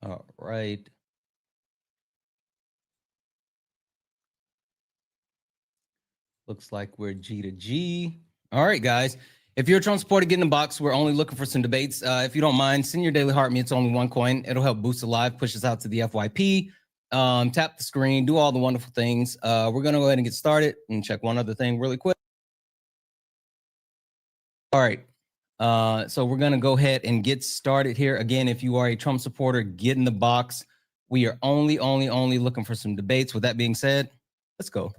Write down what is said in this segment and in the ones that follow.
All right. Looks like we're G to G. All right, guys. If you're a Trump supporter, get in the box. We're only looking for some debates. If you don't mind, send your daily heart me. It's only one coin. It'll help boost the live, push us out to the FYP. Tap the screen, do all the wonderful things. We're going to go ahead and get started and check one other thing really quick. All right. So we're going to go ahead and get started here. Again, if you are a Trump supporter, get in the box. We are only looking for some debates. With that being said, let's go.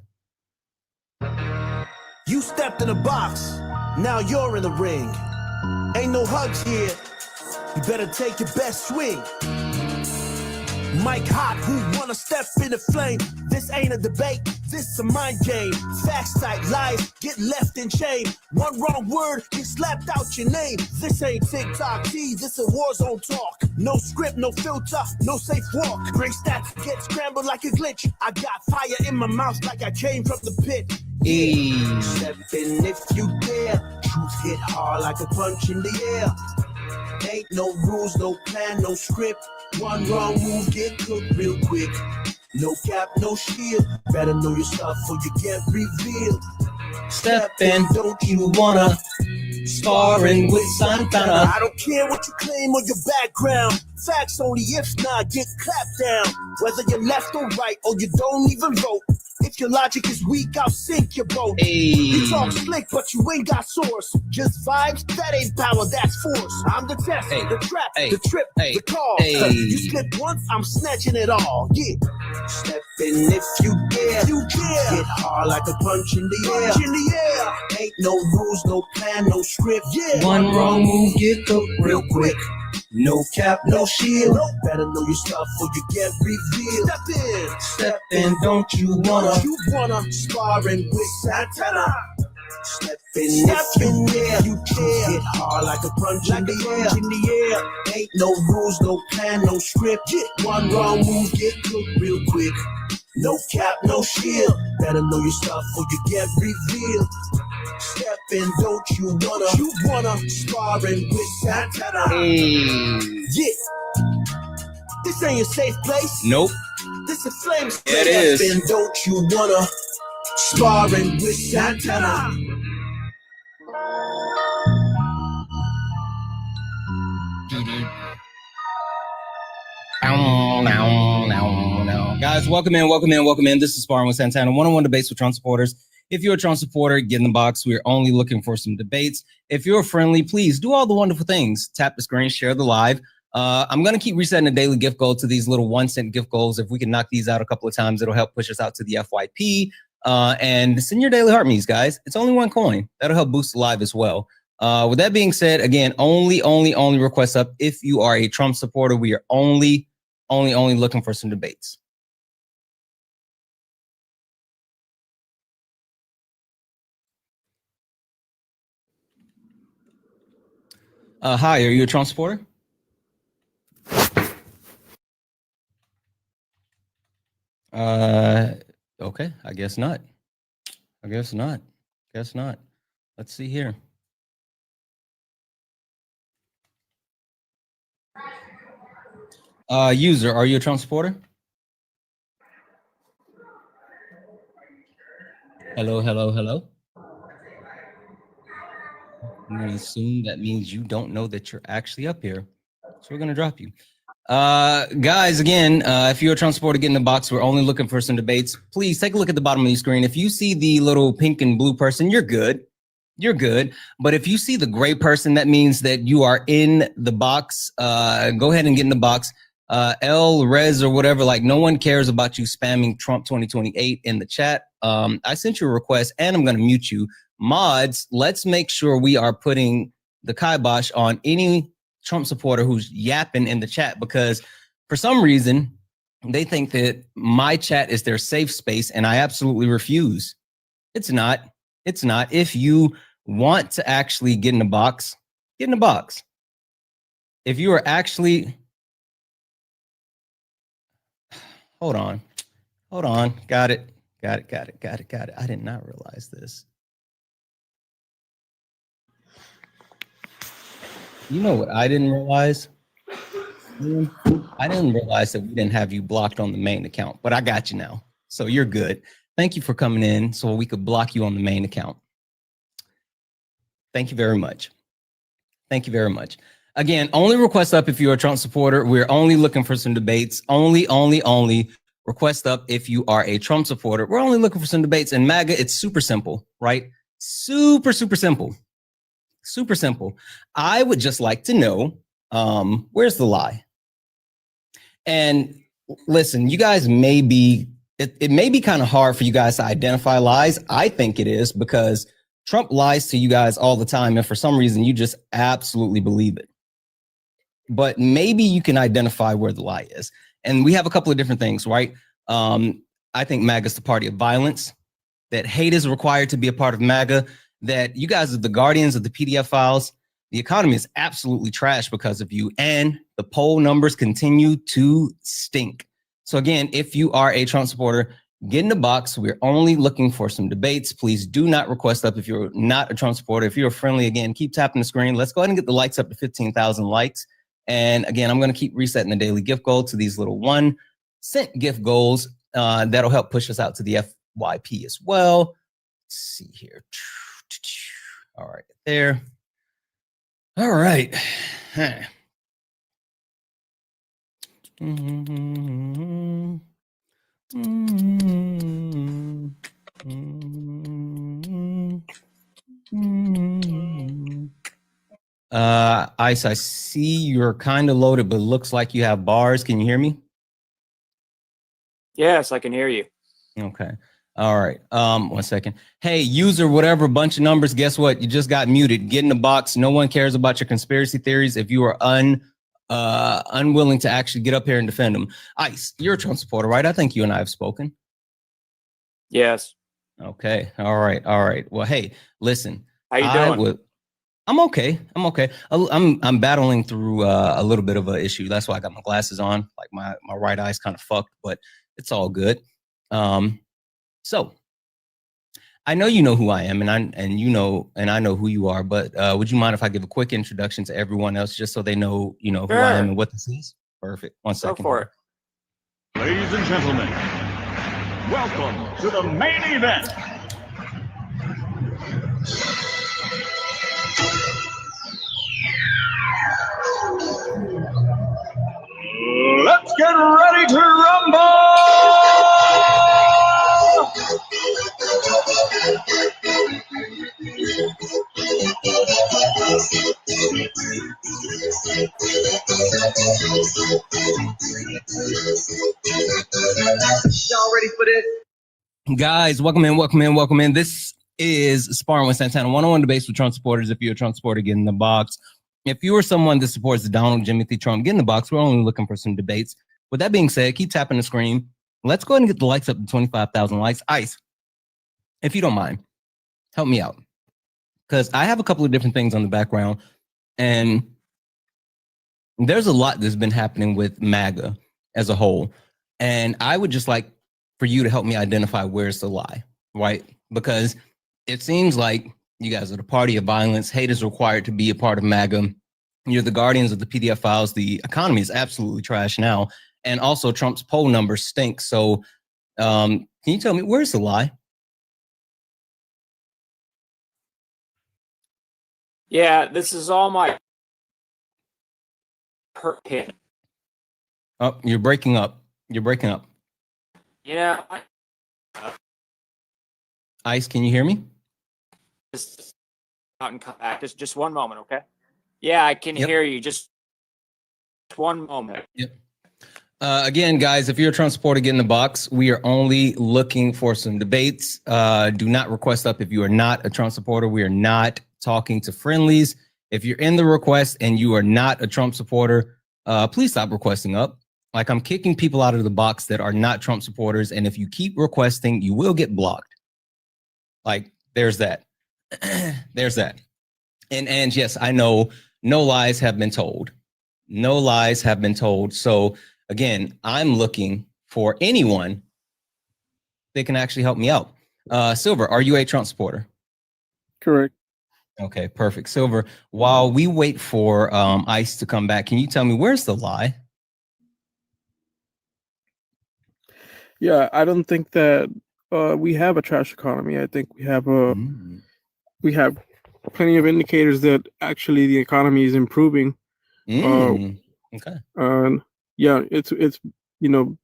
You stepped in the box, now you're in the ring. Ain't no hugs here, you better take your best swing. Mike Hot, who wanna step in the flame? This ain't a debate, this a mind game. Facts type lies, get left in chain. One wrong word, get slapped out your name. This ain't TikTok T, this a war zone talk. No script, no filter, no safe walk. Great stats get scrambled like a glitch. I got fire in my mouth like I came from the pit. Yeah. Step in if you dare. Truth hit hard like a punch in the air. Ain't no rules, no plan, no script. One wrong move, get cooked real quick. No cap, no shield. Better know your stuff or you get revealed. Step in, don't you wanna? Sparring with Santana. I don't care what you claim or your background. Facts only, if not, get clapped down. Whether you're left or right or you don't even vote. If your logic is weak, I'll sink your boat. Hey. You talk slick, but you ain't got source. Just vibes, that ain't power, that's force. I'm the test, the trap, the trip, the call. You slip once, I'm snatching it all. Yeah. Step in if you dare. Hit hard like a punch in the air. Ain't no rules, no plan, no script. Yeah. One wrong move, get cooked real quick. No cap, no shield. Better know your stuff or you get revealed. Step in, don't you wanna? Sparring with Santana. Step in if you dare. You hit hard like a punch in the air. Ain't no rules, no plan, no script. One wrong move, get cooked real quick. No cap, no shield. Better know your stuff or you get revealed. Step in, don't you wanna? Sparring with Santana. Yeah. This ain't a safe place. Nope. This is flames. Yeah, it is. Step in, don't you wanna? Sparring with Santana. Guys, welcome in. This is Sparring with Santana, one-on-one debates with Trump supporters. If you're a Trump supporter, get in the box. We're only looking for some debates. If you're friendly, please do all the wonderful things. Tap the screen, share the live. I'm going to keep resetting the daily gift goal to these little 1-cent gift goals. If we can knock these out a couple of times, it'll help push us out to the FYP. And send your daily heart me's, guys. It's only one coin. That'll help boost the live as well. With that being said, again, only requests up if you are a Trump supporter. We are only looking for some debates. Hi, are you a Trump supporter? Okay, I guess not. Guess not. Let's see here. User, are you a Trump supporter? Hello. I'm going to assume that means you don't know that you're actually up here. So we're going to drop you. Guys, again, if you're a Trump supporter, get in the box. We're only looking for some debates. Please take a look at the bottom of your screen. If you see the little pink and blue person, you're good. But if you see the gray person, that means that you are in the box. Go ahead and get in the box. L, Rez, or whatever, like no one cares about you spamming Trump 2028 in the chat. I sent you a request and I'm going to mute you. Mods, let's make sure we are putting the kibosh on any Trump supporter who's yapping in the chat, because for some reason they think that my chat is their safe space, and I absolutely refuse. It's not. If you want to actually get in the box, get in the box. If you are actually, hold on. Got it. I did not realize this. You know what I didn't realize? I didn't realize that we didn't have you blocked on the main account, but I got you now. So you're good. Thank you for coming in so we could block you on the main account. Thank you very much. Thank you very much. Again, only request up if you're a Trump supporter. We're only looking for some debates. Only request up if you are a Trump supporter. We're only looking for some debates. And MAGA, it's super simple, right? Super simple. Super simple. I would just like to know, where's the lie? And listen, you guys may be, it may be kind of hard for you guys to identify lies. I think it is, because Trump lies to you guys all the time. And for some reason, you just absolutely believe it. But maybe you can identify where the lie is. And we have a couple of different things, right? I think MAGA is the party of violence, that hate is required to be a part of MAGA, that you guys are the guardians of the PDF files. The economy is absolutely trash because of you, and the poll numbers continue to stink. So again, if you are a Trump supporter, get in the box. We're only looking for some debates. Please do not request up if you're not a Trump supporter. If you're friendly, again, keep tapping the screen. Let's go ahead and get the likes up to 15,000 likes. And again, I'm going to keep resetting the daily gift goal to these little 1-cent gift goals. That'll help push us out to the FYP as well. Let's see here. All right, there. All right. Ice, I see you're kind of loaded, but looks like you have bars. Can you hear me? Yes, I can hear you. Okay. All right. 1 second. Hey, user, whatever, bunch of numbers. Guess what? You just got muted. Get in the box. No one cares about your conspiracy theories if you are unwilling to actually get up here and defend them. Ice, you're a Trump supporter, right? I think you and I have spoken. Yes. Okay. All right. All right. Well, hey, listen. How you doing? I'm okay. I'm okay. I'm battling through a little bit of an issue. That's why I got my glasses on. Like my right eye's kind of fucked, but it's all good. So I know you know who I am, and I know who you are. But would you mind if I give a quick introduction to everyone else, just so they know, who I am and what this is? Perfect. 1 second. Go for it. Ladies and gentlemen, welcome to the main event. Let's get ready to rumble! Y'all ready for this? Guys, welcome in. This is Sparring with Santana, one-on-one debates with Trump supporters. If you're a Trump supporter, get in the box. If you are someone that supports Donald Jimothy Trump, get in the box. We're only looking for some debates. With that being said, keep tapping the screen. Let's go ahead and get the likes up to 25,000 likes. Ice, if you don't mind, help me out, because I have a couple of different things on the background, and there's a lot that's been happening with MAGA as a whole. And I would just like for you to help me identify where's the lie, right? Because it seems like you guys are the party of violence. Hate is required to be a part of MAGA. You're the guardians of the PDF files. The economy is absolutely trash now. And also Trump's poll numbers stink. So can you tell me where's the lie? Yeah, this is all my pin. Oh, you're breaking up. You're breaking up. Ice, can you hear me? Just out and come back. Just one moment, okay? Yeah, I can hear you. Just one moment. Yep. Again, guys, if you're a Trump supporter, get in the box. We are only looking for some debates. Do not request up if you are not a Trump supporter. We are not talking to friendlies. If you're in the request and you are not a Trump supporter, please stop requesting up. Like, I'm kicking people out of the box that are not Trump supporters. And if you keep requesting, you will get blocked. Like, there's that. There's that. And yes, I know no lies have been told. No lies have been told. So again, I'm looking for anyone that can actually help me out. Silver, are you a Trump supporter? Correct. Okay, perfect. Silver, while we wait for ICE to come back, can you tell me where's the lie? Yeah, I don't think that we have a trash economy. I think Mm. we have plenty of indicators that actually the economy is improving. Mm. Okay. And yeah, it's you know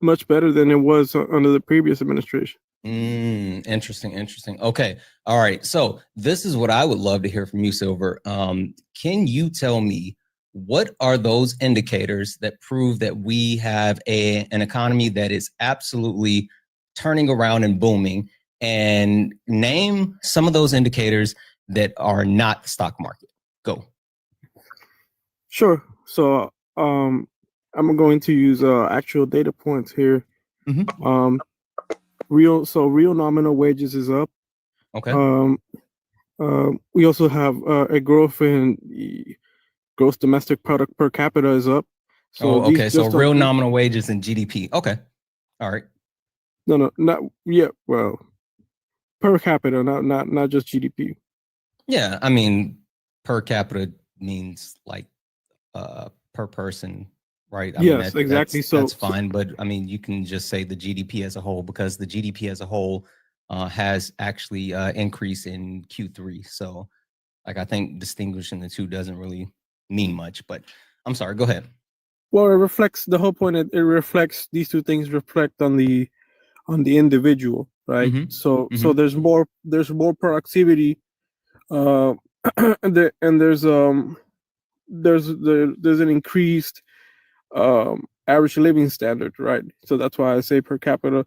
much better than it was under the previous administration. Interesting, interesting. Okay. All right. So this is what I would love to hear from you, Silver. Can you tell me what are those indicators that prove that we have an economy that is absolutely turning around and booming? And name some of those indicators that are not the stock market. Go. Sure. So I'm going to use actual data points here. Mm-hmm. Real nominal wages is up. Okay. We also have a growth in the gross domestic product per capita is up. So these okay. So just real don't nominal wages and GDP. Okay. All right. no, not yeah. Well, per capita, not just GDP. Yeah. I mean, per capita means like per person, right? I mean, Yes, exactly. that's fine, but I mean, you can just say the GDP as a whole, because the GDP as a whole has actually increased in Q3. So, like, I think distinguishing the two doesn't really mean much. But I'm sorry. Go ahead. Well, it reflects the whole point. It reflects these two things reflect on the individual, right? Mm-hmm. So there's more productivity, uh, and there's an increased average living standard, right? So that's why I say per capita.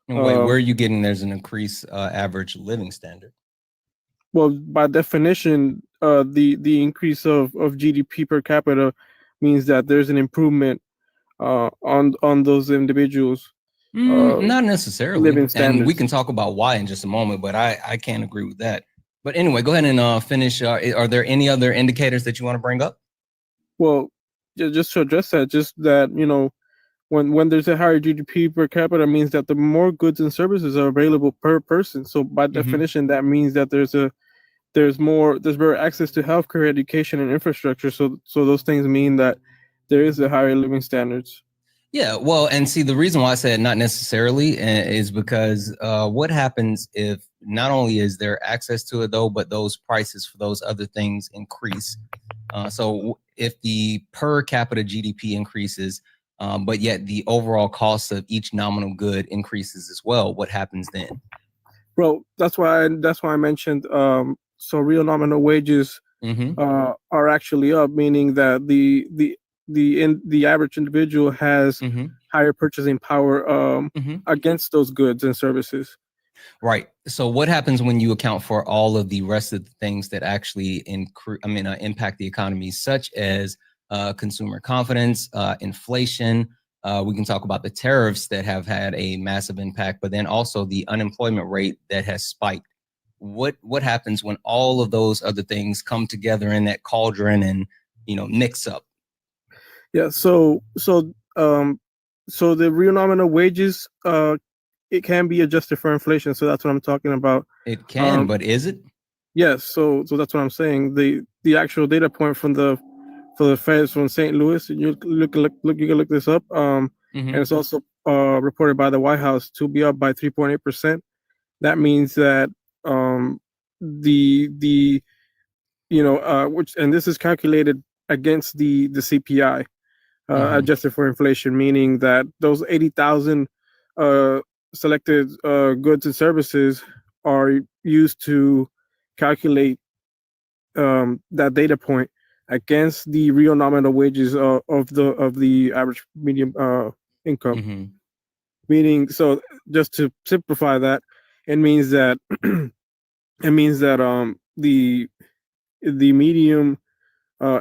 Wait, where are you getting there's an increased average living standard? Well, by definition, the increase of GDP per capita means that there's an improvement on those individuals. Not necessarily. Living And standards. we can talk about why in just a moment, but I can't agree with that. But anyway, go ahead and finish. Are there any other indicators that you want to bring up? Well, just to address that, just that when there's a higher GDP per capita means that the more goods and services are available per person. So by definition, that means that there's better access to healthcare, education, and infrastructure. So those things mean that there is a higher living standards. Yeah, well, and see, the reason why I said not necessarily is because what happens if not only is there access to it though, but those prices for those other things increase. So if the per capita GDP increases, but yet the overall cost of each nominal good increases as well, what happens then? Well, that's why I mentioned so real nominal wages are actually up, meaning that the average individual has higher purchasing power against those goods and services. Right. So what happens when you account for all of the rest of the things that actually impact the economy, such as consumer confidence, inflation? We can talk about the tariffs that have had a massive impact, but then also the unemployment rate that has spiked. What happens when all of those other things come together in that cauldron and mix up? Yeah. So the real nominal wages it can be adjusted for inflation. So that's what I'm talking about. It can, but is it? Yes. So that's what I'm saying. The actual data point for the Feds from St. Louis. You you can look this up. And it's also reported by the White House to be up by 3.8%. That means that which, and this is calculated against the CPI adjusted for inflation, meaning that those 80,000 selected goods and services are used to calculate that data point against the real nominal wages of the average medium income. Meaning, so just to simplify that, it means that the medium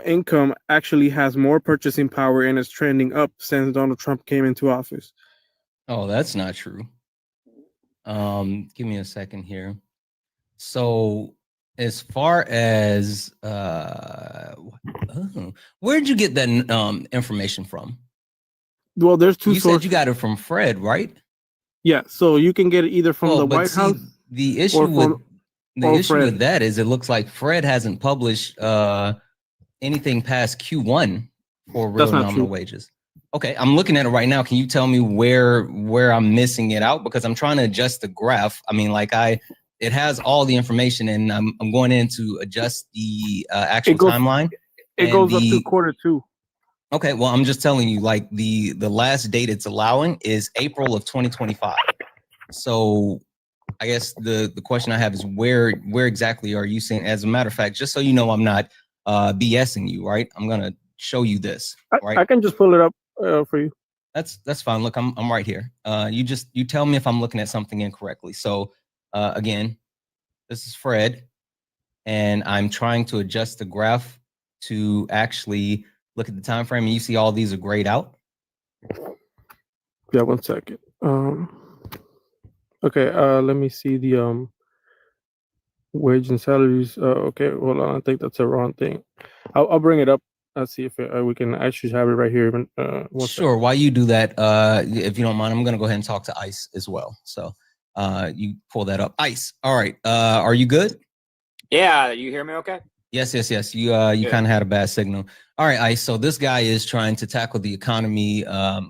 income actually has more purchasing power and is trending up since Donald Trump came into office. Oh, that's not true. Give me a second here. So as far as where'd you get that information from? Well, there's two sources. You said you got it from Fred, right? Yeah, so you can get it either from the White House. The issue with that is it looks like Fred hasn't published anything past Q1 for real nominal wages. Okay, I'm looking at it right now. Can you tell me where I'm missing it out? Because I'm trying to adjust the graph. I mean, like it has all the information, and I'm going in to adjust the actual timeline. It goes up to Q2. Okay, well, I'm just telling you, like the last date it's allowing is April of 2025. So I guess the question I have is where exactly are you seeing? As a matter of fact, just so you know, I'm not BSing you, right? I'm gonna show you this, right? I can just pull it up for you. That's fine. Look, I'm right here. You tell me if I'm looking at something incorrectly. So again, this is Fred, and I'm trying to adjust the graph to actually look at the time frame, and you see all these are grayed out. Yeah, 1 second. Okay, let me see the wage and salaries. Okay, hold on. I think that's the wrong thing. I'll bring it up. Let's see if we can actually have it right here. Even sure. While you do that, if you don't mind, I'm gonna go ahead and talk to Ice as well. So you pull that up. Ice. All right. Are you good? Yeah, you hear me okay? Yes. You kind of had a bad signal. All right, Ice. So this guy is trying to tackle the economy.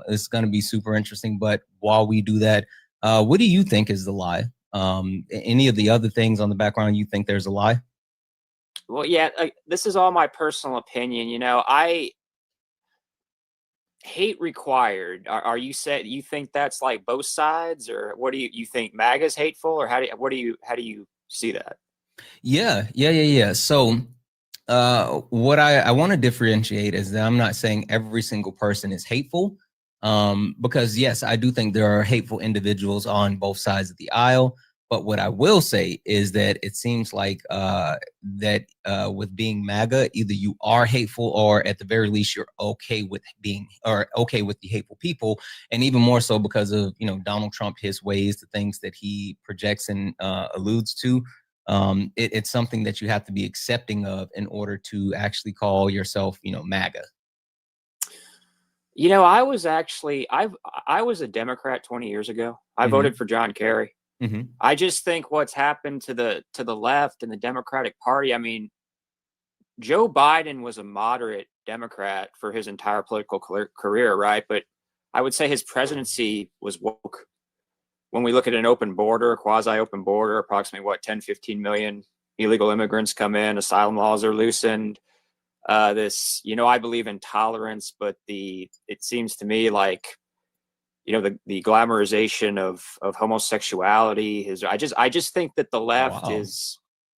It's going to be super interesting. But while we do that, what do you think is the lie? Any of the other things on the background you think there's a lie? Well, yeah, this is all my personal opinion. You know, I hate required. Are you said you think that's like both sides, or what do you think MAGA's hateful, or how do you see that? Yeah. So what I want to differentiate is that I'm not saying every single person is hateful, because yes, I do think there are hateful individuals on both sides of the aisle. But what I will say is that it seems like with being MAGA, either you are hateful or at the very least you're okay with being or okay with the hateful people, and even more so because of Donald Trump, his ways, the things that he projects and alludes to. It's something that you have to be accepting of in order to actually call yourself, MAGA. I was actually I was a Democrat 20 years ago. I voted for John Kerry. I just think what's happened to the left and the Democratic Party. I mean, Joe Biden was a moderate Democrat for his entire political career, right? But I would say his presidency was woke. When we look at an open border, a quasi-open border, approximately 10, 15 million illegal immigrants come in, asylum laws are loosened. I believe in tolerance, but it seems to me like, the glamorization of homosexuality I just think that the left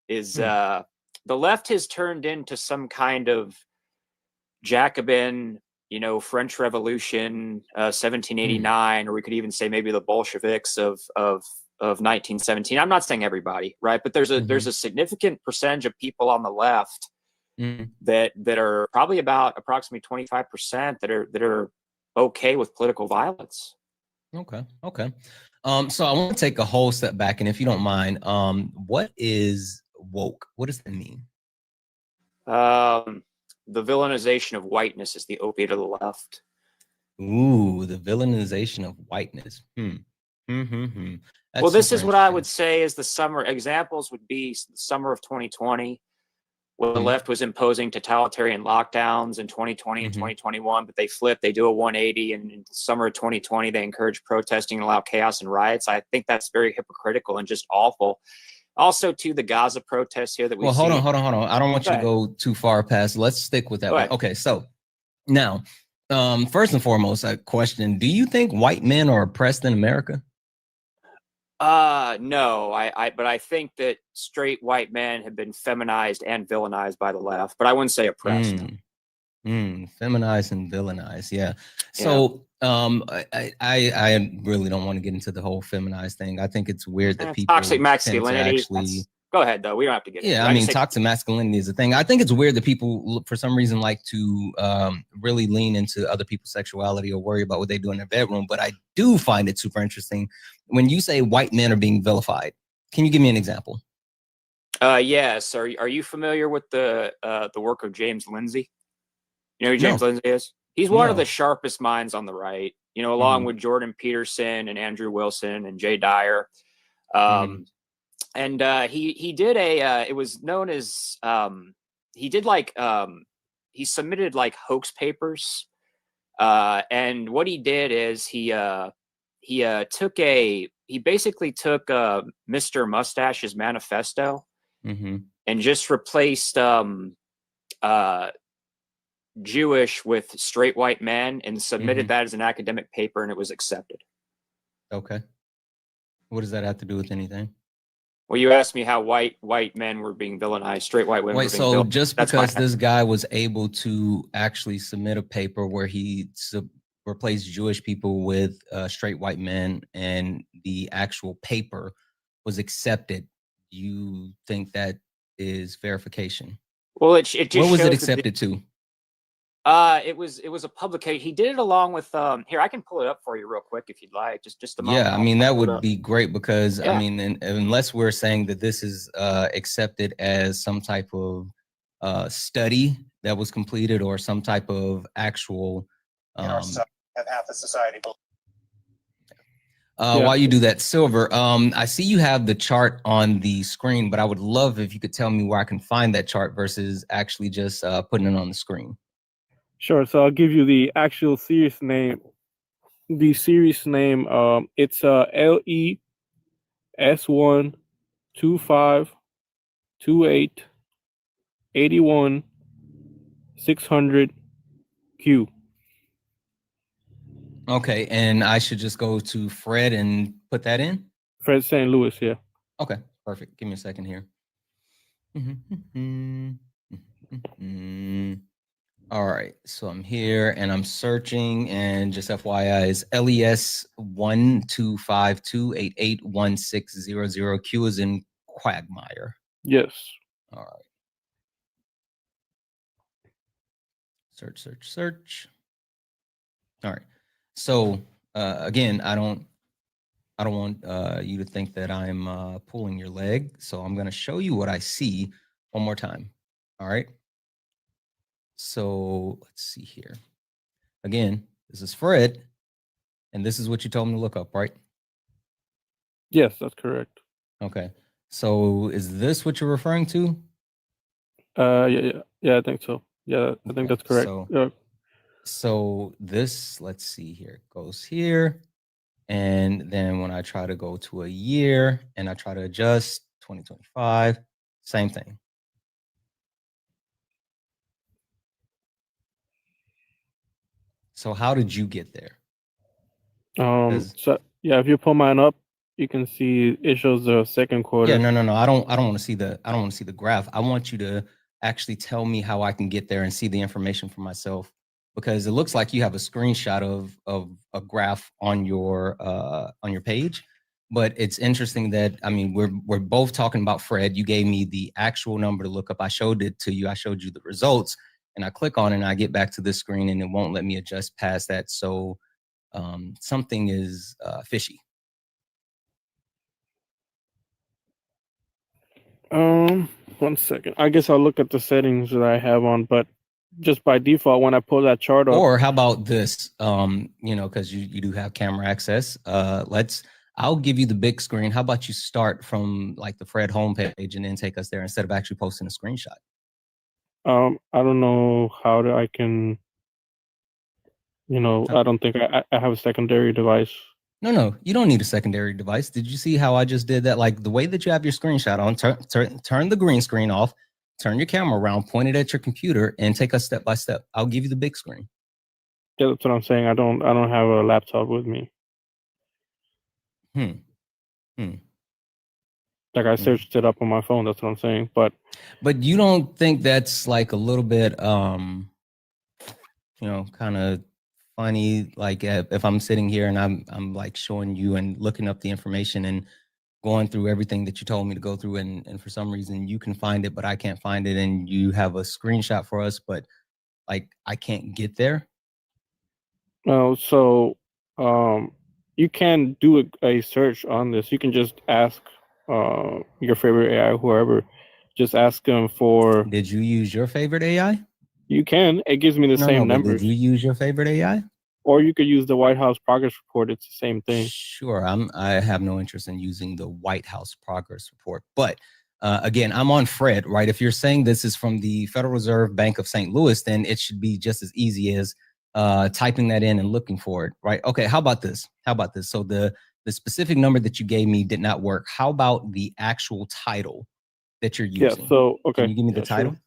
the left has turned into some kind of Jacobin, French Revolution, 1789, or we could even say maybe the Bolsheviks of 1917. I'm not saying everybody, right? But there's a significant percentage of people on the left that are probably about approximately 25% that are okay with political violence. Okay. So I want to take a whole step back, and if you don't mind, what is woke? What does that mean? The villainization of whiteness is the opiate of the left. Ooh, the villainization of whiteness. Well, this is what I would say is the summer examples would be the summer of 2020, where the left was imposing totalitarian lockdowns in 2020 and 2021, but they flip, they do a 180, and in the summer of 2020, they encourage protesting and allow chaos and riots. I think that's very hypocritical and just awful. Also, to the Gaza protests here that we hold on. I don't want you to go too far past. Let's stick with that one. Okay, so now, first and foremost, a question: do you think white men are oppressed in America? No, but I think that straight white men have been feminized and villainized by the left, but I wouldn't say oppressed. Feminized and villainized, yeah. So I really don't want to get into the whole feminized thing. I think it's weird that people toxic masculinity. Go ahead, though. We don't have to get. Yeah, I mean, toxic masculinity is a thing. I think it's weird that people, for some reason, like to really lean into other people's sexuality or worry about what they do in their bedroom. But I do find it super interesting when you say white men are being vilified. Can you give me an example? Yes. Are you familiar with the work of James Lindsay? You know who James Lindsay is? He's one of the sharpest minds on the right, along with Jordan Peterson and Andrew Wilson and Jay Dyer. And he did it was known as, he submitted like hoax papers And what he did is he basically took Mr. Mustache's manifesto and just replaced Jewish with straight white men and submitted that as an academic paper, and it was accepted. Okay. What does that have to do with anything? Well, you asked me how white men were being villainized, straight white women were being villainized. Just because this guy was able to actually submit a paper where he replaced Jewish people with straight white men and the actual paper was accepted, you think that is verification? Well, it just what was it accepted to? It was a publication. He did it along with here. I can pull it up for you real quick if you'd like. Just a moment. Yeah, I mean that would be great because I mean, unless we're saying that this is accepted as some type of study that was completed or some type of actual have half the society. While you do that, Silver, I see you have the chart on the screen, but I would love if you could tell me where I can find that chart versus actually just putting it on the screen. Sure. So I'll give you the actual series name. The series name, it's LES1252881-600Q. Okay, and I should just go to Fred and put that in? Fred St. Louis, yeah. Okay, perfect. Give me a second here. All right, so I'm here and I'm searching, and just FYI is LES1252881-600. Q is in Quagmire. Yes. All right. Search. All right. So again, I don't want you to think that I'm pulling your leg. So I'm going to show you what I see one more time. All right. So let's see here. Again, this is Fred, and this is what you told me to look up, right? Yes, that's correct. Okay. So is this what you're referring to? Yeah, I think so. Yeah, I think that's correct. So this, let's see here, goes here. And then when I try to go to a year and I try to adjust 2025, same thing. So how did you get there? So yeah, if you pull mine up, you can see it shows the second quarter. Yeah, no. I don't want to see the graph. I want you to actually tell me how I can get there and see the information for myself, because it looks like you have a screenshot of a graph on your page. But it's interesting that, I mean, we're both talking about Fred. You gave me the actual number to look up. I showed it to you. I showed you the results, and I click on it and I get back to this screen and it won't let me adjust past that. So something is fishy. One second. I guess I'll look at the settings that I have on, but just by default, when I pull that chart up. Or how about this? You know, because you do have camera access. I'll give you the big screen. How about you start from like the Fred homepage and then take us there instead of actually posting a screenshot? I don't know how I can. You know, I don't think I have a secondary device. No, you don't need a secondary device. Did you see how I just did that? Like the way that you have your screenshot on, turn the green screen off, turn your camera around, point it at your computer, and take us step by step. I'll give you the big screen. Yeah, that's what I'm saying. I don't have a laptop with me. Like I searched it up on my phone. That's what I'm saying. But you don't think that's like a little bit, you know, kind of funny, like if I'm sitting here and I'm like showing you and looking up the information and going through everything that you told me to go through, and for some reason you can find it but I can't find it, and you have a screenshot for us but like I can't get there? So you can do a search on this. You can just ask your favorite AI, whoever, just ask them for. Did you use your favorite AI? You can. It gives me the same numbers. Did you use your favorite AI? Or you could use the White House progress report. It's the same thing. Sure. I have no interest in using the White House progress report. But again, I'm on Fred, right? If you're saying this is from the Federal Reserve Bank of St. Louis, then it should be just as easy as typing that in and looking for it, right? Okay, how about this? So the specific number that you gave me did not work. How about the actual title that you're using? Yeah, so, okay. Can you give me the title? Sure.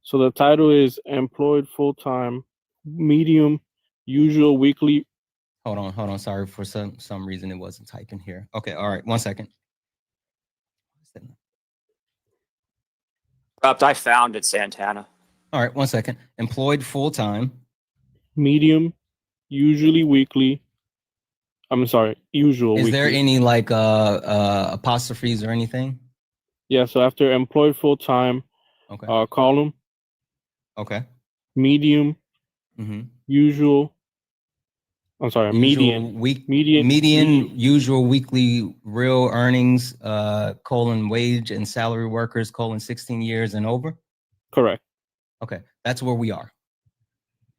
So the title is employed full-time, medium, usual, weekly. Hold on. Sorry, for some reason it wasn't typing here. Okay, all right, 1 second. I found it, Santana. All right, 1 second. Employed full-time. Medium, usually weekly. I'm sorry, usual. Is weekly. there any like apostrophes or anything? Yeah, so after employed full-time, Okay. column, Okay. medium, usual. I'm sorry, median. Median usual weekly real earnings, wage and salary workers, 16 years and over. Correct. Okay, that's where we are.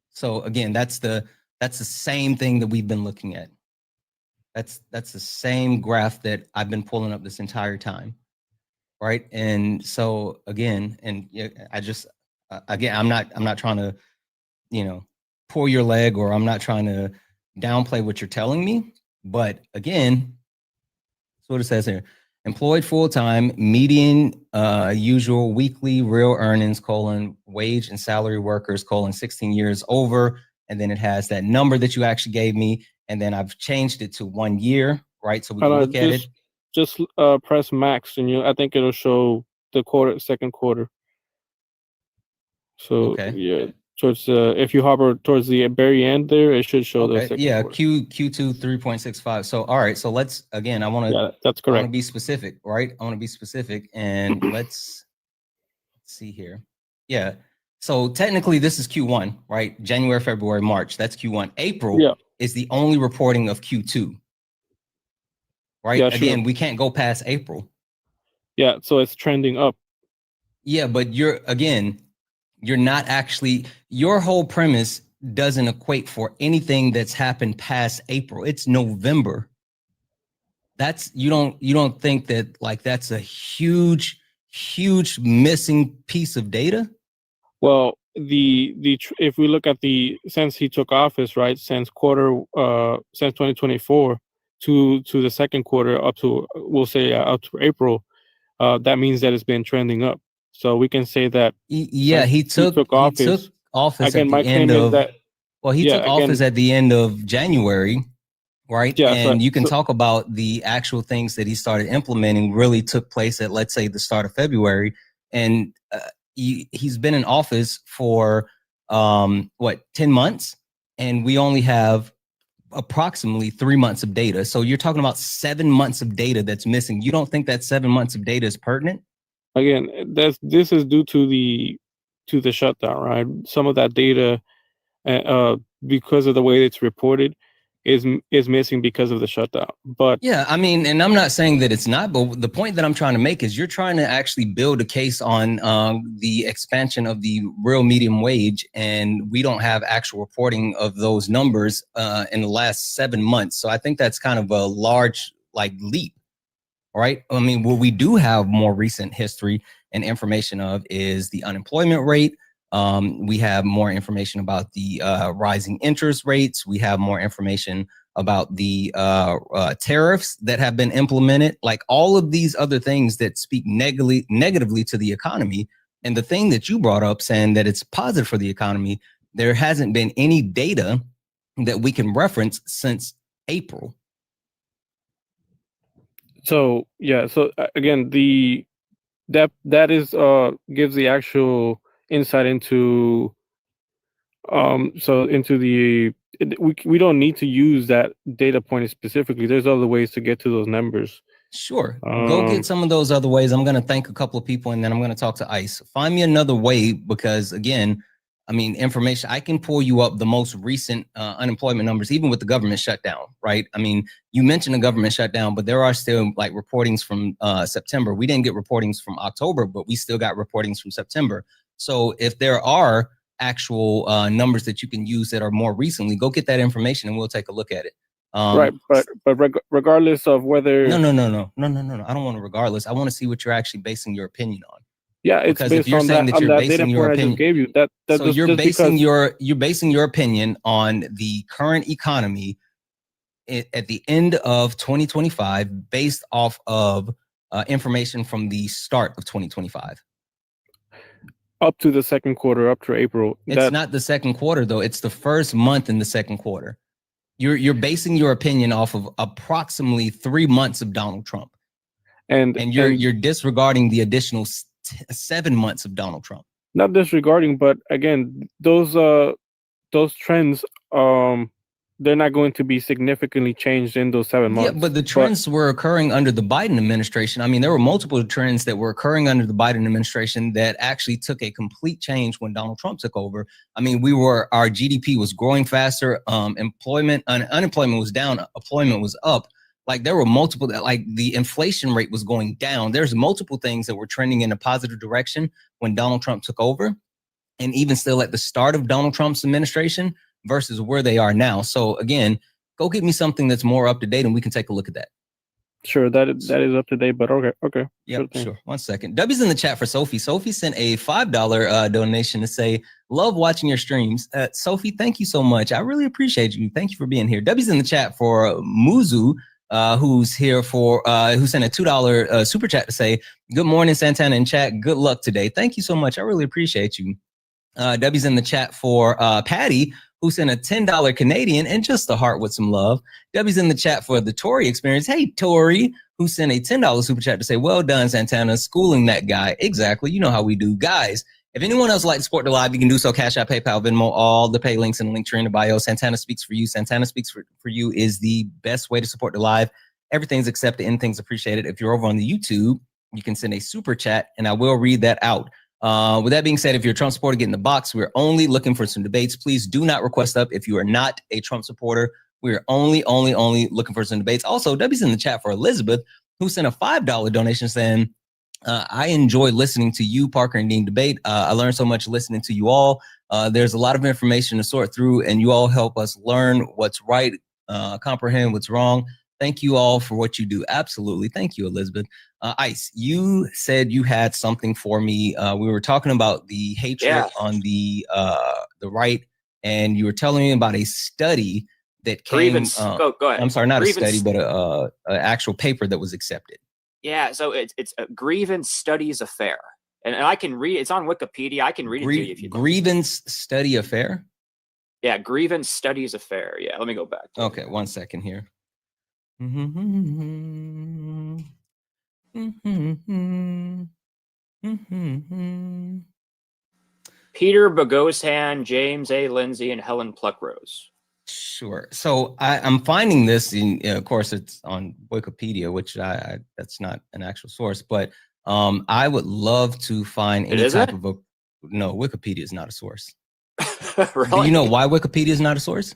So again, that's the same thing that we've been looking at. That's the same graph that I've been pulling up this entire time, right? And so again, and I just again, I'm not trying to, pull your leg, or I'm not trying to downplay what you're telling me, but again, that's what it says here. Employed full-time, median usual weekly real earnings, wage and salary workers, 16 years over. And then it has that number that you actually gave me. And then I've changed it to 1 year, right? So we can look at it. Just press max, and I think it'll show the second quarter. So okay. Yeah, towards if you hover towards the very end there, it should show the second quarter. Q2 3.65. So all right, so let's again, that's correct. I want to be specific, right? I want to be specific, and let's see here. Yeah. So technically this is Q1, right? January, February, March, that's Q1. April is the only reporting of Q2. Right? Yeah, again, sure. We can't go past April. Yeah, so it's trending up. Yeah, but you're not actually, your whole premise doesn't equate for anything that's happened past April. It's November. You don't think that like that's a huge missing piece of data? Well, if we look at since he took office, right, since 2024 to the second quarter up to, we'll say up to April, that means that it's been trending up. So we can say that he took office again, at the end of office at the end of January, right? Yeah, and you can talk about the actual things that he started implementing really took place at, let's say, the start of February, and he's been in office for 10 months, and we only have approximately 3 months of data. So you're talking about 7 months of data that's missing. You don't think that 7 months of data is pertinent? Again, this is due to the shutdown, right? Some of that data, because of the way it's reported, is missing because of the shutdown. But yeah, I mean, and I'm not saying that it's not, but the point that I'm trying to make is you're trying to actually build a case on the expansion of the real medium wage, and we don't have actual reporting of those numbers in the last 7 months. So I think that's kind of a large leap, right? I mean, what we do have more recent history and information of is the unemployment rate. We have more information about the rising interest rates. We have more information about the tariffs that have been implemented, like all of these other things that speak negatively to the economy. And the thing that you brought up saying that it's positive for the economy, there hasn't been any data that we can reference since April. So yeah, so again, that is gives the actual insight into we don't need to use that data point specifically. There's other ways to get to those numbers. Sure, go get some of those other ways. I'm going to thank a couple of people, and then I'm going to talk to ICE. Find me another way, because again, I mean, information, I can pull you up the most recent unemployment numbers, even with the government shutdown, right? I mean, you mentioned the government shutdown, but there are still reportings from September. We didn't get reportings from October, but we still got reportings from September. So if there are actual numbers that you can use that are more recently, go get that information and we'll take a look at it. Right, but regardless of whether no, I don't want to regardless. I want to see what you're actually basing your opinion on. Yeah, it's Because if based you're on saying that, that you're data basing your point I opinion, just gave you. That so just, you're just basing because, you're basing your opinion on the current economy at the end of 2025 based off of information from the start of 2025. up to the second quarter, up to April. It's not the second quarter though. It's the first month in the second quarter. You're basing your opinion off of approximately 3 months of Donald Trump, and you're disregarding the additional 7 months of Donald Trump. Not disregarding, but again, those trends, they're not going to be significantly changed in those 7 months. Yeah, but the trends were occurring under the Biden administration. I mean, there were multiple trends that were occurring under the Biden administration that actually took a complete change when Donald Trump took over. I mean, our GDP was growing faster. Unemployment was down. Employment was up. Like there were multiple, like the inflation rate was going down. There's multiple things that were trending in a positive direction when Donald Trump took over. And even still at the start of Donald Trump's administration versus where they are now. So again, go get me something that's more up to date and we can take a look at that. Sure, that is up to date, but okay. Yeah, sure. 1 second. W's in the chat for Sophie. Sophie sent a $5 donation to say, love watching your streams. Sophie, thank you so much. I really appreciate you. Thank you for being here. W's in the chat for Muzu, who's here for, who sent a $2 super chat to say, good morning, Santana in chat. Good luck today. Thank you so much. I really appreciate you. W's in the chat for Patty, who sent a $10 Canadian and just a heart with some love. W's in the chat for the Tori experience. Hey, Tori, who sent a $10 super chat to say, well done, Santana, schooling that guy. Exactly. You know how we do. Guys, if anyone else would like to support the live, you can do so. Cash App, PayPal, Venmo, all the pay links in the link tree in the bio. Santana Speaks for You. Santana Speaks for You is the best way to support the live. Everything's accepted, anything's appreciated. If you're over on the YouTube, you can send a super chat and I will read that out. With that being said, if you're a Trump supporter, get in the box. We're only looking for some debates. Please do not request up if you are not a Trump supporter. We're only looking for some debates. Also, W's in the chat for Elizabeth, who sent a $5 donation saying, I enjoy listening to you, Parker and Dean debate. I learned so much listening to you all. There's a lot of information to sort through, and you all help us learn what's right, comprehend what's wrong. Thank you all for what you do. Absolutely. Thank you, Elizabeth. Ice, you said you had something for me. We were talking about the hatred on the right, and you were telling me about a study that came. Go ahead. I'm sorry, not a study, but an actual paper that was accepted. Yeah, so it's a grievance studies affair, and I can read. It's on Wikipedia. I can read it to you if you like. Grievance study affair. Yeah, grievance studies affair. Yeah, let me go back. Okay, 1 second here. Peter Boghossian, James A. Lindsay, and Helen Pluckrose. Sure. So I'm finding this in, of course, it's on Wikipedia, which that's not an actual source, but I would love to find any type of no, Wikipedia is not a source. Really? Do you know why Wikipedia is not a source?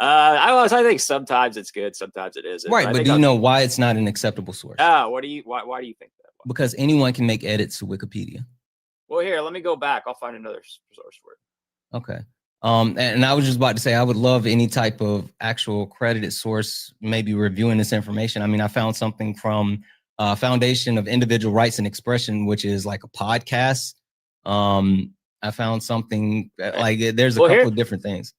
I think sometimes it's good, sometimes it isn't. Right, but do you know why it's not an acceptable source? Why do you think that? Because anyone can make edits to Wikipedia. Well, here, let me go back. I'll find another source for it. Okay. And I was just about to say, I would love any type of actual credited source, maybe reviewing this information. I mean, I found something from Foundation of Individual Rights and Expression, which is like a podcast. I found something like there's a couple of different things.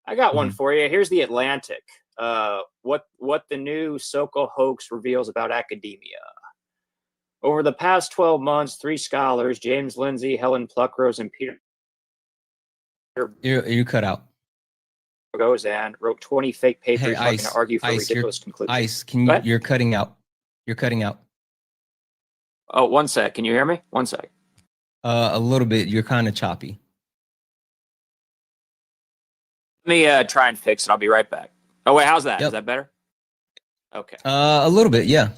I got one for you. Here's the Atlantic. What the new Sokol hoax reveals about academia. Over the past 12 months, 3 scholars, James Lindsay, Helen Pluckrose, and Peter You cut out. Boghossian wrote 20 fake papers trying to argue for ridiculous conclusions. Ice, you're cutting out. You're cutting out. Oh, 1 sec. Can you hear me? 1 sec. A little bit. You're kind of choppy. Let me try and fix it. I'll be right back. Oh, wait. How's that? Is that better? Okay. A little bit. Yeah.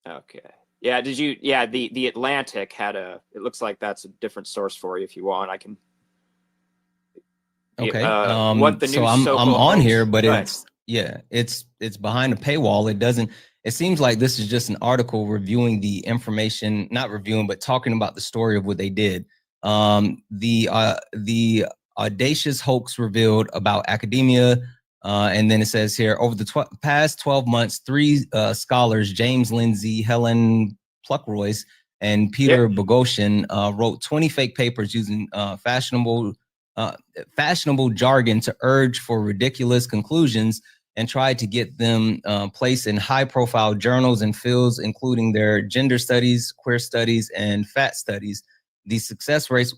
Okay. Yeah. Did you? Yeah. The Atlantic had a. It looks like that's a different source for you. If you want, I can. Okay. What the new so I'm on hoax, here, but right. it's behind a paywall. It doesn't. It seems like this is just an article reviewing the information, not reviewing, but talking about the story of what they did. The audacious hoax revealed about academia. And then it says here, over the past 12 months, 3 scholars, James Lindsay, Helen Pluckrose, And Peter Boghossian wrote 20 fake papers using fashionable jargon to urge for ridiculous conclusions and tried to get them placed in high-profile journals and fields, including their gender studies, queer studies, and fat studies. The success rate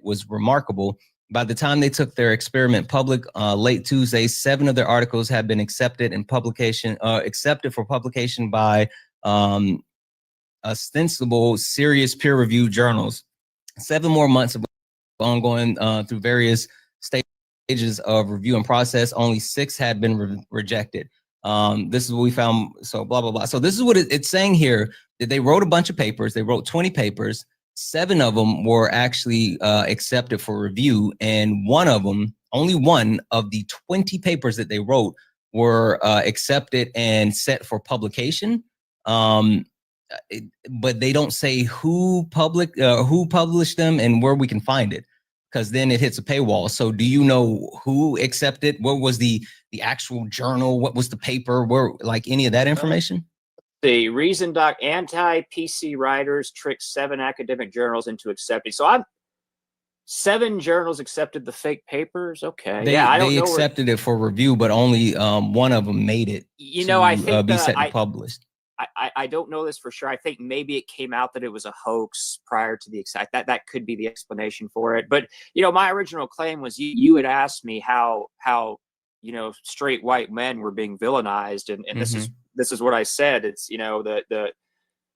was remarkable. By the time they took their experiment public late Tuesday, 7 of their articles had been accepted for publication by ostensible, serious peer-reviewed journals. 7 more months of ongoing through various stages of review and process. Only 6 had been rejected. This is what we found. So blah, blah, blah. So this is what it's saying here, that they wrote a bunch of papers. They wrote 20 papers. 7 of them were actually accepted for review. And only one of the 20 papers that they wrote were accepted and set for publication. But they don't say who published them and where we can find it, because then it hits a paywall. So do you know who accepted? What was the actual journal? What was the paper? Where, like, any of that information? The Reason Doc anti-PC writers tricked 7 academic journals into accepting. So 7 journals accepted the fake papers. Okay, they accepted it for review, but only one of them made it. I think be set to published. I don't know this for sure. I think maybe it came out that it was a hoax prior to the exact. That could be the explanation for it. But my original claim was you had asked me how straight white men were being villainized, and this is what I said. It's the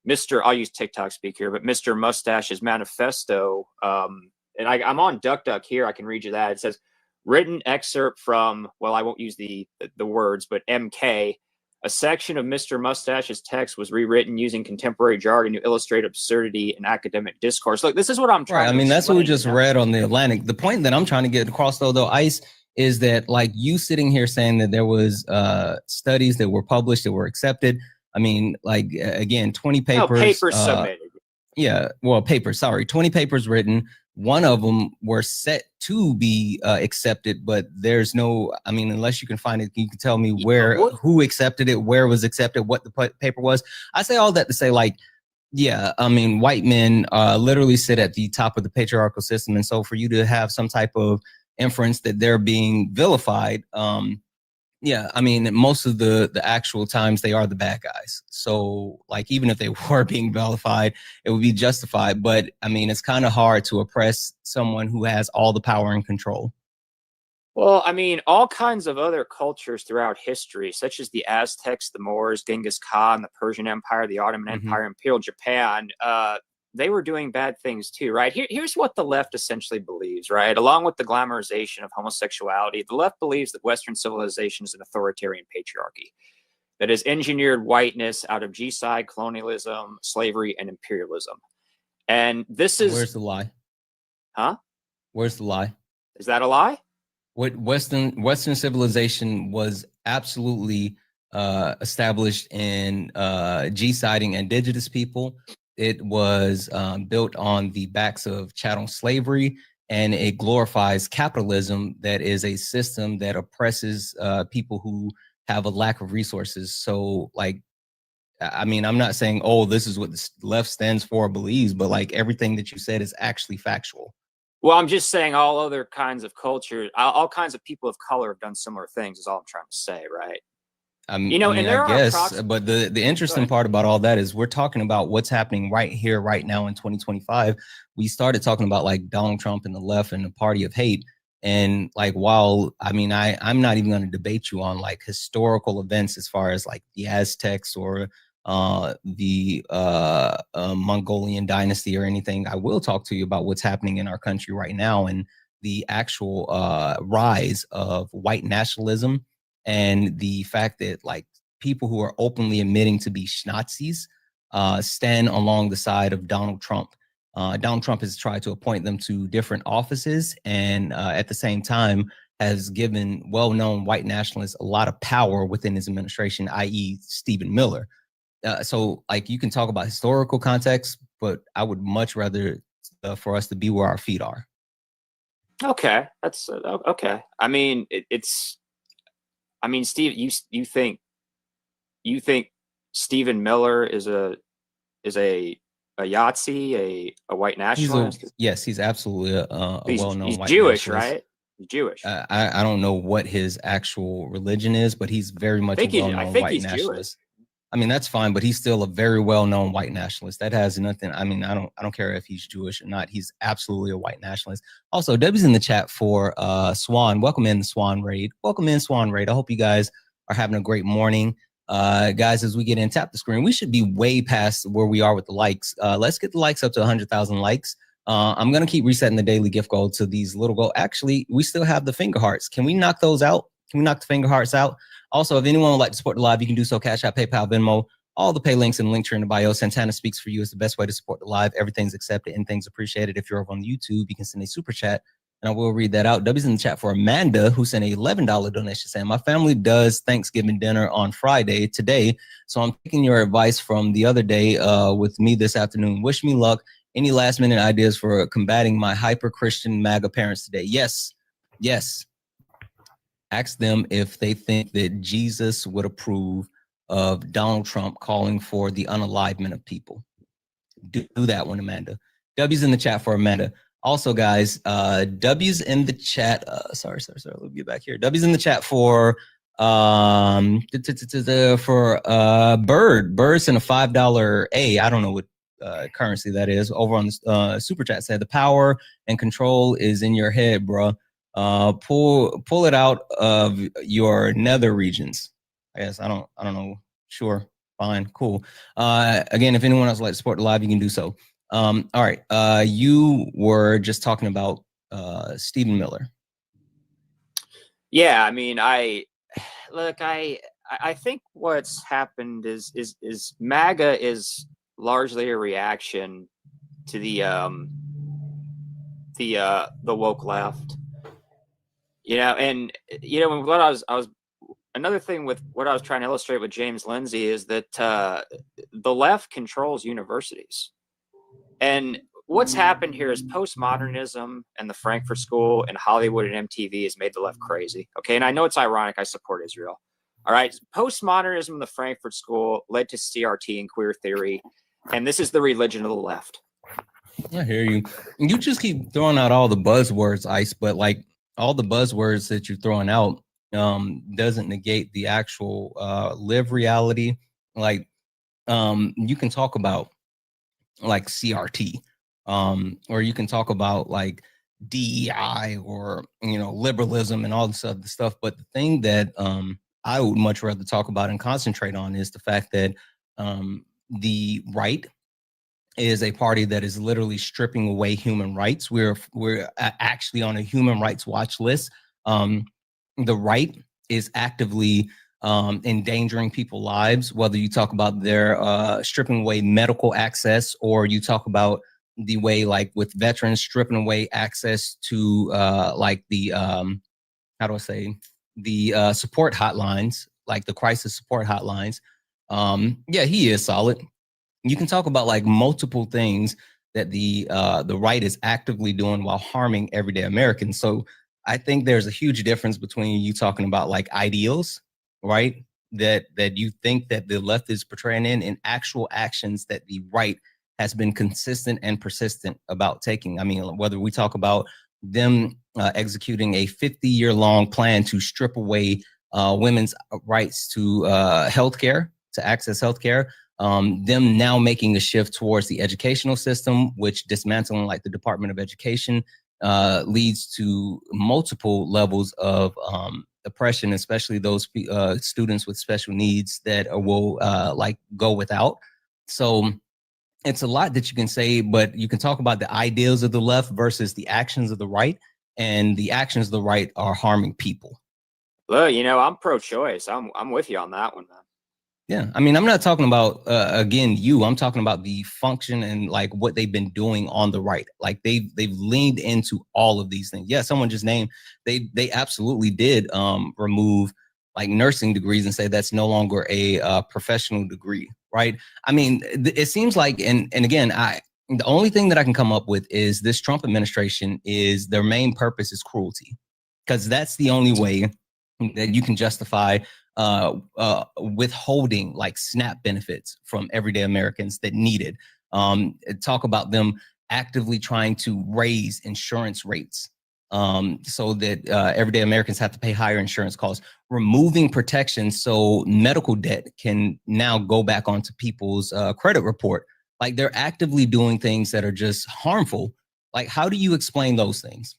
Mr. I'll use TikTok speak here, but Mr. Mustache's manifesto. And I'm on DuckDuck here. I can read you that. It says, written excerpt from, well, I won't use the words, but MK. A section of Mr. Mustache's text was rewritten using contemporary jargon to illustrate absurdity in academic discourse. Look, this is what I'm trying to explain. That's what we just read on the Atlantic. The point that I'm trying to get across, though, Ice, is that, like, you sitting here saying that there was studies that were published that were accepted. I mean, like, again, 20 papers. No, papers submitted. Yeah, well, papers, sorry. 20 papers written. One of them were set to be accepted, but there's no, unless you can find it, you can tell me who accepted it, where it was accepted, what the paper was. I say all that to say, like, yeah, white men literally sit at the top of the patriarchal system. And so for you to have some type of inference that they're being vilified, most of the actual times they are the bad guys. So, like, even if they were being vilified, it would be justified. But it's kind of hard to oppress someone who has all the power and control. Well, all kinds of other cultures throughout history, such as the Aztecs, the Moors, Genghis Khan, the Persian Empire, the Ottoman Empire, Imperial Japan, they were doing bad things too, right? Here's what the left essentially believes, right? Along with the glamorization of homosexuality, the left believes that Western civilization is an authoritarian patriarchy that has engineered whiteness out of genocide, colonialism, slavery, and imperialism. And this is... Where's the lie? Huh? Where's the lie? Is that a lie? What Western civilization was absolutely established in genociding indigenous people. It was built on the backs of chattel slavery, and it glorifies capitalism that is a system that oppresses people who have a lack of resources. So, like, I'm not saying, oh, this is what the left stands for or believes, but, like, everything that you said is actually factual. Well, I'm just saying all other kinds of culture, all kinds of people of color have done similar things is all I'm trying to say, right? I guess, but the interesting part about all that is we're talking about what's happening right here, right now in 2025. We started talking about, like, Donald Trump and the left and the party of hate. And, like, while, I'm not even going to debate you on, like, historical events as far as, like, the Aztecs or the Mongolian dynasty or anything, I will talk to you about what's happening in our country right now and the actual rise of white nationalism. And the fact that, like, people who are openly admitting to be Nazis stand along the side of Donald Trump. Donald Trump has tried to appoint them to different offices, and at the same time has given well-known white nationalists a lot of power within his administration, i.e. Stephen Miller. So, like, you can talk about historical context, but I would much rather for us to be where our feet are. Okay, that's okay. Steve, you think Stephen Miller is a Yahtzee, a white nationalist? He's absolutely a well-known he's white Jewish, nationalist. right? He's Jewish. I don't know what his actual religion is, but he's very much a well-known white nationalist. I mean, that's fine, but he's still a very well-known white nationalist. That has nothing. I mean, I don't care if he's Jewish or not. He's absolutely a white nationalist. Also, Debbie's in the chat for Swan. Welcome in, Swan Raid. Welcome in, Swan Raid. I hope you guys are having a great morning. Guys, as we get in, tap the screen. We should be way past where we are with the likes. Let's get the likes up to 100,000 likes. I'm going to keep resetting the daily gift goal to these little goals. Actually, we still have the finger hearts. Can we knock those out? Can we knock the finger hearts out? Also, if anyone would like to support the live, you can do so. Cash App, PayPal, Venmo, all the pay links and link tree in the bio. Santana Speaks For You is the best way to support the live. Everything's accepted and things appreciated. If you're over on YouTube, you can send a super chat and I will read that out. W's in the chat for Amanda, who sent a $11 donation saying, my family does Thanksgiving dinner on Friday today, so I'm taking your advice from the other day with me this afternoon. Wish me luck. Any last minute ideas for combating my hyper Christian MAGA parents today? Yes. Ask them if they think that Jesus would approve of Donald Trump calling for the unalivement of people. Do that one, Amanda. W's in the chat for Amanda. Also, guys, W's in the chat. Sorry. Let me get back here. W's in the chat for Bird. Bird's in a $5 A. I don't know what currency that is. Over on the super chat said the power and control is in your head, bro. Pull it out of your nether regions. I guess I don't know. Sure, fine, cool. Again, if anyone else would like to support the live, you can do so. All right. You were just talking about Stephen Miller. Yeah, I mean, I think what's happened is MAGA is largely a reaction to the woke left. And what I was another thing with what I was trying to illustrate with James Lindsay is that the left controls universities. And what's happened here is postmodernism and the Frankfurt School and Hollywood and MTV has made the left crazy. Okay. And I know it's ironic. I support Israel. All right. Postmodernism and the Frankfurt School led to CRT and queer theory. And this is the religion of the left. I hear you. You just keep throwing out all the buzzwords, Ice, but like all the buzzwords that you're throwing out doesn't negate the actual live reality. Like you can talk about like CRT, or you can talk about like DEI or liberalism and all this other stuff. But the thing that I would much rather talk about and concentrate on is the fact that the right is a party that is literally stripping away human rights. We're actually on a human rights watch list. The right is actively endangering people's lives, whether you talk about their stripping away medical access, or you talk about the way, like with veterans, stripping away access to like the the support hotlines, like the crisis support hotlines. Yeah, he is solid. You can talk about like multiple things that the right is actively doing while harming everyday Americans. So I think there's a huge difference between you talking about like ideals, right? That you think that the left is portraying in actual actions that the right has been consistent and persistent about taking. I mean, whether we talk about them executing a 50-year-long plan to strip away women's rights to healthcare, to access healthcare, them now making a shift towards the educational system, which dismantling like the Department of Education leads to multiple levels of oppression, especially those students with special needs that will like go without. So it's a lot that you can say, but you can talk about the ideals of the left versus the actions of the right, and the actions of the right are harming people. Look, I'm pro-choice. I'm with you on that one, man. Yeah, I mean, I'm not talking about again I'm talking about the function and like what they've been doing on the right. Like they've leaned into all of these things. Yeah, someone just named they absolutely did remove like nursing degrees and say that's no longer a professional degree, right? I mean, it seems like, and again, the only thing that I can come up with is this Trump administration is their main purpose is cruelty, because that's the only way that you can justify withholding like SNAP benefits from everyday Americans that need it. talk about them actively trying to raise insurance rates so that everyday Americans have to pay higher insurance costs, removing protections so medical debt can now go back onto people's credit report. Like, they're actively doing things that are just harmful. Like, how do you explain those things?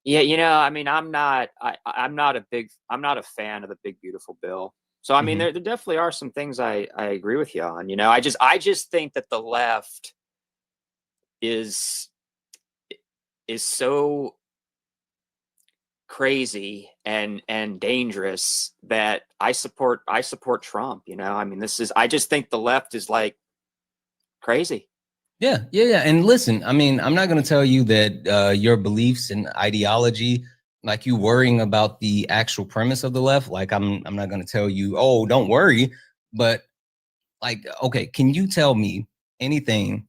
Yeah, I mean, I'm not a fan of the big beautiful bill. So I mean, there definitely are some things I agree with you on. I just think that the left is so crazy and dangerous that I support Trump. I mean, I just think the left is like crazy. Yeah. And listen, I mean, I'm not going to tell you that your beliefs and ideology, like you worrying about the actual premise of the left. Like, I'm not going to tell you, oh, don't worry. But like, okay, can you tell me anything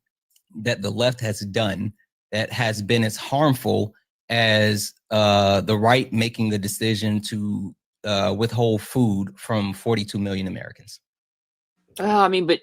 that the left has done that has been as harmful as the right making the decision to withhold food from 42 million Americans? I mean, but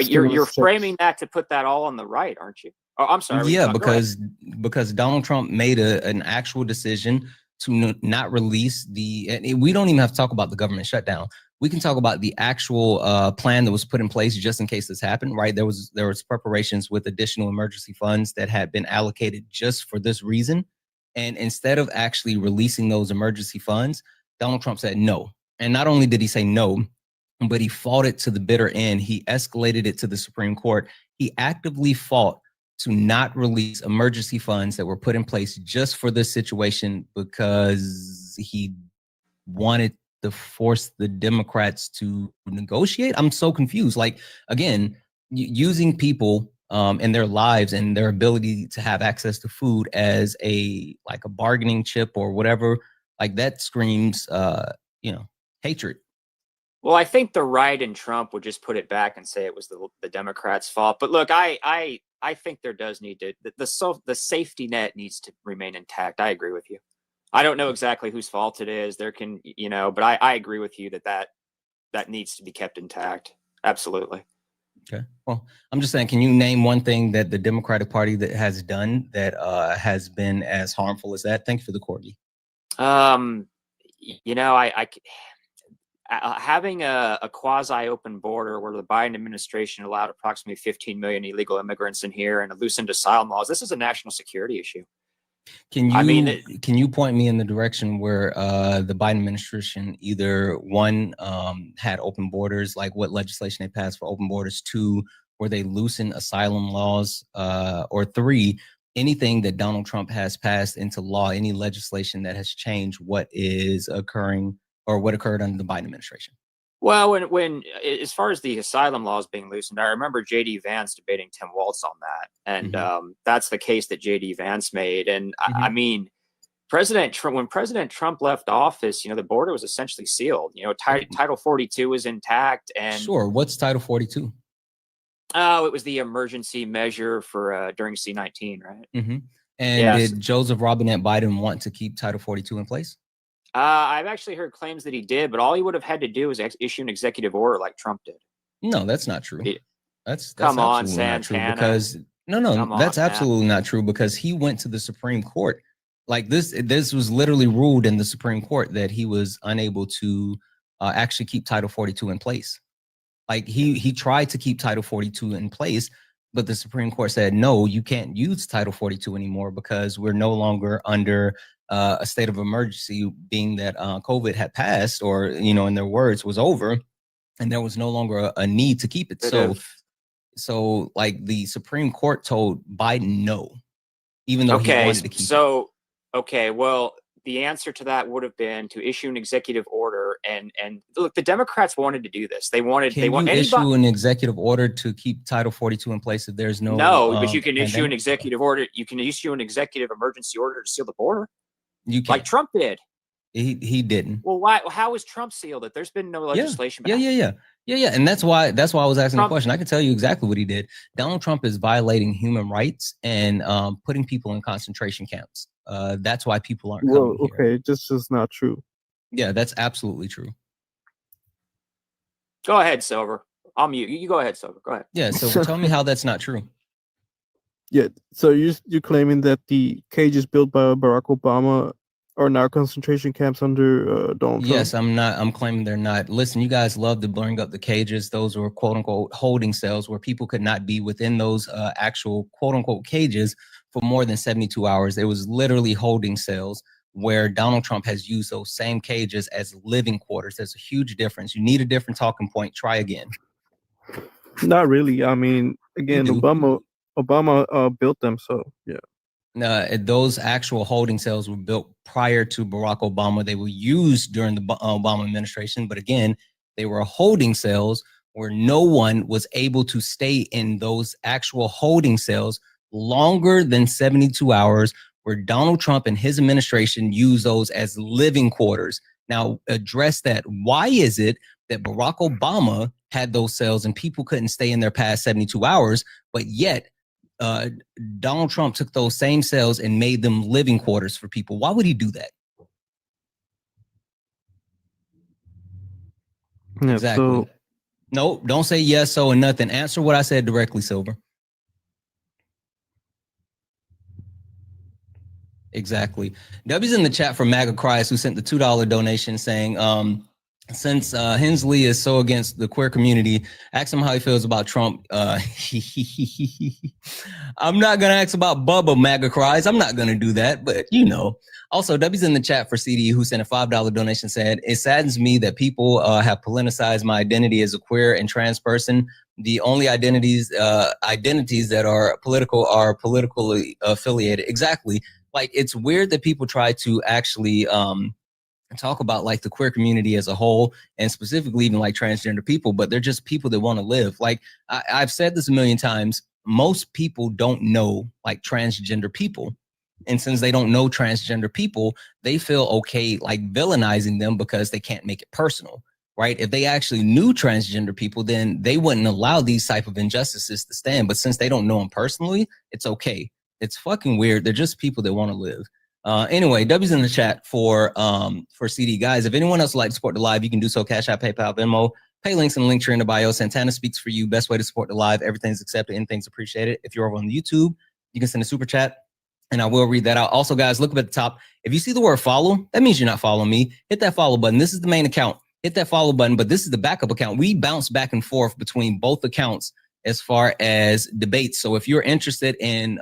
you're framing that to put that all on the right, aren't you? Oh, I'm sorry. Yeah, because Donald Trump made an actual decision to not release and we don't even have to talk about the government shutdown. We can talk about the actual plan that was put in place just in case this happened, right? There was preparations with additional emergency funds that had been allocated just for this reason. And instead of actually releasing those emergency funds, Donald Trump said no. And not only did he say no, but he fought it to the bitter end. He escalated it to the Supreme Court. He actively fought to not release emergency funds that were put in place just for this situation because he wanted to force the Democrats to negotiate. I'm so confused. Like, again, using people and their lives and their ability to have access to food as a bargaining chip or whatever, like that screams, hatred. Well, I think the right and Trump would just put it back and say it was the Democrats' fault. But look, I think there does need to the safety net needs to remain intact. I agree with you. I don't know exactly whose fault it is. There can, but I agree with you that needs to be kept intact. Absolutely. Okay. Well, I'm just saying, can you name one thing that the Democratic Party that has done that has been as harmful as that? Thank you for the corgi. Having a quasi-open border where the Biden administration allowed approximately 15 million illegal immigrants in here and loosened asylum laws, this is a national security issue. Can you point me in the direction where the Biden administration either one had open borders, like what legislation they passed for open borders, two, where they loosened asylum laws, or three, anything that Donald Trump has passed into law, any legislation that has changed what is occurring or what occurred under the Biden administration? Well, when as far as the asylum laws being loosened, I remember J.D. Vance debating Tim Walz on that, and that's the case that J.D. Vance made. And I mean, when President Trump left office, the border was essentially sealed. Title 42 was intact. And sure, what's Title 42? Oh, it was the emergency measure for during C-19, right? And did Joseph Robinette Biden want to keep Title 42 in place? I've actually heard claims that he did, but all he would have had to do was issue an executive order like Trump did. No, that's not true. That's come on, absolutely not true, Santana. because that's absolutely not true, because he went to the Supreme Court. Like this was literally ruled in the Supreme Court that he was unable to actually keep Title 42 in place. Like he tried to keep Title 42 in place, but the Supreme Court said, no, you can't use Title 42 anymore because we're no longer under a state of emergency, being that COVID had passed, or, in their words, was over, and there was no longer a need to keep it. So like the Supreme Court told Biden no, even though he wanted to keep it. Okay, well, the answer to that would have been to issue an executive order, and look, the Democrats wanted to do this. Can you issue an executive order to keep Title 42 in place if there's no? No, but you can issue an executive order. You can issue an executive emergency order to seal the border. You can, like Trump did. He didn't. Well, why? How was Trump sealed it? There's been no legislation. Yeah. And that's why I was asking the question. I can tell you exactly what he did. Donald Trump is violating human rights and putting people in concentration camps. That's why people aren't coming here. This is not true. Yeah, that's absolutely true. Go ahead, Silver. I'll mute you. You go ahead, Silver. Go ahead. Yeah, so tell me how that's not true. Yeah, so you're claiming that the cages built by Barack Obama are now concentration camps under Donald Trump? Yes, I'm claiming they're not. Listen, you guys love to bring up the cages. Those were quote unquote holding cells where people could not be within those actual quote unquote cages for more than 72 hours. It was literally holding cells where Donald Trump has used those same cages as living quarters. There's a huge difference. You need a different talking point. Try again. Not really. I mean, again, Obama built them, so yeah. Those actual holding cells were built prior to Barack Obama. They were used during the Obama administration, but again, they were holding cells where no one was able to stay in those actual holding cells longer than 72 hours, where Donald Trump and his administration used those as living quarters. Now, address that. Why is it that Barack Obama had those cells and people couldn't stay in there past 72 hours, but yet Donald Trump took those same cells and made them living quarters for people? Why would he do that? Yeah, exactly. So, no, don't say yes, so, and nothing. Answer what I said directly, Silver. Exactly. W's in the chat for MAGA Christ, who sent the $2 donation saying, since Hensley is so against the queer community, ask him how he feels about Trump. I'm not going to ask about Bubba, MAGA Cries. I'm not going to do that, but you know. Also, W's in the chat for CD, who sent a $5 donation, said, it saddens me that people have politicized my identity as a queer and trans person. The only identities that are politically affiliated. Exactly. Like, it's weird that people try to actually talk about like the queer community as a whole, and specifically even like transgender people, but they're just people that want to live. Like I've said this a million times, most people don't know like transgender people. And since they don't know transgender people, they feel okay like villainizing them because they can't make it personal, right? If they actually knew transgender people, then they wouldn't allow these type of injustices to stand. But since they don't know them personally, it's okay. It's fucking weird. They're just people that want to live. Anyway, W's in the chat for CD. Guys, if anyone else would like to support the live, you can do so. Cash App, PayPal, Venmo, pay links in the link tree in the bio. Santana speaks for you. Best way to support the live. Everything's accepted. Anything's appreciated. If you're over on YouTube, you can send a super chat and I will read that out. Also, guys, look up at the top. If you see the word follow, that means you're not following me. Hit that follow button. This is the main account. Hit that follow button, but this is the backup account. We bounce back and forth between both accounts as far as debates. So if you're interested in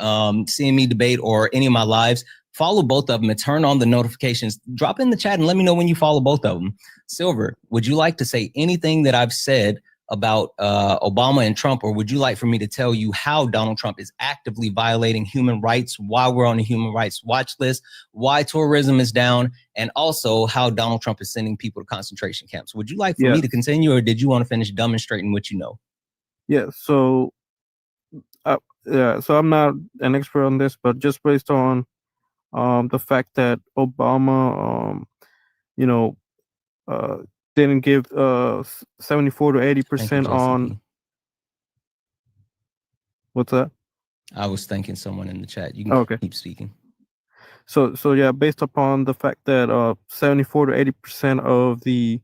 seeing me debate or any of my lives, follow both of them and turn on the notifications. Drop in the chat and let me know when you follow both of them. Silver, would you like to say anything that I've said about Obama and Trump, or would you like for me to tell you how Donald Trump is actively violating human rights, why we're on the human rights watch list, why tourism is down, and also how Donald Trump is sending people to concentration camps? Would you like for me to continue, or did you want to finish demonstrating what you know? Yeah, so so I'm not an expert on this, but just based on the fact that Obama, didn't give 74 to 80% on. What's that? I was thanking someone in the chat. You can keep speaking. So yeah, based upon the fact that 74 to 80% of the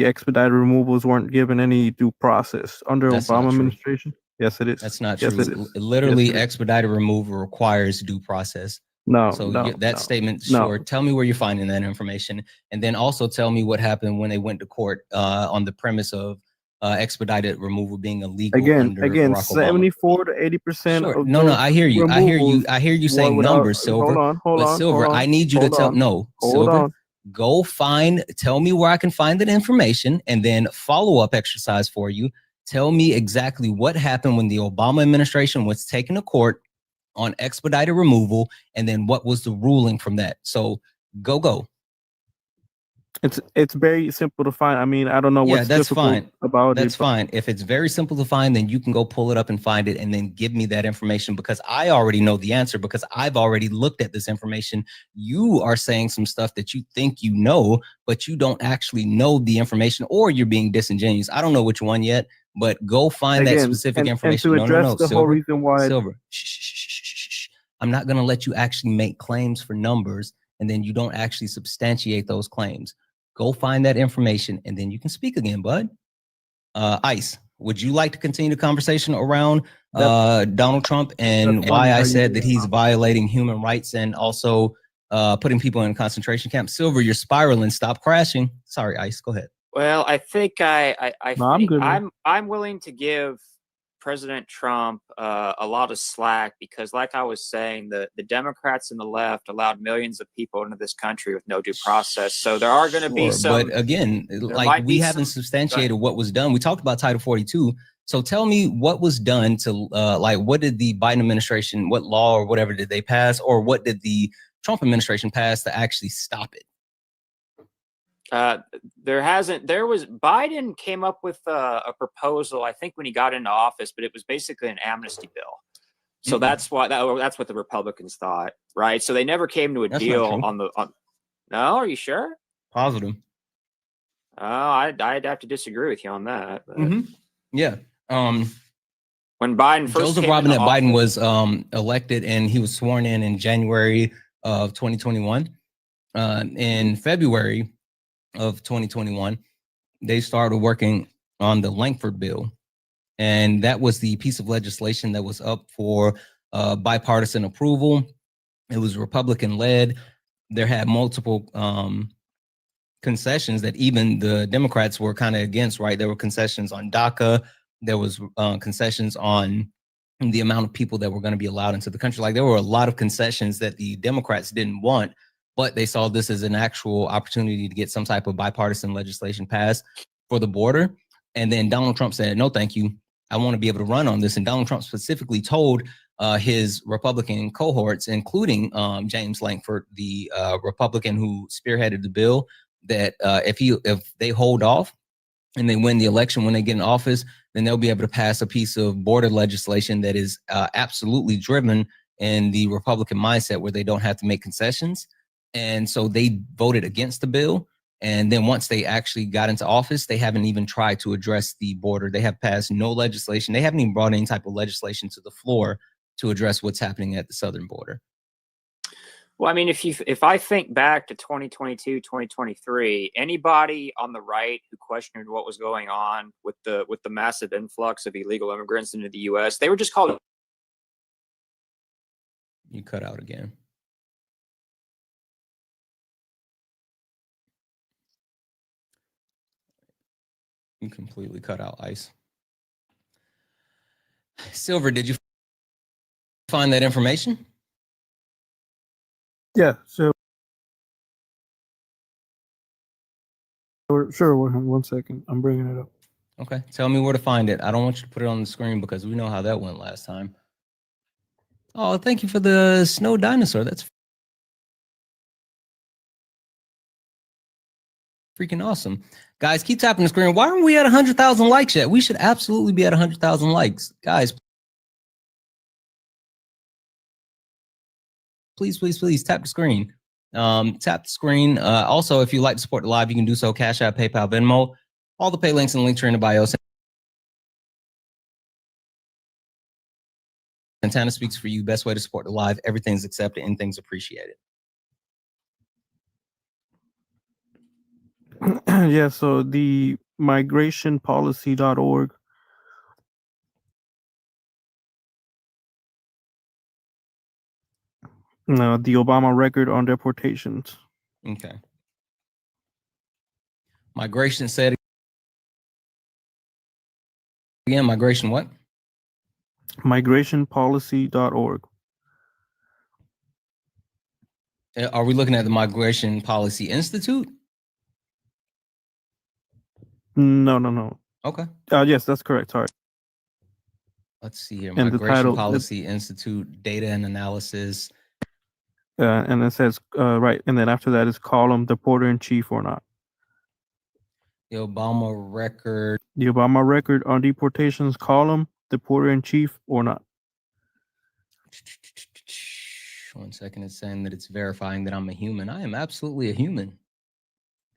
expedited removals weren't given any due process under Obama administration. Yes, it is. That's not true. Literally, expedited removal requires due process. That statement, sure. Tell me where you're finding that information. And then also tell me what happened when they went to court on the premise of expedited removal being illegal. Again, 74 to 80%. Sure. No, I hear you. I hear you saying numbers, Silver. Hold on. Silver, I need you to tell. Silver, go tell me where I can find that information, and then follow-up exercise for you. Tell me exactly what happened when the Obama administration was taken to court on expedited removal, and then what was the ruling from that. So go. It's very simple to find. I mean, I don't know what's difficult about it. That's fine. If it's very simple to find, then you can go pull it up and find it and then give me that information, because I already know the answer, because I've already looked at this information. You are saying some stuff that you think you know, but you don't actually know the information, or you're being disingenuous. I don't know which one yet, but go find that specific information. And to address the whole reason why. Silver. I'm not going to let you actually make claims for numbers, and then you don't actually substantiate those claims. Go find that information, and then you can speak again, bud. Ice, would you like to continue the conversation around Donald Trump and why I said that he's violating human rights and also putting people in concentration camps? Silver, you're spiraling. Stop crashing. Sorry, Ice. Go ahead. Well, I think I'm willing to give President Trump a lot of slack because, like I was saying, the Democrats and the left allowed millions of people into this country with no due process. So there are going to be some. But again, like we haven't substantiated what was done. We talked about Title 42. So tell me what was done to like what did the Biden administration, what law or whatever did they pass, or what did the Trump administration pass to actually stop it? Biden came up with a proposal, I think, when he got into office, but it was basically an amnesty bill. So that's what the Republicans thought, right? So they never came to a deal on. No, are you sure? Positive. Oh, I'd have to disagree with you on that. Yeah. When Biden first Joseph Robinette Biden was elected and he was sworn in January of 2021. In February of 2021, they started working on the Langford bill, and that was the piece of legislation that was up for bipartisan approval. It was Republican led. There had multiple concessions that even the Democrats were kind of against, right? There were concessions on DACA. There was concessions on the amount of people that were going to be allowed into the country. Like there were a lot of concessions that the Democrats didn't want, but they saw this as an actual opportunity to get some type of bipartisan legislation passed for the border. And then Donald Trump said, no, thank you. I want to be able to run on this. And Donald Trump specifically told his Republican cohorts, including James Langford, the Republican who spearheaded the bill, that if they hold off and they win the election when they get in office, then they'll be able to pass a piece of border legislation that is absolutely driven in the Republican mindset where they don't have to make concessions. And so they voted against the bill. And then once they actually got into office, they haven't even tried to address the border. They have passed no legislation. They haven't even brought any type of legislation to the floor to address what's happening at the southern border. Well, I mean, if I think back to 2022, 2023, anybody on the right who questioned what was going on with the massive influx of illegal immigrants into the U.S., they were just called. You cut out again. You completely cut out, Ice. Silver, did you find that information? Yeah, so sure. One second, I'm bringing it up. Okay, tell me where to find it. I don't want you to put it on the screen because we know how that went last time. Oh, thank you for the snow dinosaur. That's freaking awesome. Guys, keep tapping the screen. Why aren't we at 100,000 likes yet? We should absolutely be at 100,000 likes. Guys, please tap the screen. Tap the screen. Also, if you'd like to support the live, you can do so. Cash App, PayPal, Venmo. All the pay links and links are in the bio. Santana speaks for you. Best way to support the live. Everything's accepted. Anything's appreciated. Yeah, so the migrationpolicy.org. The Obama record on deportations. Okay. Migration said again, migration what? Migrationpolicy.org. Are we looking at the Migration Policy Institute? No. Okay. Yes, that's correct. Sorry. Let's see here. And Migration Policy Institute, data and analysis. And it says, right. And then after that is column, deporter in chief or not. The Obama record. The Obama record on deportations, column, deporter in chief or not. 1 second. It's saying that it's verifying that I'm a human. I am absolutely a human.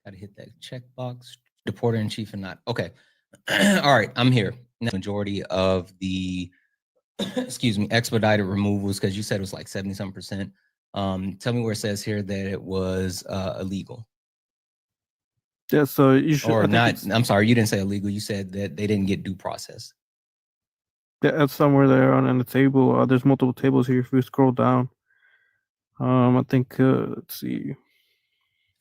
Got to hit that checkbox. Deporter in chief or not. Okay. All right. I'm here. The majority of the, expedited removals, because you said it was like 70-some%. Tell me where it says here that it was illegal. Yeah, so you should. Or not, I'm sorry, you didn't say illegal. You said that they didn't get due process. Yeah, it's somewhere there on the table. There's multiple tables here if we scroll down. I think, let's see.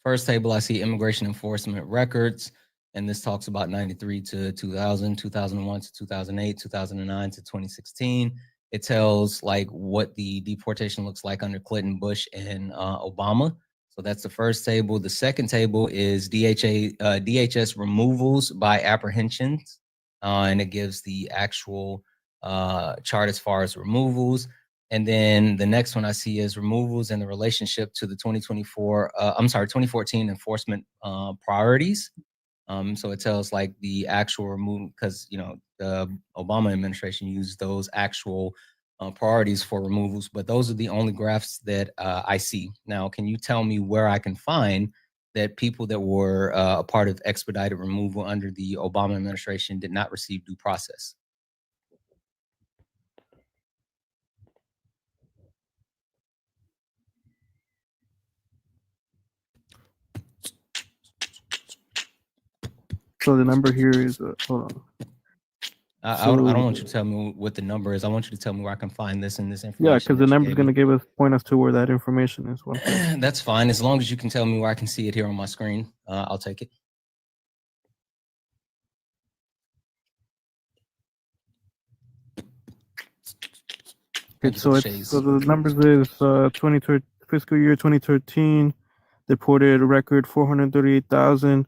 First table, I see immigration enforcement records, and this talks about 93 to 2000, 2001 to 2008, 2009 to 2016. It tells like what the deportation looks like under Clinton, Bush, and Obama. So that's the first table. The second table is DHS removals by apprehensions, and it gives the actual chart as far as removals. And then the next one I see is removals and the relationship to the 2014 enforcement priorities. So it tells like the actual removal, because the Obama administration used those actual priorities for removals, but those are the only graphs that I see. Now, can you tell me where I can find that people that were a part of expedited removal under the Obama administration did not receive due process? So the number here is, hold on. I don't want you to tell me what the number is. I want you to tell me where I can find this and this information. Yeah, because the number is going to point us to where that information is. That's fine. As long as you can tell me where I can see it here on my screen, I'll take it. Okay, so the numbers is fiscal year 2013, deported a record 438,000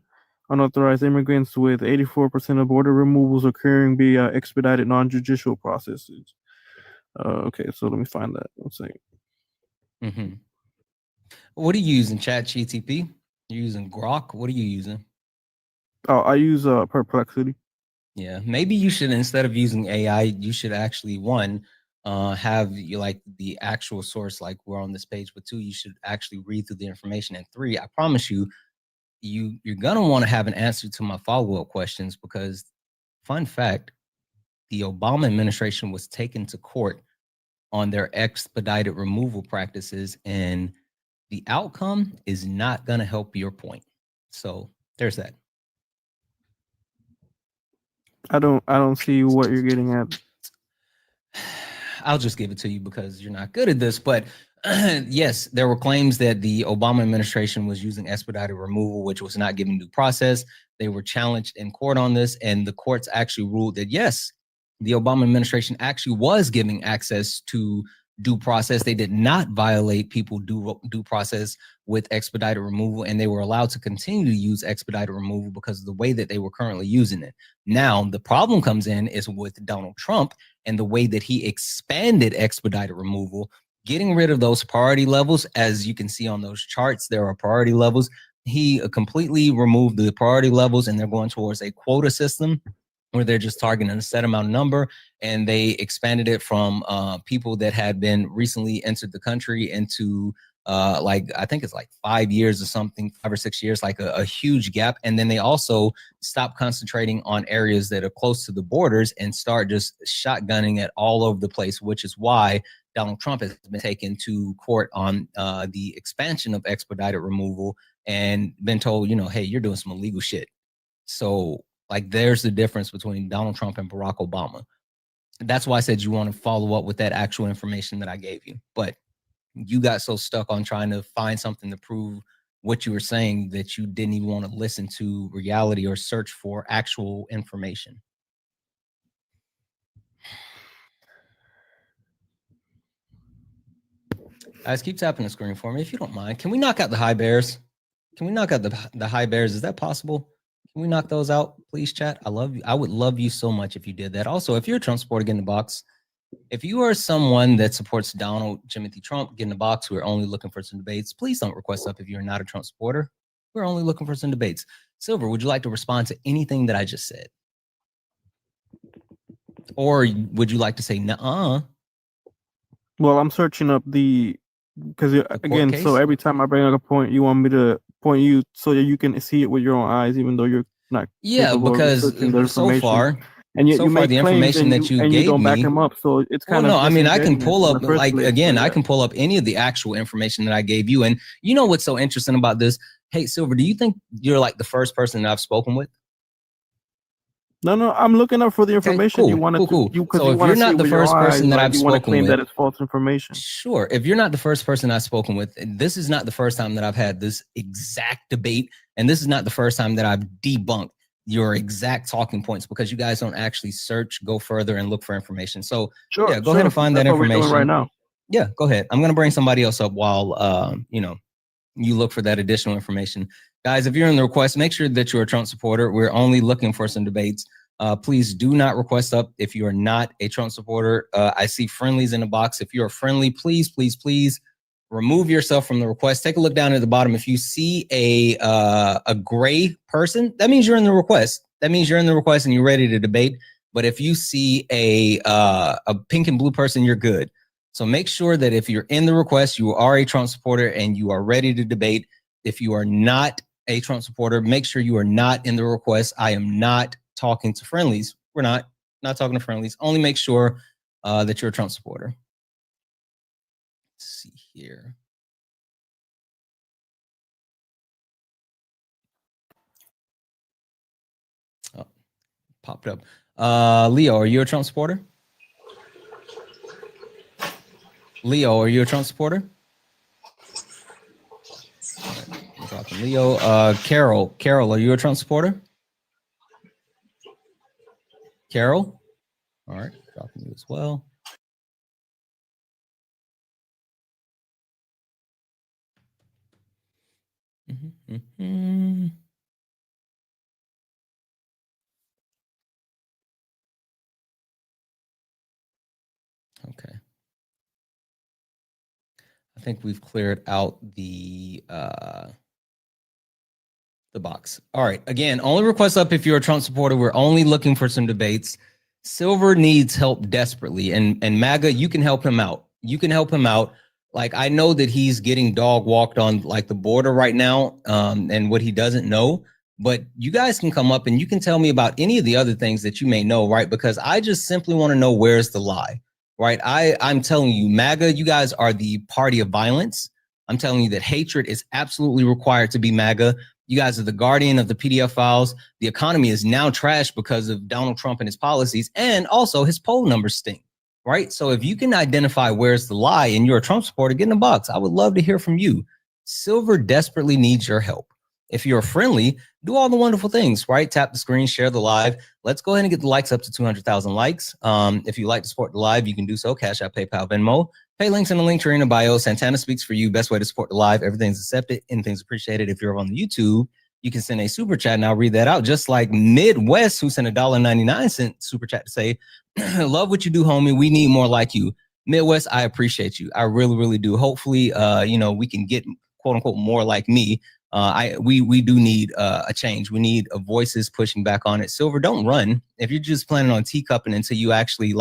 unauthorized immigrants, with 84% of border removals occurring via expedited non-judicial processes. Okay, so let me find that. One second. Mm-hmm. What are you using? ChatGPT? You're using Grok? What are you using? Oh, I use Perplexity. Yeah, maybe you should, instead of using AI, you should actually have like the actual source, like we're on this page, but two, you should actually read through the information. And three, I promise you, you're gonna want to have an answer to my follow-up questions, because fun fact, the Obama administration was taken to court on their expedited removal practices, and the outcome is not gonna help your point. So there's that. I don't see what you're getting at. I'll just give it to you because you're not good at this, but yes, there were claims that the Obama administration was using expedited removal, which was not giving due process. They were challenged in court on this, and the courts actually ruled that yes, the Obama administration actually was giving access to due process. They did not violate people due process with expedited removal, and they were allowed to continue to use expedited removal because of the way that they were currently using it. Now, the problem comes in is with Donald Trump and the way that he expanded expedited removal, getting rid of those priority levels. As you can see on those charts, there are priority levels. He completely removed the priority levels, and they're going towards a quota system where they're just targeting a set amount of number, and they expanded it from people that had been recently entered the country into like, I think it's like 5 years or something, 5 or 6 years, like a huge gap. And then they also stopped concentrating on areas that are close to the borders and start just shotgunning it all over the place, which is why Donald Trump has been taken to court on the expansion of expedited removal and been told, hey, you're doing some illegal shit. So like, there's the difference between Donald Trump and Barack Obama. That's why I said you want to follow up with that actual information that I gave you. But you got so stuck on trying to find something to prove what you were saying that you didn't even want to listen to reality or search for actual information. Guys, keep tapping the screen for me if you don't mind. Can we knock out the high bears? Can we knock out the high bears? Is that possible? Can we knock those out, please, chat? I love you. I would love you so much if you did that. Also, if you're a Trump supporter, get in the box. If you are someone that supports Donald Timothy Trump, get in the box. We're only looking for some debates. Please don't request up if you're not a Trump supporter. We're only looking for some debates. Silver, would you like to respond to anything that I just said? Or would you like to say, nuh-uh? Well, I'm searching up because again, so every time I bring up a point, you want me to point you so that you can see it with your own eyes, even though you're not. Yeah, because so far, and you make the information that you gave me, don't back them up. So it's kind of no. I mean, I can pull up I can pull up any of the actual information that I gave you, and you know what's so interesting about this? Hey, Silver, do you think you're like the first person that I've spoken with? No, I'm looking up for the information. cool, You want cool. to, because So you if want you're to see not the with your first person eyes, that like I've you want to spoken claim with, that it's false information. sure. If you're not the first person I've spoken with, this is not the first time that I've had this exact debate, and this is not the first time that I've debunked your exact talking points, because you guys don't actually search, go further, and look for information. So Sure, yeah, go ahead and find that That's what we're information doing right now. Yeah, go ahead. I'm gonna bring somebody else up while you look for that additional information. Guys, if you're in the request, make sure that you're a Trump supporter. We're only looking for some debates. Please do not request up if you are not a Trump supporter. I see friendlies in the box. If you're a friendly, please remove yourself from the request. Take a look down at the bottom. If you see a gray person, that means you're in the request. That means you're in the request and you're ready to debate. But if you see a pink and blue person, you're good. So make sure that if you're in the request, you are a Trump supporter and you are ready to debate. If you are not a Trump supporter, make sure you are not in the request. I am not talking to friendlies. We're not talking to friendlies. Only make sure that you're a Trump supporter. Let's see here. Oh, popped up. Leo, are you a Trump supporter? Leo, are you a Trump supporter? Right, dropping Leo. Carol, are you a Trump supporter? Carol? All right, dropping you as well. Okay. I think we've cleared out the box. All right. Again, only request up if you're a Trump supporter. We're only looking for some debates. Silver needs help desperately, and MAGA, you can help him out. You can help him out. Like, I know that he's getting dog walked on like the border right now, and what he doesn't know. But you guys can come up and you can tell me about any of the other things that you may know, right? Because I just simply want to know, where's the lie, right? I'm telling you, MAGA, you guys are the party of violence. I'm telling you that hatred is absolutely required to be MAGA. You guys are the guardian of the PDF files. The economy is now trashed because of Donald Trump and his policies, and also his poll numbers stink, right? So if you can identify where's the lie and you're a Trump supporter, get in the box. I would love to hear from you. Silver desperately needs your help. If you're friendly, do all the wonderful things, right? Tap the screen, share the live. Let's go ahead and get the likes up to 200,000 likes. If you like to support the live, you can do so. Cash App, PayPal, Venmo. Pay links in the link tree in the bio. Santana speaks for you. Best way to support the live. Everything's accepted. Anything's appreciated. If you're on the YouTube, you can send a super chat and I'll read that out. Just like Midwest, who sent $1.99 super chat to say, love what you do, homie. We need more like you. Midwest, I appreciate you. I really, really do. Hopefully, we can get quote unquote more like me. We do need a change. We need voices pushing back on it. Silver, don't run. If you're just planning on teacupping until you actually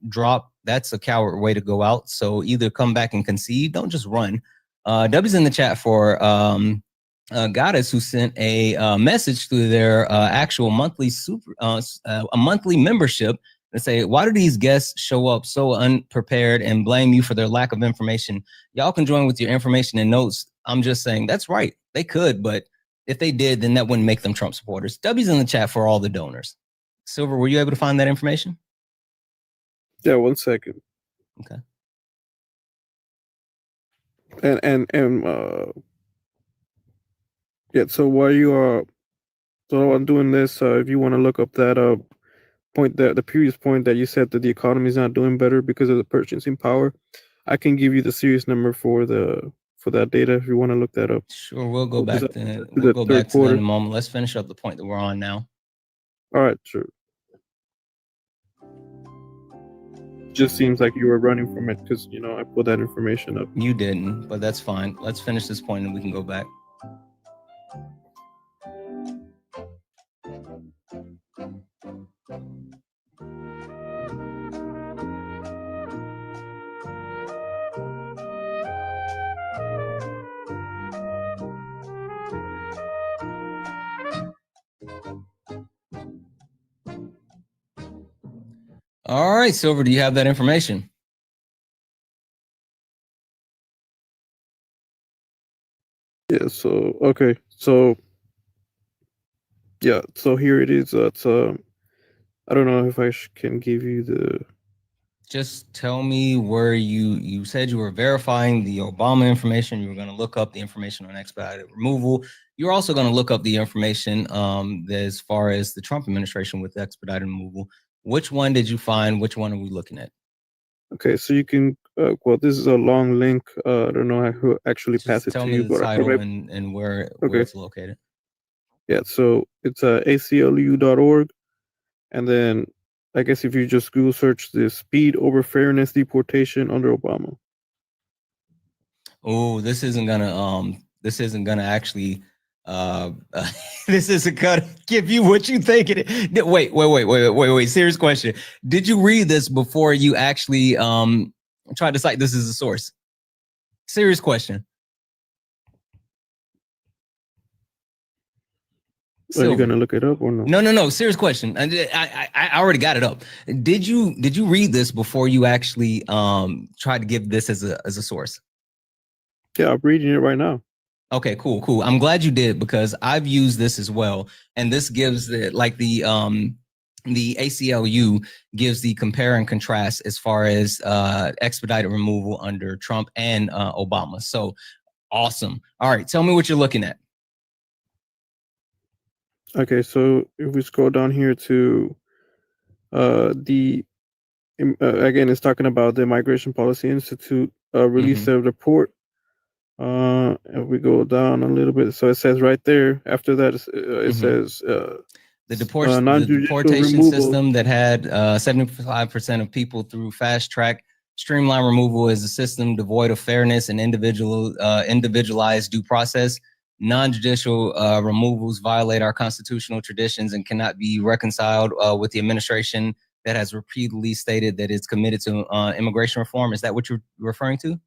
drop, that's a coward way to go out. So either come back and concede. Don't just run. W's in the chat for Goddess, who sent a message through their actual monthly a monthly membership and say, why do these guests show up so unprepared and blame you for their lack of information? Y'all can join with your information and notes. I'm just saying that's right. They could, but if they did, then that wouldn't make them Trump supporters. W's in the chat for all the donors. Silver, were you able to find that information? Yeah, 1 second. Okay. Yeah, so while you are I'm doing this, if you want to look up that point, that the previous point that you said that the economy is not doing better because of the purchasing power, I can give you the serious number for that data if you want to look that up. Sure, we'll go back to the we'll go third back to that in quarter. a moment. Let's finish up the point that we're on now. All right, sure. Just seems like you were running from it because I put that information up. You didn't, but that's fine. Let's finish this point and we can go back. All right, Silver, do you have that information? Yeah. So okay. So yeah. So here it is. It's I don't know if I can give you the. Just tell me where you said you were verifying the Obama information. You were going to look up the information on expedited removal. You're also going to look up the information as far as the Trump administration with expedited removal. Which one did you find? Which one are we looking at? Okay, so you can. Well, this is a long link. I don't know who actually passed it to you, but title and where it's located. Yeah, so it's aclu.org, and then I guess if you just Google search the speed over fairness deportation under Obama. Oh, this isn't gonna actually this isn't gonna give you what you think it is. Wait. Serious question. Did you read this before you actually tried to cite this as a source? Serious question. Are you gonna look it up or no? No. Serious question. I already got it up. Did you read this before you actually tried to give this as a source? Yeah, I'm reading it right now. Okay, cool. I'm glad you did, because I've used this as well, and this gives the ACLU gives the compare and contrast as far as expedited removal under Trump and Obama. So awesome. All right, tell me what you're looking at. Okay, so if we scroll down here to again, it's talking about the Migration Policy Institute released a report. If we go down a little bit, so it says right there. After that, it says the deportation system that had 75% of people through fast track streamline removal is a system devoid of fairness and individualized due process. Non-judicial removals violate our constitutional traditions and cannot be reconciled with the administration that has repeatedly stated that it's committed to immigration reform. Is that what you're referring to?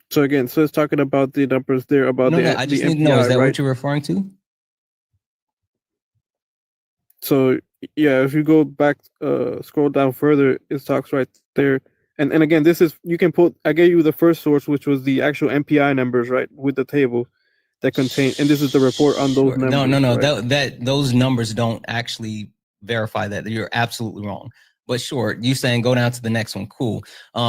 So again, so it's talking about the numbers there about I just need to know, is that what you're referring to? So yeah, if you go back, scroll down further, it talks right there. And again, this is, you can put, I gave you the first source, which was the actual MPI numbers, right, with the table that contain, and this is the report on those numbers. No, right? Those numbers don't actually verify that. You're absolutely wrong. But sure, you saying go down to the next one. Cool.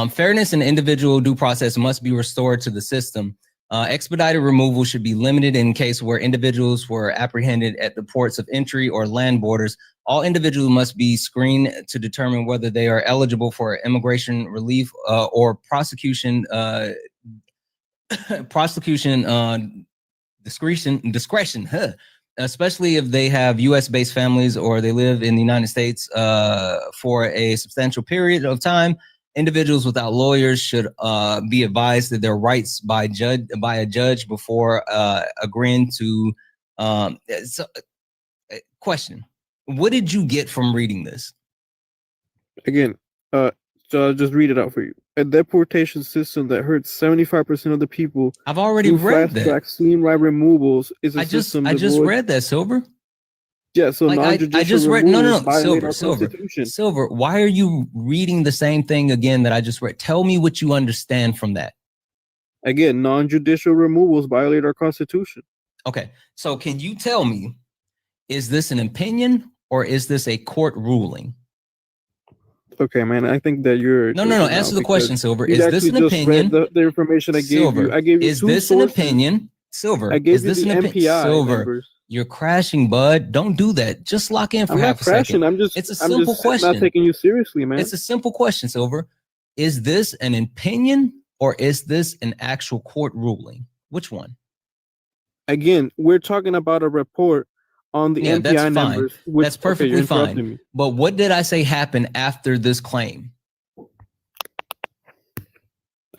Fairness and individual due process must be restored to the system. Expedited removal should be limited in case where individuals were apprehended at the ports of entry or land borders. All individuals must be screened to determine whether they are eligible for immigration relief or prosecution discretion, especially if they have U.S.-based families or they live in the United States for a substantial period of time. Individuals without lawyers should be advised that their rights by a judge before agreeing to. Question: what did you get from reading this? Again, so I'll just read it out for you. A deportation system that hurts 75% of the people. I've already read that. Vaccine right removals is a system. I just read that, Silver. Yeah, so I just read Silver. Why are you reading the same thing again that I just read? Tell me what you understand from that. Again, non-judicial removals violate our Constitution. Okay, so can you tell me, is this an opinion or is this a court ruling? Okay, man, I think that you're... No. Answer the question, Silver. Is this an opinion? The information I gave you. I gave you is this an opinion? Silver. I gave you the MPI Silver. Numbers. You're crashing, bud. Don't do that. Just lock in for half a second. It's a simple question. I'm not taking you seriously, man. It's a simple question, Silver. Is this an opinion or is this an actual court ruling? Which one? Again, we're talking about a report on the MPI numbers. That's perfectly fine. But what did I say happened after this claim?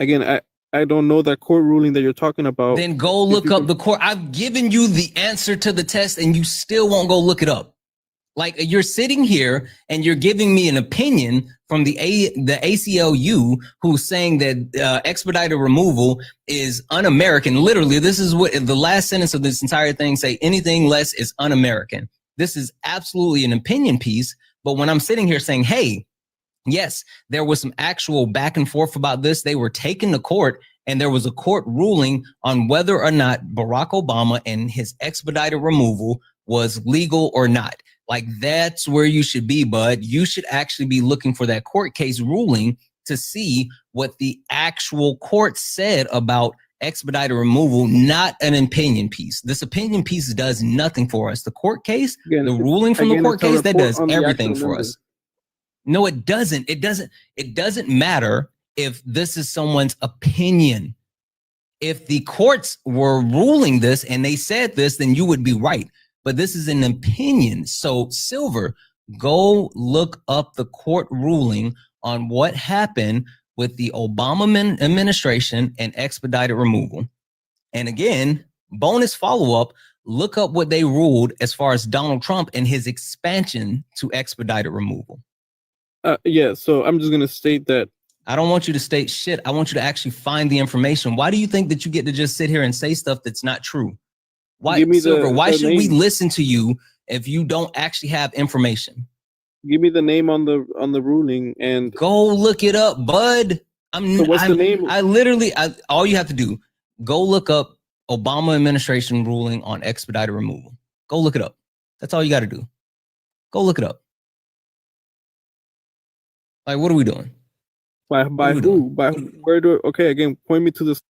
Again, I don't know that court ruling that you're talking about. Then go look up the court. I've given you the answer to the test and you still won't go look it up. Like, you're sitting here and you're giving me an opinion from the ACLU who's saying that expedited removal is un-American. Literally, this is what the last sentence of this entire thing say: anything less is un-American. This is absolutely an opinion piece. But when I'm sitting here saying, hey, yes, there was some actual back and forth about this, they were taken to court and there was a court ruling on whether or not Barack Obama and his expedited removal was legal or not. Like, that's where you should be, bud. You should actually be looking for that court case ruling to see what the actual court said about expedited removal, not an opinion piece. This opinion piece does nothing for us. The court case, the ruling from the court case, that does everything for us. No, it doesn't. It doesn't matter if this is someone's opinion. If the courts were ruling this and they said this, then you would be right. But this is an opinion. So, Silver, go look up the court ruling on what happened with the Obama administration and expedited removal. And again, bonus follow-up, look up what they ruled as far as Donald Trump and his expansion to expedited removal. Yeah, so I'm just going to state that. I don't want you to state shit. I want you to actually find the information. Why do you think that you get to just sit here and say stuff that's not true? Why, Silver, why should we listen to you if you don't actually have information? Give me the name on the ruling and go look it up, bud. So what's the name? All you have to do, go look up Obama administration ruling on expedited removal. Go look it up. That's all you got to do. Go look it up. Like, what are we doing? By who? By where do? Okay, again, point me to this.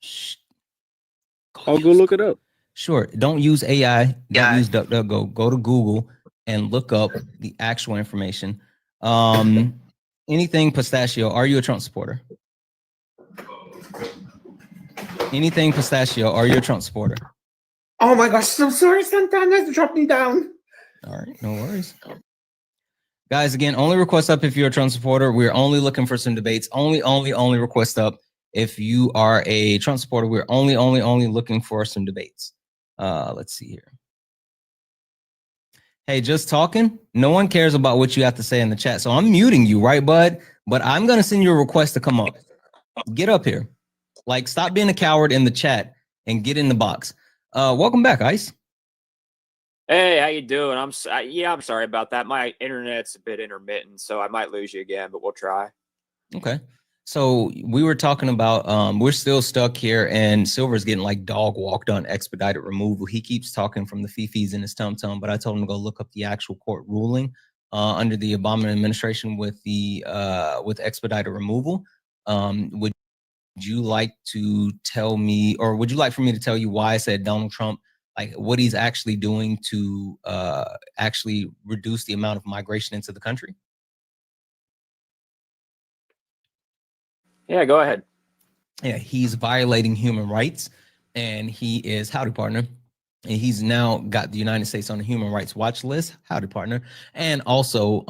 I'll go look it up. Sure. Don't use AI. Don't use DuckDuckGo. Go to Google and look up the actual information. Anything pistachio. Are you a Trump supporter? Anything pistachio. Are you a Trump supporter? Oh my gosh, so sorry, Santana, drop me down. All right, no worries. Guys, again, only request up if you're a Trump supporter. We're only looking for some debates. Only request up if you are a Trump supporter. We're only looking for some debates. Let's see here. Hey, just talking. No one cares about what you have to say in the chat. So I'm muting you, right, bud? But I'm going to send you a request to come up. Get up here. Like, stop being a coward in the chat and get in the box. Welcome back, Ice. Hey, how you doing? I'm sorry about that. My internet's a bit intermittent, so I might lose you again, but we'll try. Okay. So we were talking about, we're still stuck here, and Silver's getting like dog walked on expedited removal. He keeps talking from the fifis in his tum-tum, but I told him to go look up the actual court ruling under the Obama administration with the with expedited removal. Would you like to tell me, or would you like for me to tell you why I said Donald Trump, like what he's actually doing to actually reduce the amount of migration into the country? Yeah, go ahead. Yeah, he's violating human rights, and he is, howdy partner, and he's now got the United States on the human rights watch list, howdy partner, and also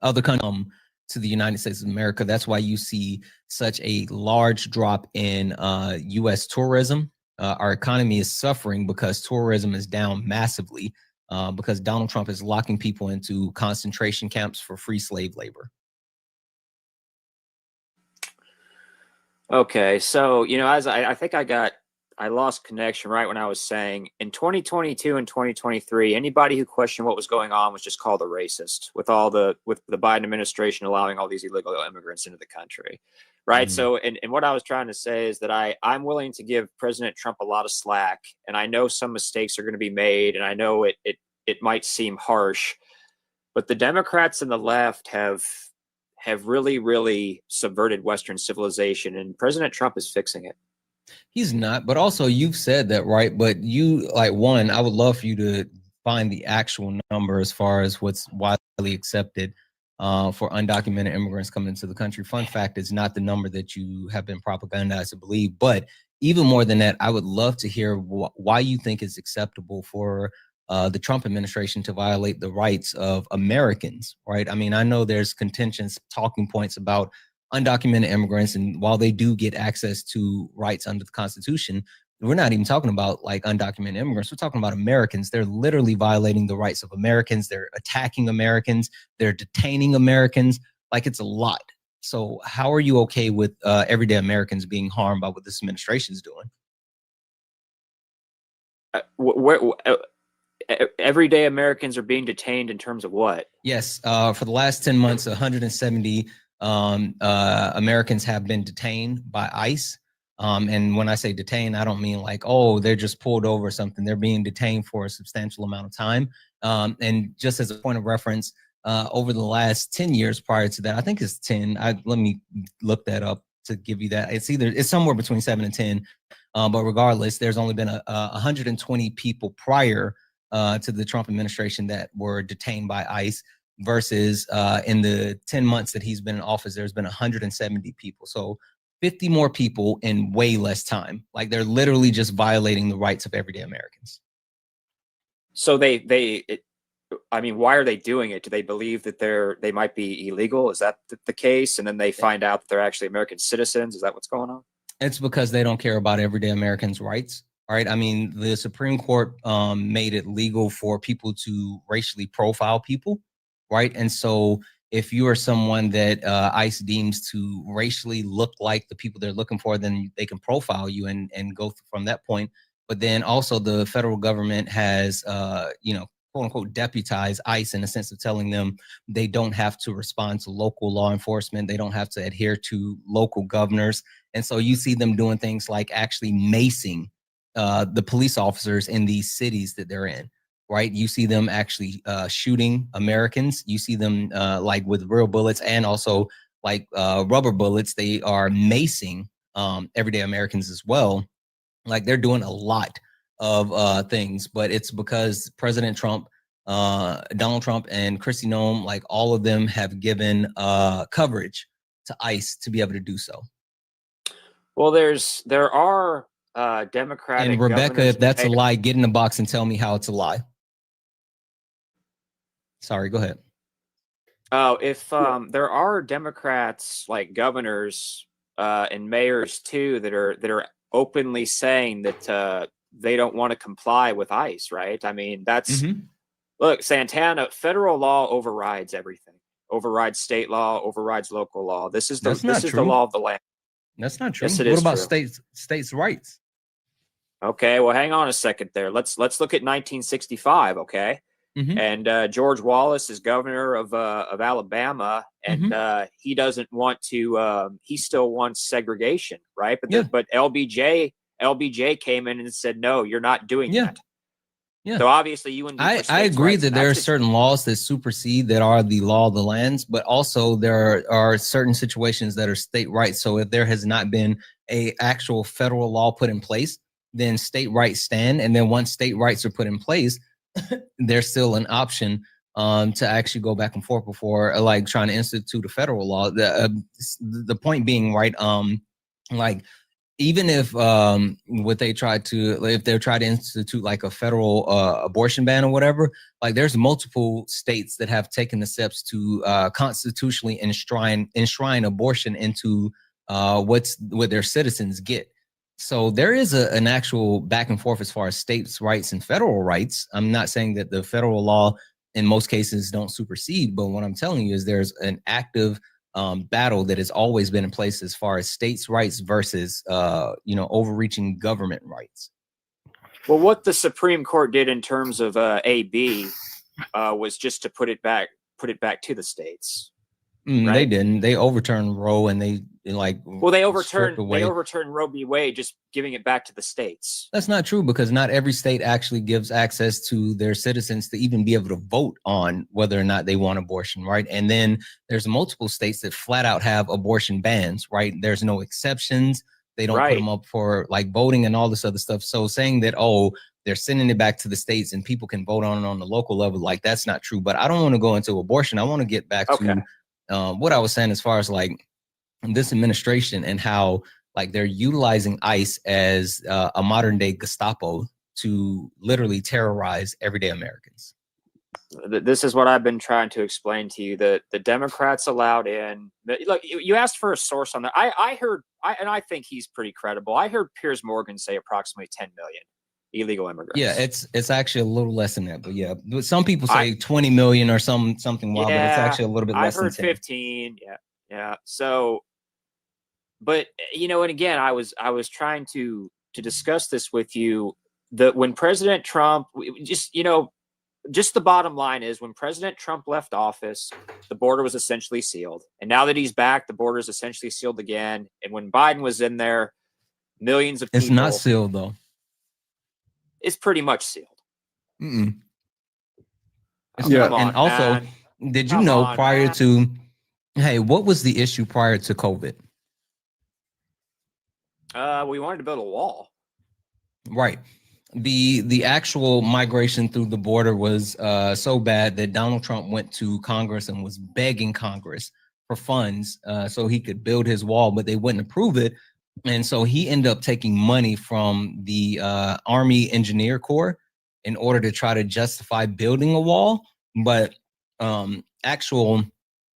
other countries to the United States of America. That's why you see such a large drop in U.S. tourism. Our economy is suffering because tourism is down massively because Donald Trump is locking people into concentration camps for free slave labor. Okay, so, you know, as I think I lost connection right when I was saying in 2022 and 2023, anybody who questioned what was going on was just called a racist with the Biden administration allowing all these illegal immigrants into the country. Right. Mm-hmm. So, and what I was trying to say is that I'm willing to give President Trump a lot of slack, and I know some mistakes are going to be made, and I know it might seem harsh, but the Democrats and the left have really subverted Western civilization, and President Trump is fixing it. He's not, but also you've said that, right? But you, like, one, I would love for you to find the actual number as far as what's widely accepted for undocumented immigrants coming into the country. Fun fact, it's not the number that you have been propagandized to believe. But even more than that, I would love to hear why you think it's acceptable for the Trump administration to violate the rights of Americans, right? I mean, I know there's contentious talking points about undocumented immigrants, and while they do get access to rights under the Constitution, we're not even talking about like undocumented immigrants. We're talking about Americans. They're literally violating the rights of Americans. They're attacking Americans. They're detaining Americans. Like, it's a lot. So how are you okay with everyday Americans being harmed by what this administration is doing? Everyday Americans are being detained in terms of what? Yes. For the last 10 months, 170 Americans have been detained by ICE. And when I say detained, I don't mean like, oh, they're just pulled over or something. They're being detained for a substantial amount of time. And just as a point of reference, over the last 10 years prior to that, I think it's 10. Let me look that up to give you that. It's somewhere between 7 and 10. But regardless, there's only been 120 people prior to the Trump administration that were detained by ICE versus in the 10 months that he's been in office, there's been 170 people. So 50 more people in way less time. Like they're literally just violating the rights of everyday Americans. So I mean, why are they doing it? Do they believe that they might be illegal? Is that the case? And then they find out that they're actually American citizens. Is that what's going on? It's because they don't care about everyday Americans' rights. All right. I mean, the Supreme Court made it legal for people to racially profile people. Right. And so if you are someone that ICE deems to racially look like the people they're looking for, then they can profile you and go from that point. But then also the federal government has, quote unquote, deputized ICE in the sense of telling them they don't have to respond to local law enforcement. They don't have to adhere to local governors. And so you see them doing things like actually macing the police officers in these cities that they're in. Right. You see them actually shooting Americans. You see them like with real bullets and also like rubber bullets. They are macing everyday Americans as well. Like they're doing a lot of things, but it's because President Trump, Donald Trump and Kristi Noem, like all of them have given coverage to ICE to be able to do so. Well, there are Democratic. And Rebecca, if that's a lie, get in the box and tell me how it's a lie. Sorry, go ahead. Oh, if there are Democrats like governors and mayors too that are openly saying that they don't want to comply with ICE, right? I mean, that's look, Santana, federal law overrides everything. Overrides state law, overrides local law. This is the law of the land. That's not true. Yes, it what is about true. states' rights? Okay, well, hang on a second there. Let's look at 1965. Okay. And George Wallace is governor of Alabama, and he doesn't want to. He still wants segregation, right? But LBJ came in and said, "No, you're not doing that." Yeah. So obviously, you and I agree that there are certain laws that supersede that are the law of the lands, but also there are certain situations that are state rights. So if there has not been a actual federal law put in place, then state rights stand, and then once state rights are put in place, there's still an option to actually go back and forth before like trying to institute a federal law. The point being, right, like even if if they're trying to institute like a federal abortion ban or whatever, like there's multiple states that have taken the steps to constitutionally enshrine abortion into what their citizens get. So there is an actual back and forth as far as states' rights and federal rights. I'm not saying that the federal law in most cases don't supersede, but what I'm telling you is there's an active battle that has always been in place as far as states' rights versus overreaching government rights. Well, what the Supreme Court did in terms of AB was just to put it back to the states. Right? They didn't. They overturned Roe, and they overturned Roe v. Wade, just giving it back to the states. That's not true, because not every state actually gives access to their citizens to even be able to vote on whether or not they want abortion, right? And then there's multiple states that flat out have abortion bans, right? There's no exceptions. They don't put them up for like voting and all this other stuff. So saying that, they're sending it back to the states and people can vote on it on the local level, like that's not true. But I don't want to go into abortion. I want to get back to what I was saying as far as like this administration and how like they're utilizing ICE as a modern day Gestapo to literally terrorize everyday Americans. This is what I've been trying to explain to you, that the Democrats allowed in. Look, you asked for a source on that. I heard, and I think he's pretty credible. I heard Piers Morgan say approximately 10 million illegal immigrants. Yeah, it's actually a little less than that, but yeah, some people say 20 million or something wild, but it's actually a little bit less than 10. I've heard 15. Yeah. So, but and again, I was trying to discuss this with you, that when President Trump, just the bottom line is, when President Trump left office, the border was essentially sealed, and now that he's back, the border is essentially sealed again. And when Biden was in there, millions of people. It's not sealed though. It's pretty much sealed. Mm-mm. Oh, Yeah. come on, And also, man. did you Come know on, prior man. to, hey, what was the issue prior to COVID? We wanted to build a wall. Right. The actual migration through the border was so bad that Donald Trump went to Congress and was begging Congress for funds so he could build his wall, but they wouldn't approve it. And so he ended up taking money from the Army Engineer Corps in order to try to justify building a wall. But actual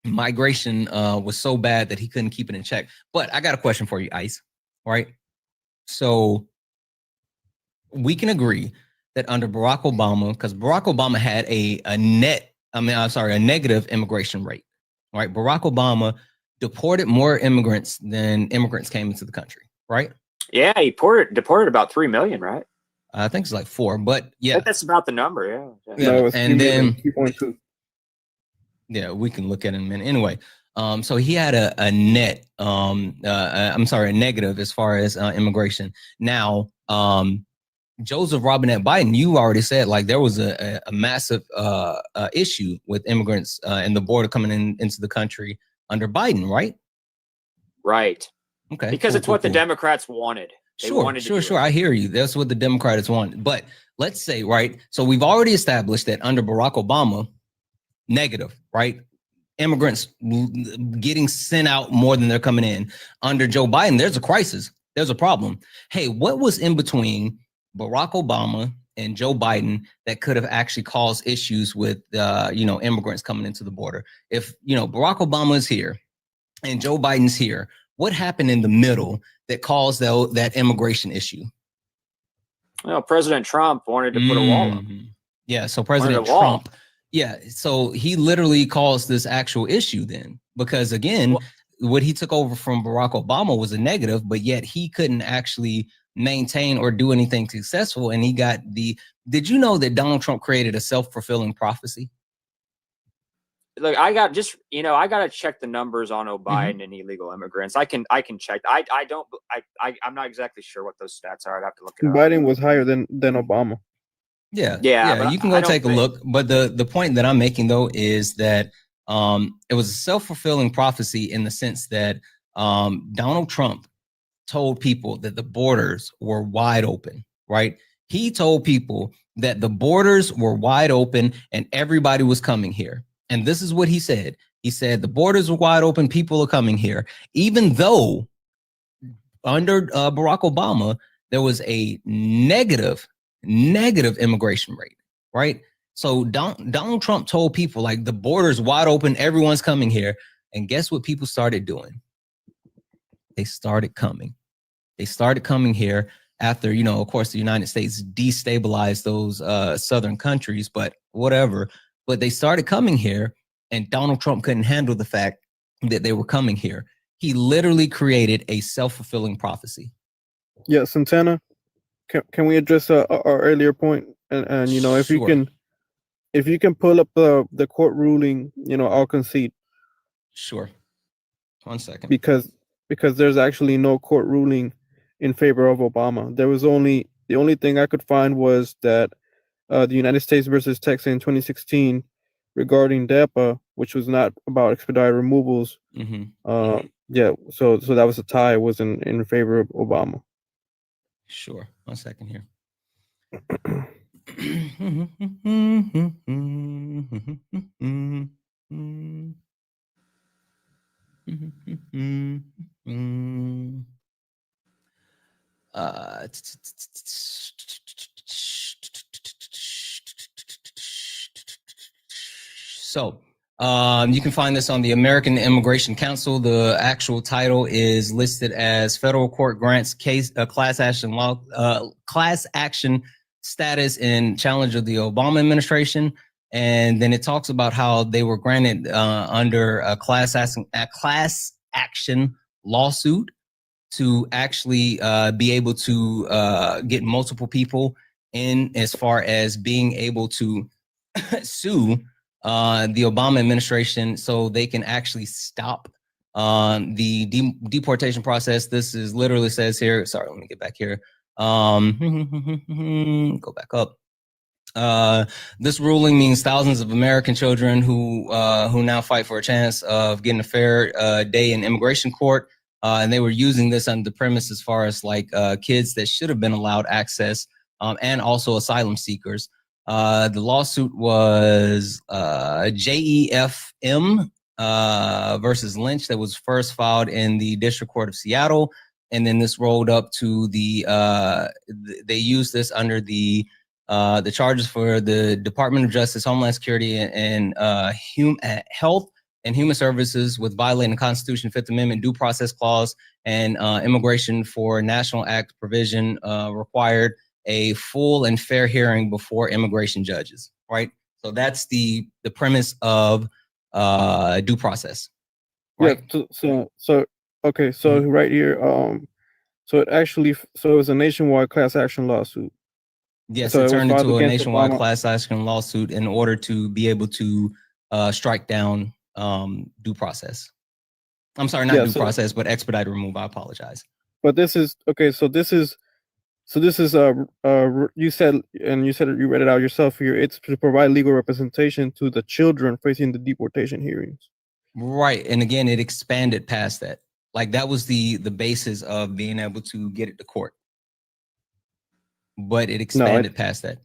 migration was so bad that he couldn't keep it in check. But I got a question for you, Ice. Right? So we can agree that under Barack Obama, because Barack Obama had a negative immigration rate, right? Barack Obama deported more immigrants than immigrants came into the country, right? Yeah, he deported about 3 million, right? I think it's like 4, but yeah. I think that's about the number, yeah. No, it's and then 3.2. yeah, we can look at it in a minute. Anyway, so he had a negative as far as immigration. Now, Joseph Robinette Biden, you already said like there was a massive issue with immigrants and the border coming into the country under Biden, right? Right. Okay. Because it's what the Democrats wanted. Sure. I hear you. That's what the Democrats want. But let's say, right, so we've already established that under Barack Obama, negative, right? Immigrants getting sent out more than they're coming in. Under Joe Biden, there's a crisis. There's a problem. Hey, what was in between Barack Obama and Joe Biden that could have actually caused issues with, immigrants coming into the border? If, Barack Obama is here and Joe Biden's here, what happened in the middle that caused that immigration issue? Well, President Trump wanted to put a wall up. Yeah, so President Trump, so he literally caused this actual issue then, because again, what he took over from Barack Obama was a negative, but yet he couldn't actually maintain or do anything successful. And he got did you know that Donald Trump created a self-fulfilling prophecy? Look, I got to check the numbers on Biden and illegal immigrants. I can check. I'm not exactly sure what those stats are. I'd have to look it up. Biden was higher than Obama. Yeah. But you can go take a look. But the point that I'm making though is that it was a self-fulfilling prophecy in the sense that Donald Trump told people that the borders were wide open, right? He told people that the borders were wide open and everybody was coming here. And this is what he said. He said the borders are wide open, people are coming here, even though under Barack Obama, there was a negative immigration rate, right? So Donald Trump told people like the border's wide open, everyone's coming here. And guess what people started doing? They started coming. They started coming here after, of course, the United States destabilized those southern countries, but whatever. But they started coming here, and Donald Trump couldn't handle the fact that they were coming here. He literally created a self-fulfilling prophecy. Yeah, Santana, can we address our earlier point? And if Sure. you can pull up the court ruling, I'll concede. Sure. 1 second. Because there's actually no court ruling in favor of Obama. The only thing I could find was that the United States versus Texas in 2016 regarding DEPA, which was not about expedited removals. Yeah, so that was a tie. It was in favor of Obama. Sure. 1 second here. So you can find this on the American Immigration Council. The actual title is listed as Federal Court Grants Class Action Status in Challenge of the Obama Administration. And then it talks about how they were granted under a class action lawsuit to actually be able to get multiple people in as far as being able to sue the Obama administration so they can actually stop The deportation process, this is literally says here, sorry, let me get back here. Go back up. This ruling means thousands of American children who now fight for a chance of getting a fair day in immigration court. And they were using this under the premise as far as like kids that should have been allowed access, and also asylum seekers. The lawsuit was JEFM versus Lynch that was first filed in the District Court of Seattle. And then this rolled up to they used this under the charges for the Department of Justice, Homeland Security, and Health and Human Services with violating the Constitution, Fifth Amendment, Due Process Clause, and Immigration for National Act provision required a full and fair hearing before immigration judges, right? So that's the premise of due process. Right? Yeah. So okay. So right here, so it was a nationwide class action lawsuit. Yes, So it turned into a against nationwide Obama. class action lawsuit in order to be able to strike down due process. I'm sorry, not due process, but expedited removal. I apologize. But this is okay. So this is you said you read it out yourself here. It's to provide legal representation to the children facing the deportation hearings. Right, and again, it expanded past that. Like that was the basis of being able to get it to court, but it expanded past that.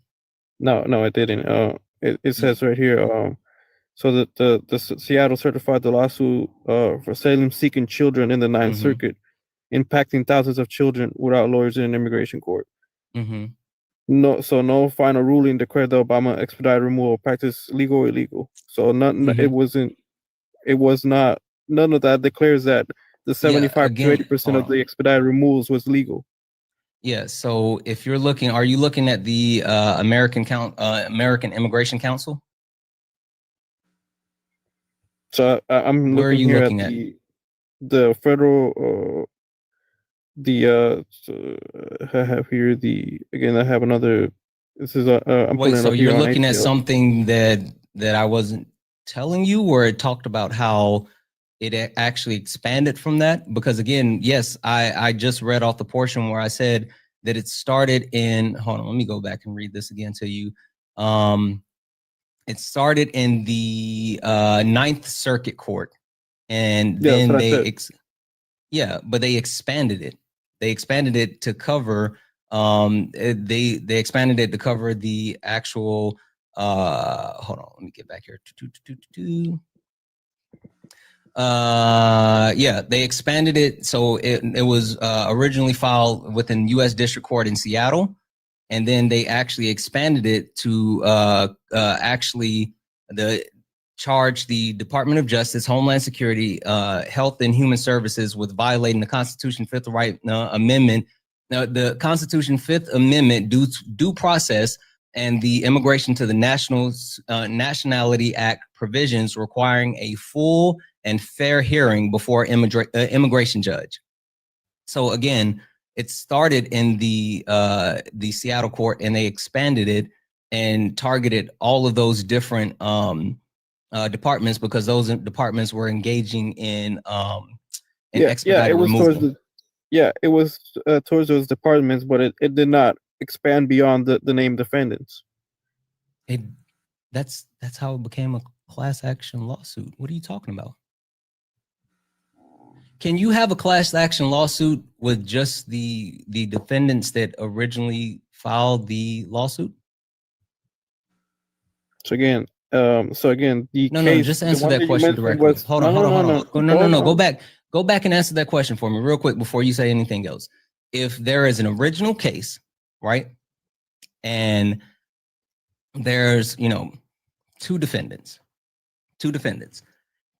No, it didn't. It says right here. So that the Seattle certified the lawsuit for asylum seeking children in the Ninth Circuit, impacting thousands of children without lawyers in an immigration court. No final ruling declared the Obama expedited removal practice legal or illegal. So it was not. None of that declares that the 75 to 80% of the expedited removals was legal. Yeah. So if you're looking, are you looking at the American Immigration Council? So I'm looking here at the federal. I have here I have another. This is I'm wait. So you're looking at ATL. something that I wasn't telling you, where it talked about how it actually expanded from that? Because again, yes, I just read off the portion where I said that it started in. Hold on, let me go back and read this again to you. It started in the Ninth Circuit Court, and then but they expanded it. They expanded it to cover. They expanded it to cover the actual. Hold on, let me get back here. They expanded it, so it was originally filed within U.S. District Court in Seattle. And then they actually expanded it to charge the Department of Justice, Homeland Security, Health and Human Services with violating the Constitution Fifth Amendment. Now, the Constitution Fifth Amendment due process and the Immigration to the Nationality Act provisions requiring a full and fair hearing before immigration judge. So again, it started in the Seattle court, and they expanded it and targeted all of those different departments, because those departments were engaging in expedited removal. It was towards those departments, but it did not expand beyond the named defendants. That's how it became a class action lawsuit. What are you talking about? Can you have a class action lawsuit with just the defendants that originally filed the lawsuit? So again, just answer that question directly. Hold on. Go back and answer that question for me real quick before you say anything else. If there is an original case, right, and there's two defendants,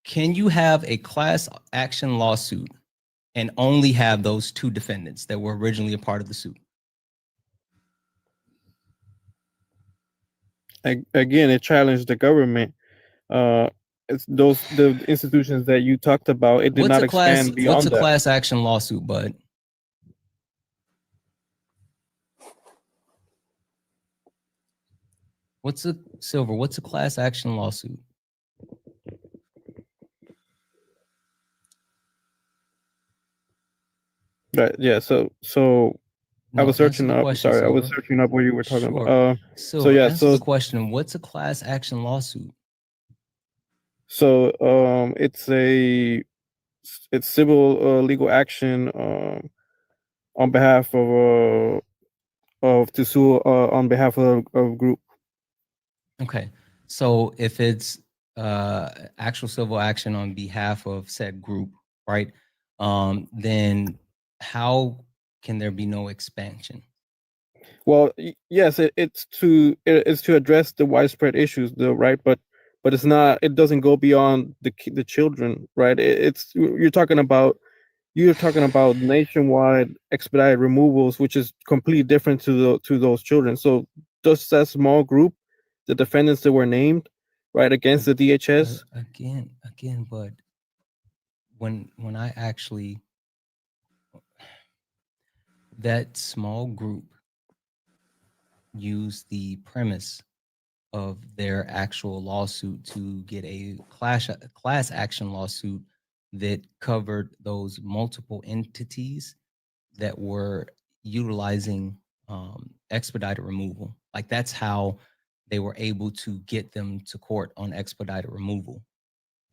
can you have a class action lawsuit and only have those two defendants that were originally a part of the suit? Again, it challenged the government. It's the institutions that you talked about. It did not expand beyond that. What's a class that. action lawsuit, bud? What's a class action lawsuit? Right. Yeah. So I No, was answer searching the up. question, Sorry, I was Silver. searching up what you were talking about. Sure. So Silver, yeah. answer the So question. What's a class action lawsuit? so it's civil legal action on behalf of to sue on behalf of group. Okay. So if it's actual civil action on behalf of said group, right? Then how can there be no expansion? Well, yes, it's to address the widespread issues, though, right? But it's not. It doesn't go beyond the children, right? It's you're talking about nationwide expedited removals, which is completely different to those children. So just that small group, the defendants that were named, right, against the DHS. Again, but when I actually that small group used the premise of their actual lawsuit to get a class action lawsuit that covered those multiple entities that were utilizing expedited removal. Like that's how they were able to get them to court on expedited removal.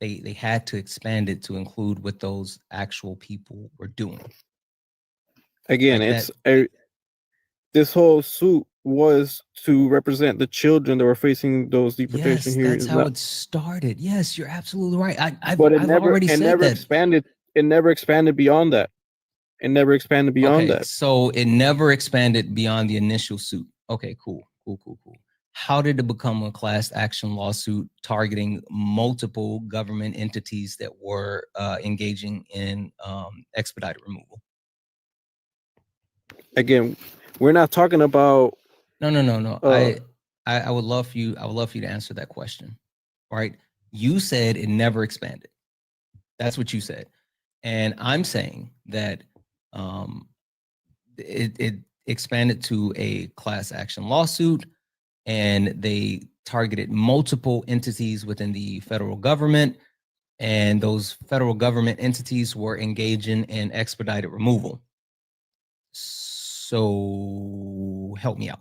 They had to expand it to include what those actual people were doing. Again, Like that. This whole suit was to represent the children that were facing those deportation Yes, hearings. that's how it started. Yes, you're absolutely right. I've But already said that. expanded. It never expanded beyond that. It never expanded beyond Okay, that. so it never expanded beyond the initial suit. Okay, cool. How did it become a class action lawsuit targeting multiple government entities that were engaging in expedited removal? Again, we're not talking about. No. I would love for you. I would love for you to answer that question. Right? You said it never expanded. That's what you said, and I'm saying that it expanded to a class action lawsuit, and they targeted multiple entities within the federal government, and those federal government entities were engaging in expedited removal. So help me out.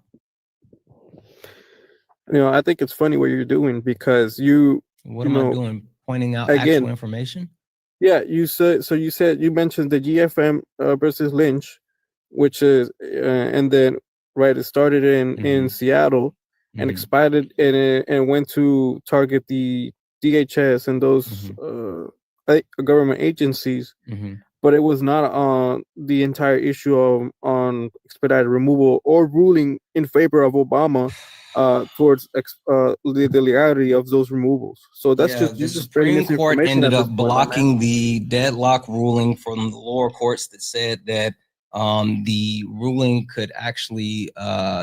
I think it's funny what you're doing because What am I doing? Pointing out again, actual information? Yeah, you mentioned the GFM versus Lynch, which is and then right, it started in Seattle and expanded and went to target the DHS and those government agencies, but it was not on the entire issue on expedited removal or ruling in favor of Obama towards the legality of those removals. So that's The just spreading Supreme Court misinformation ended at this up point, my man. blocking the deadlock ruling from the lower courts that said that the ruling could actually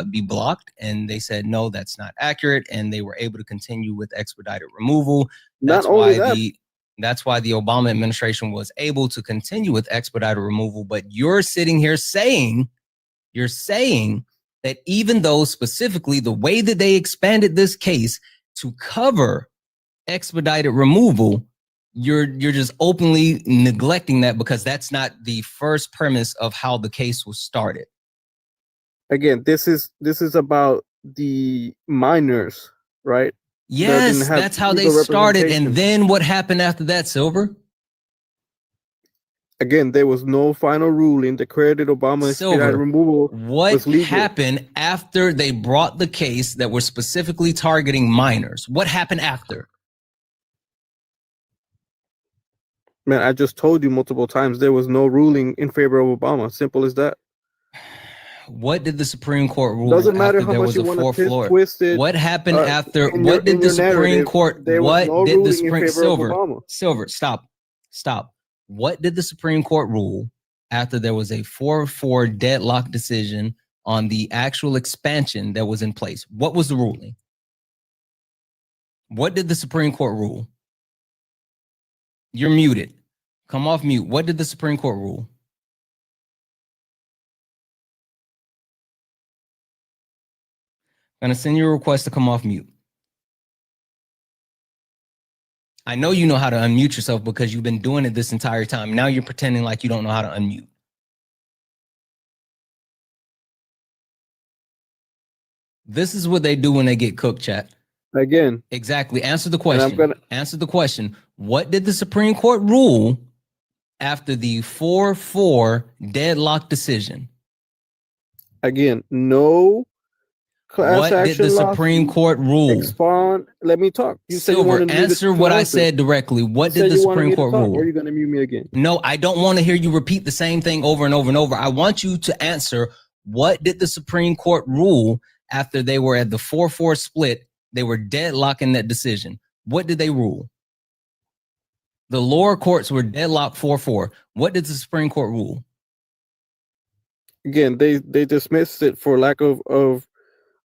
be blocked, and they said no, that's not accurate, and they were able to continue with expedited removal. That's why the Obama administration was able to continue with expedited removal. But you're sitting here saying that even though specifically the way that they expanded this case to cover expedited removal, you're just openly neglecting that because that's not the first premise of how the case was started. Again, this is about the minors, right? Yes, that's how they started. And then what happened after that, Silver? Again, there was no final ruling that credited Obama expedited removal. What happened after they brought the case that were specifically targeting minors? What happened after? Man, I just told you multiple times there was no ruling in favor of Obama. Simple as that. What did the Supreme Court rule Doesn't matter after how there much was you a want fourth to floor? twist it. What happened after? In What did the Supreme narrative, Court? there was What no did the ruling in Supreme favor of Obama. Silver? Stop. What did the Supreme Court rule after there was a 4-4 deadlock decision on the actual expansion that was in place? What was the ruling? What did the Supreme Court rule? You're muted. Come off mute. What did the Supreme Court rule? I'm going to send you a request to come off mute. I know you know how to unmute yourself because you've been doing it this entire time. Now you're pretending like you don't know how to unmute. This is what they do when they get cooked, chat. Again. Exactly. Answer the question. Answer the question. What did the Supreme Court rule after the 4-4 deadlock decision? Again, no class what action did the Supreme Court rule? Let me talk. You said you Silver, wanted answer me to what I answer. said directly. What You did the said you wanted Supreme me to Court talk, rule? or are you going to mute me again? No, I don't want to hear you repeat the same thing over and over and over. I want you to answer, what did the Supreme Court rule after they were at the 4-4 split? They were deadlocking that decision. What did they rule? The lower courts were deadlocked 4-4. What did the Supreme Court rule? Again, they dismissed it for lack of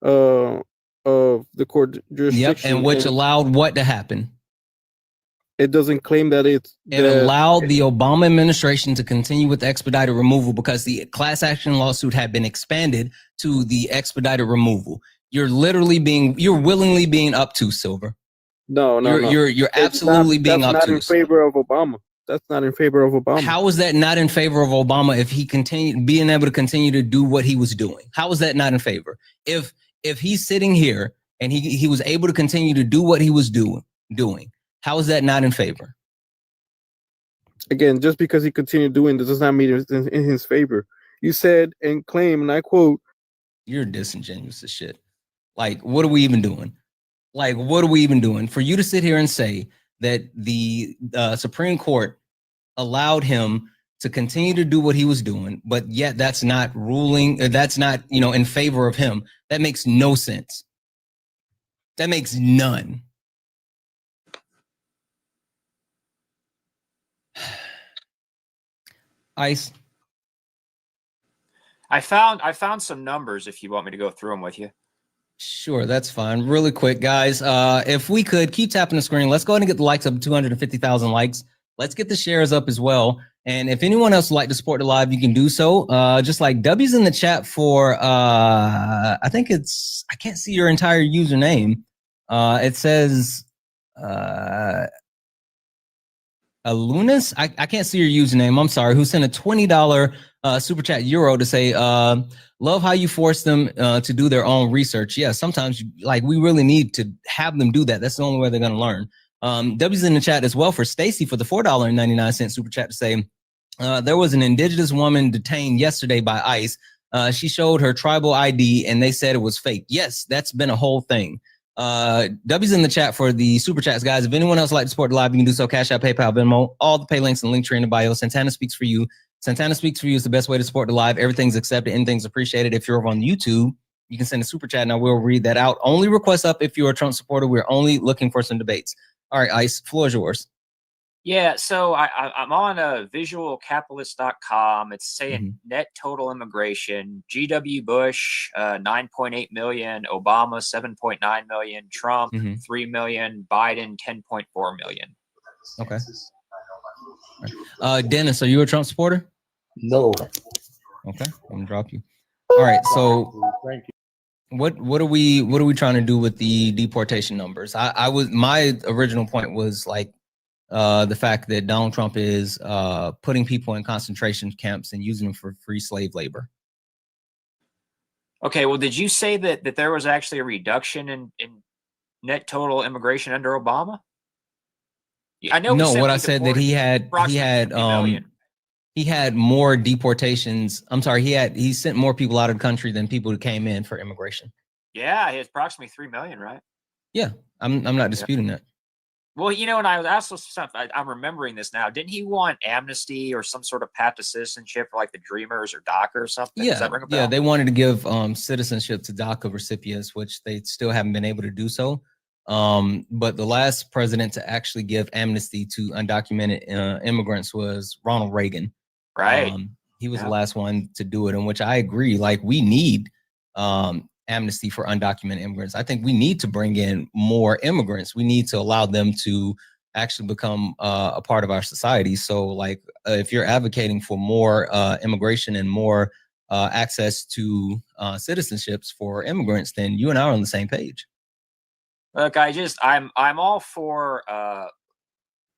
the court jurisdiction. Yep, and which allowed what to happen? It doesn't claim that it allowed the Obama administration to continue with expedited removal because the class action lawsuit had been expanded to the expedited removal. You're willingly being obtuse, Silver. No. You're absolutely being obtuse. That's not in favor of Obama. That's not in favor of Obama. How is that not in favor of Obama if he continued being able to continue to do what he was doing? How is that not in favor? If he's sitting here and he was able to continue to do what he was doing, how is that not in favor? Again, just because he continued doing this does not mean it's in his favor. You said and claim, and I quote, "You're disingenuous as shit." Like, what are we even doing? Like, what are we even doing? For you to sit here and say that the Supreme Court allowed him to continue to do what he was doing, but yet that's not ruling, that's not, in favor of him. That makes no sense. That makes none. Ice. I found some numbers if you want me to go through them with you. Sure, that's fine. Really quick, guys. If we could keep tapping the screen, let's go ahead and get the likes up to 250,000 likes. Let's get the shares up as well. And if anyone else would like to support the live, you can do so. Just like W's in the chat for, I think it's, I can't see your entire username. It says, Alunas, I can't see your username. I'm sorry. Who sent a $20 super chat euro to say, love how you force them to do their own research. Yeah, sometimes we really need to have them do that. That's the only way they're going to learn. W's in the chat as well for Stacy for the $4.99 super chat to say, there was an indigenous woman detained yesterday by ICE. She showed her tribal ID and they said it was fake. Yes, that's been a whole thing. W's in the chat for the super chats, guys. If anyone else would like to support the live, you can do so. Cash App, PayPal, Venmo, all the pay links and link tree in the bio. Santana Speaks For You. Santana Speaks For You is the best way to support the live. Everything's accepted, anything's appreciated. If you're over on YouTube, you can send a super chat and I will read that out. Only request up if you're a Trump supporter. We're only looking for some debates. All right, Ice, floor is yours. Yeah, so I'm on visualcapitalist.com. It's saying net total immigration, GW Bush, 9.8 million, Obama, 7.9 million, Trump, 3 million, Biden, 10.4 million. Okay. Dennis, are you a Trump supporter? No. Okay, I'm gonna drop you. All right, so Thank you. What are we trying to do with the deportation numbers? My original point was the fact that Donald Trump is putting people in concentration camps and using them for free slave labor. Okay, well, did you say that there was actually a reduction in net total immigration under Obama? I know. No, what I said that he had more deportations. I'm sorry, he sent more people out of the country than people who came in for immigration. Yeah, he has approximately 3 million, right? Yeah, I'm not disputing that. Well, and I was also I'm remembering this now. Didn't he want amnesty or some sort of path to citizenship for like the Dreamers or DACA or something? Yeah, does that ring a bell? Yeah, they wanted to give citizenship to DACA recipients, which they still haven't been able to do so. But the last president to actually give amnesty to undocumented immigrants was Ronald Reagan. Right. He was the last one to do it, in which I agree. We need amnesty for undocumented immigrants. I think we need to bring in more immigrants. We need to allow them to actually become a part of our society. So if you're advocating for more immigration and more access to citizenships for immigrants, then you and I are on the same page. Look, I'm all for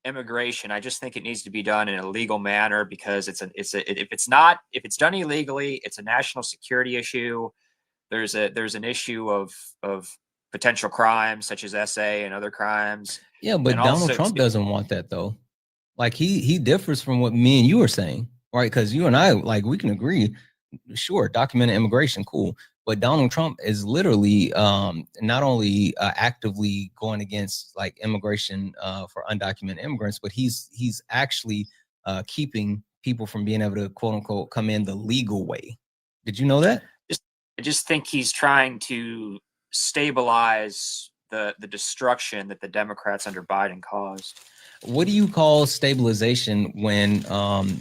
immigration. I just think it needs to be done in a legal manner because if it's done illegally, it's a national security issue. there's an issue of potential crimes such as SA and other crimes. Yeah, but and Donald also Trump doesn't want that though. Like he differs from what me and you are saying, right? Because you and I, like, we can agree, sure, documented immigration, cool. But Donald Trump is literally not only actively going against like immigration for undocumented immigrants, but he's actually keeping people from being able to quote unquote come in the legal way. Did you know that? I just think he's trying to stabilize the destruction that the Democrats under Biden caused. What do you call stabilization when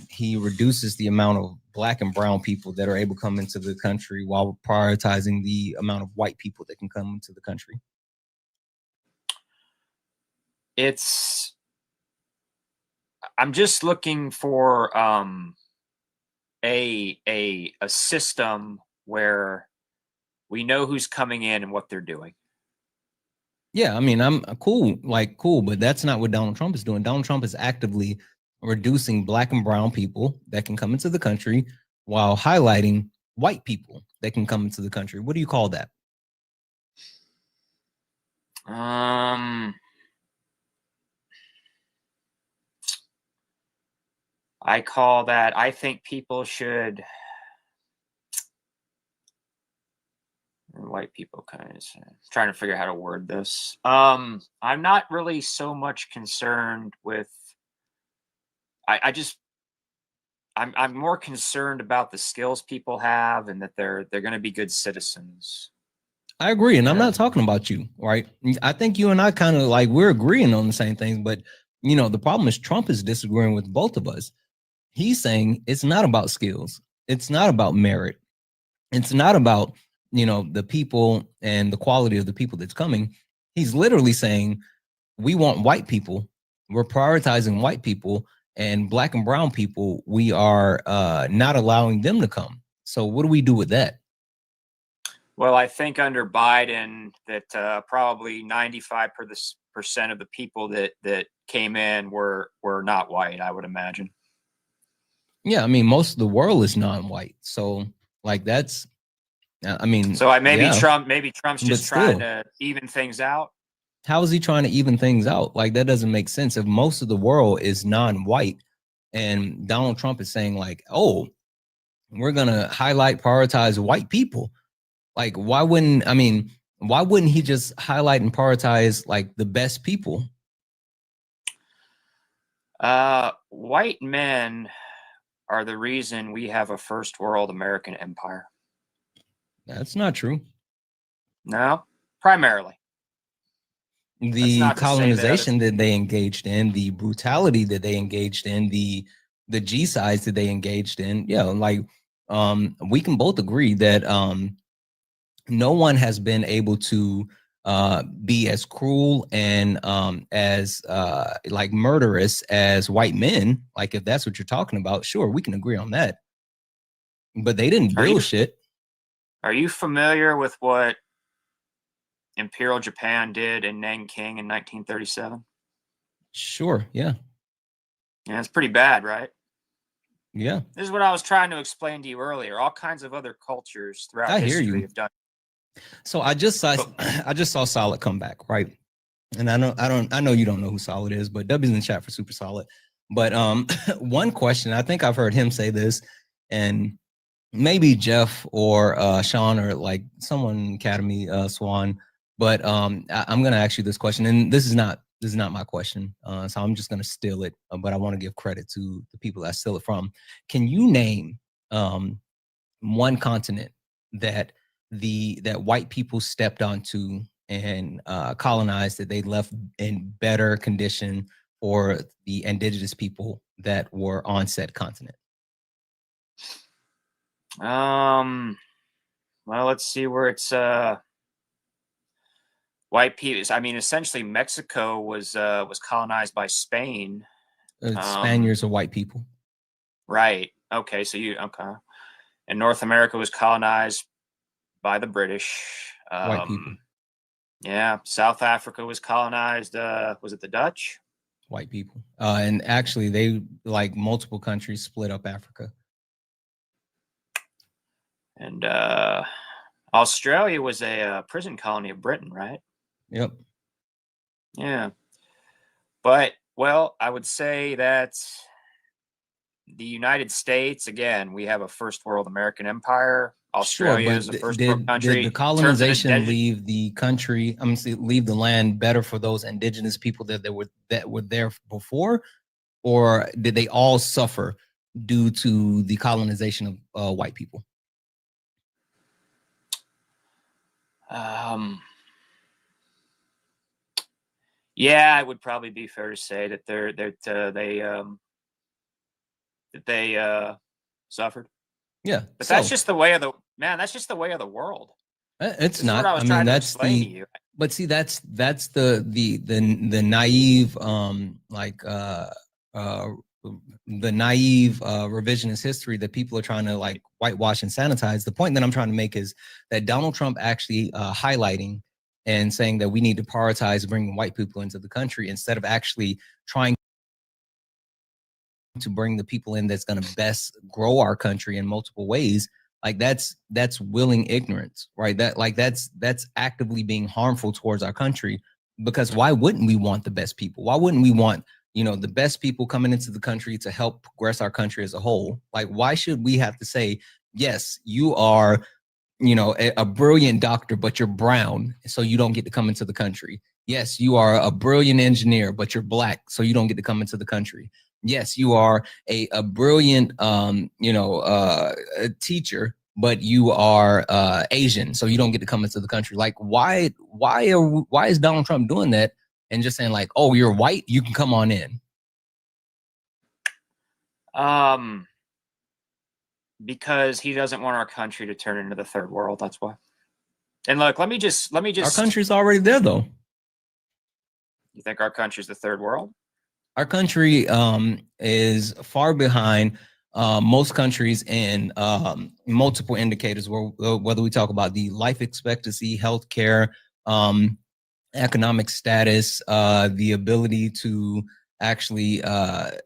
he reduces the amount of Black and brown people that are able to come into the country while prioritizing the amount of white people that can come into the country? I'm just looking for a system where we know who's coming in and what they're doing. Yeah, I mean, I'm cool, but that's not what Donald Trump is doing. Donald Trump is actively reducing Black and brown people that can come into the country while highlighting white people that can come into the country. What do you call that? I call that, I think people should, white people kind of trying to figure out how to word this. I'm not really so much concerned with, I'm more concerned about the skills people have and that they're going to be good citizens. I agree, and I'm not talking about you, right? I think you and I kind of like we're agreeing on the same things, but you know, the problem is Trump is disagreeing with both of us. He's saying it's not about skills, it's not about merit, it's not about, you know, the people and the quality of the people that's coming. He's literally saying we want white people, we're prioritizing white people, and Black and brown people, we are not allowing them to come. So what do we do with that? Well, I think under Biden that probably 95% of the people that came in were not white, I would imagine. Yeah, I mean, most of the world is non-white, so like that's, I mean, so maybe yeah, Trump's just trying to even things out. How is he trying to even things out? Like that doesn't make sense. If most of the world is non-white, and Donald Trump is saying like, oh, we're gonna prioritize white people. Like, why wouldn't he just highlight and prioritize like the best people? White men are the reason we have a first world American empire. That's not true. No, primarily. The colonization that they engaged in, the brutality that they engaged in, the G-sides that they engaged in. Yeah, like we can both agree that no one has been able to be as cruel and as like murderous as white men. Like if that's what you're talking about, sure, we can agree on that. But they didn't build shit. Are you familiar with what Imperial Japan did in Nanking in 1937? Sure, yeah. Yeah, it's pretty bad, right? Yeah. This is what I was trying to explain to you earlier. All kinds of other cultures throughout history have done. So I just saw Solid come back, right? And I know you don't know who Solid is, but W's in the chat for Super Solid. But one question, I think I've heard him say this, and maybe Jeff or Sean or like someone Academy Swan, but I'm gonna ask you this question, and this is not my question, so I'm just gonna steal it, but I want to give credit to the people I steal it from. Can you name one continent that white people stepped onto and colonized, that they left in better condition for the indigenous people that were on said continent? Well, let's see where it's white people. I mean, essentially, Mexico was colonized by Spain. Spaniards are white people, right? Okay, so and North America was colonized by the British. White people. Yeah, South Africa was colonized. Was it the Dutch? White people. And actually, they, like multiple countries, split up Africa. And Australia was a prison colony of Britain, right? Yep. Yeah. But, well, I would say that the United States, again, we have a first world American empire. Australia is a first world country. Did the colonization leave the country? I'm saying leave the land better for those indigenous people that were there before, or did they all suffer due to the colonization of white people? Yeah, it would probably be fair to say that they suffered. Yeah, but that's just the way of the man. That's just the way of the world. It's not. I mean, that's the. But see, that's the naive the naive revisionist history that people are trying to like whitewash and sanitize. The point that I'm trying to make is that Donald Trump actually highlighting and saying that we need to prioritize bringing white people into the country instead of actually trying to bring the people in that's going to best grow our country in multiple ways. Like that's willing ignorance, right? That's actively being harmful towards our country, because why wouldn't we want the best people? Why wouldn't we want, the best people coming into the country to help progress our country as a whole? Like, why should we have to say, yes, you are, a brilliant doctor, but you're brown, so you don't get to come into the country. Yes, you are a brilliant engineer, but you're black, so you don't get to come into the country. Yes, you are a brilliant, a teacher, but you are Asian, so you don't get to come into the country. Like, why is Donald Trump doing that and just saying like, oh, you're white, you can come on in? Because he doesn't want our country to turn into the third world. That's why. And look, let me just. Our country's already there, though. You think our country's the third world? Our country is far behind most countries in multiple indicators, whether we talk about the life expectancy, healthcare, economic status, the ability to actually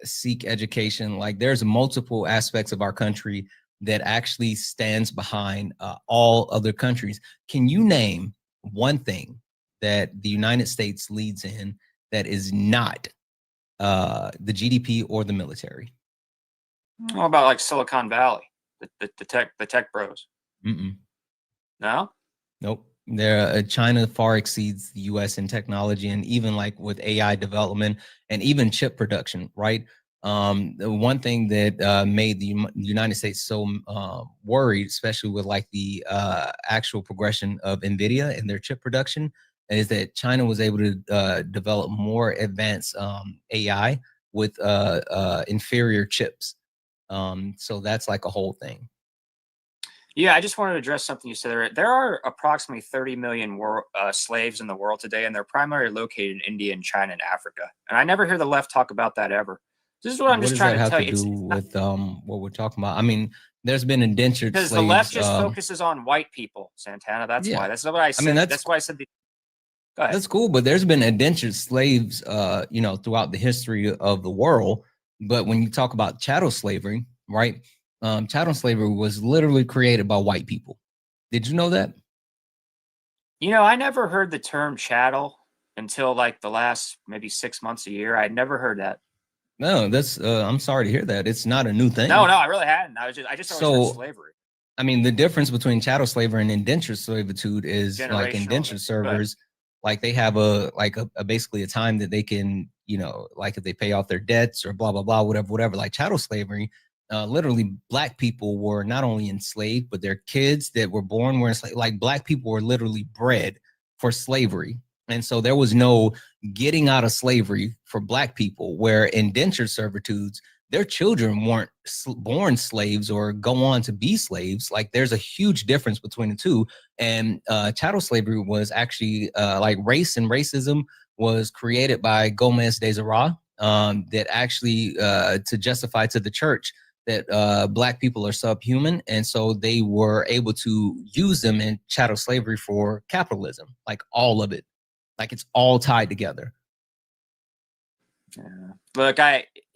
seek education. Like, there's multiple aspects of our country that actually stands behind all other countries. Can you name one thing that the United States leads in that is not the GDP or the military? What about like Silicon Valley, the tech bros? No? Nope. China far exceeds the US in technology, and even like with AI development and even chip production, right? The one thing that made the United States so worried, especially with like the actual progression of NVIDIA and their chip production, is that China was able to develop more advanced AI with inferior chips. So that's like a whole thing. Yeah, I just wanted to address something you said. There are approximately 30 million slaves in the world today, and they're primarily located in India and China and Africa. And I never hear the left talk about that ever. This is what I'm just trying to tell you. What does that have to do with what we're talking about? I mean, there's been indentured slaves. Because the left just focuses on white people, Santana. That's why. That's what I said. I mean, that's why I said. Go ahead. That's cool, but there's been indentured slaves, throughout the history of the world. But when you talk about chattel slavery, right? Chattel slavery was literally created by white people. Did you know that? I never heard the term chattel until like the last maybe 6 months, a year. I'd never heard that. No, that's I'm sorry to hear that. It's not a new thing. No, I really hadn't. I just always heard slavery. I mean, the difference between chattel slavery and indentured servitude is like indentured servers, like they have basically a time that they can, like if they pay off their debts or blah blah blah, whatever. Like chattel slavery, literally black people were not only enslaved, but their kids that were born were enslaved. Like black people were literally bred for slavery. And so there was no getting out of slavery for black people, where indentured servitudes, their children weren't born slaves or go on to be slaves. Like there's a huge difference between the two. And chattel slavery was actually like race and racism was created by Gomez de Zara, that actually to justify to the church that black people are subhuman. And so they were able to use them in chattel slavery for capitalism, like all of it. Like it's all tied together. Yeah. Look,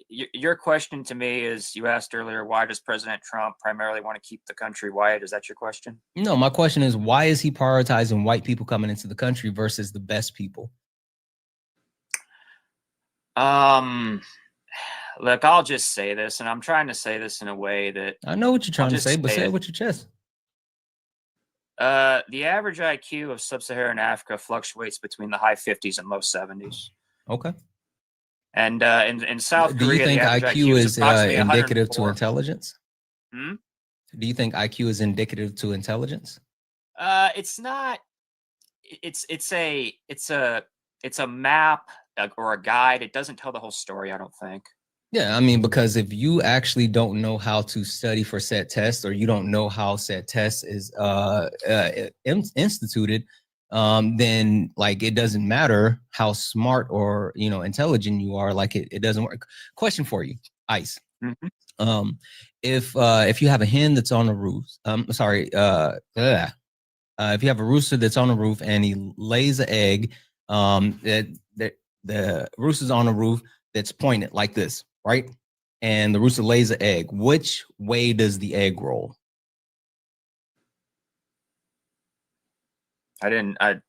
your question to me is, you asked earlier, why does President Trump primarily want to keep the country white? Is that your question? No, my question is, why is he prioritizing white people coming into the country versus the best people? Look, I'll just say this, and I'm trying to say this in a way that I know what you're trying to say, but say it with your chest. The average IQ of sub-Saharan Africa fluctuates between the high 50s and low 70s. Okay. And in South Do Korea, you think the average IQ is approximately indicative to 104. intelligence? Hmm? Do you think IQ is indicative to intelligence? It's not. It's a map or a guide. It doesn't tell the whole story, I don't think. Yeah, I mean, because if you actually don't know how to study for said test, or you don't know how said test is instituted, then like it doesn't matter how smart or intelligent you are. Like it doesn't work. Question for you, Ice. Mm-hmm. If you have a hen that's on the roof, if you have a rooster that's on the roof and he lays an egg, that the rooster's on the roof that's pointed like this, right? And the rooster lays an egg. Which way does the egg roll? One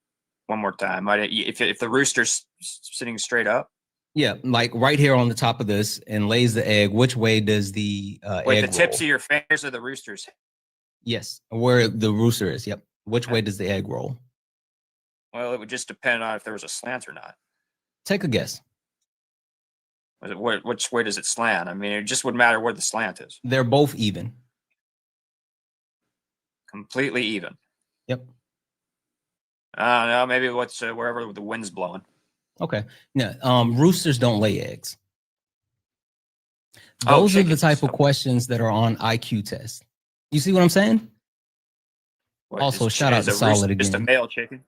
more time. If the rooster's sitting straight up. Yeah, like right here on the top of this and lays the egg. Which way does the wait, egg the tips roll? of your fingers or the rooster's? Yes, where the rooster is. Yep. Which way does the egg roll? Well, it would just depend on if there was a slant or not. Take a guess. Which way does it slant? I mean, it just would matter where the slant is. They're both even. Completely even. Yep. I don't know. Maybe wherever the wind's blowing. Okay. Yeah. Roosters don't lay eggs. Those are the type of questions that are on IQ tests. You see what I'm saying? Also, shout out to Solid again. Just a male chicken.